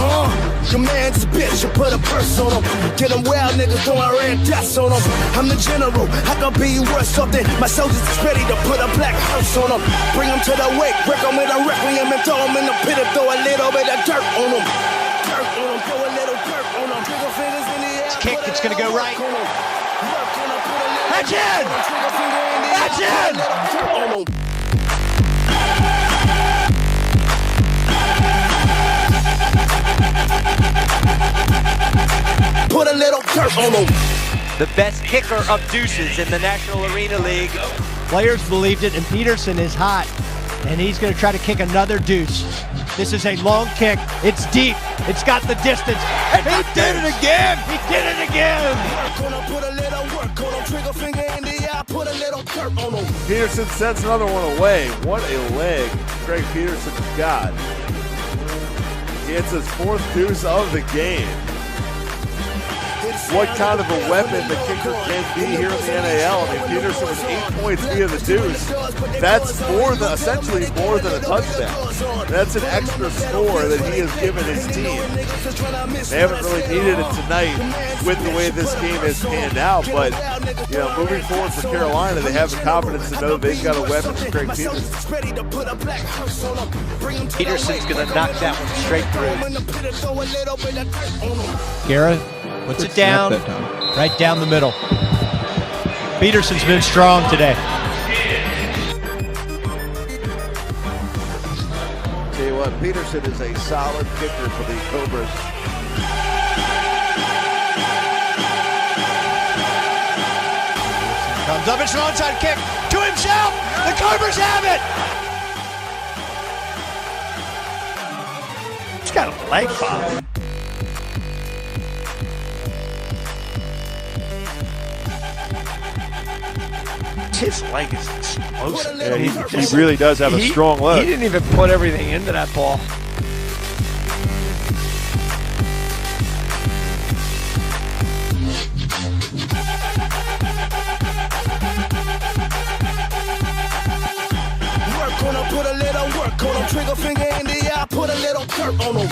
Your man's a bitch, you put a purse on him. Get them wild niggas throwing red dots on them. I'm the general, I can be worth something. My soldiers is ready to put a black hearse on them. Bring them to the wake, break them with a requiem and throw them in the pit and throw a little bit of dirt on them. Kick that's going to go right. That's in! That's in! Put a little dirt on them. The best kicker of Deuces in the National Arena League. Players believed it, and Peterson is hot, and he's going to try to kick another deuce. This is a long kick. It's deep. It's got the distance. And he did it again. He did it again. Peterson sends another one away. What a leg Greg Peterson's got. He hits his 4th deuce of the game. What kind of a weapon the kicker can be here in the NAL. I mean, Peterson was 8 points via the deuce. That's essentially more than a touchdown. That's an extra score that he has given his team. They haven't really needed it tonight with the way this game has panned out, but moving forward for Carolina, they have the confidence to know they've got a weapon for Greg Peterson. Peterson's going to knock that one straight through. Garrett puts it down, right down the middle. Peterson's been strong today. Tell you what, Peterson is a solid kicker for the Cobras. Comes up, it's an onside kick to himself. The Cobras have it. He's got a leg pop. His leg is explosive. Yeah, he really does have a strong leg. He didn't even put everything into that ball. Put a little work on him, trigger finger in the eye, put a little dirt on him.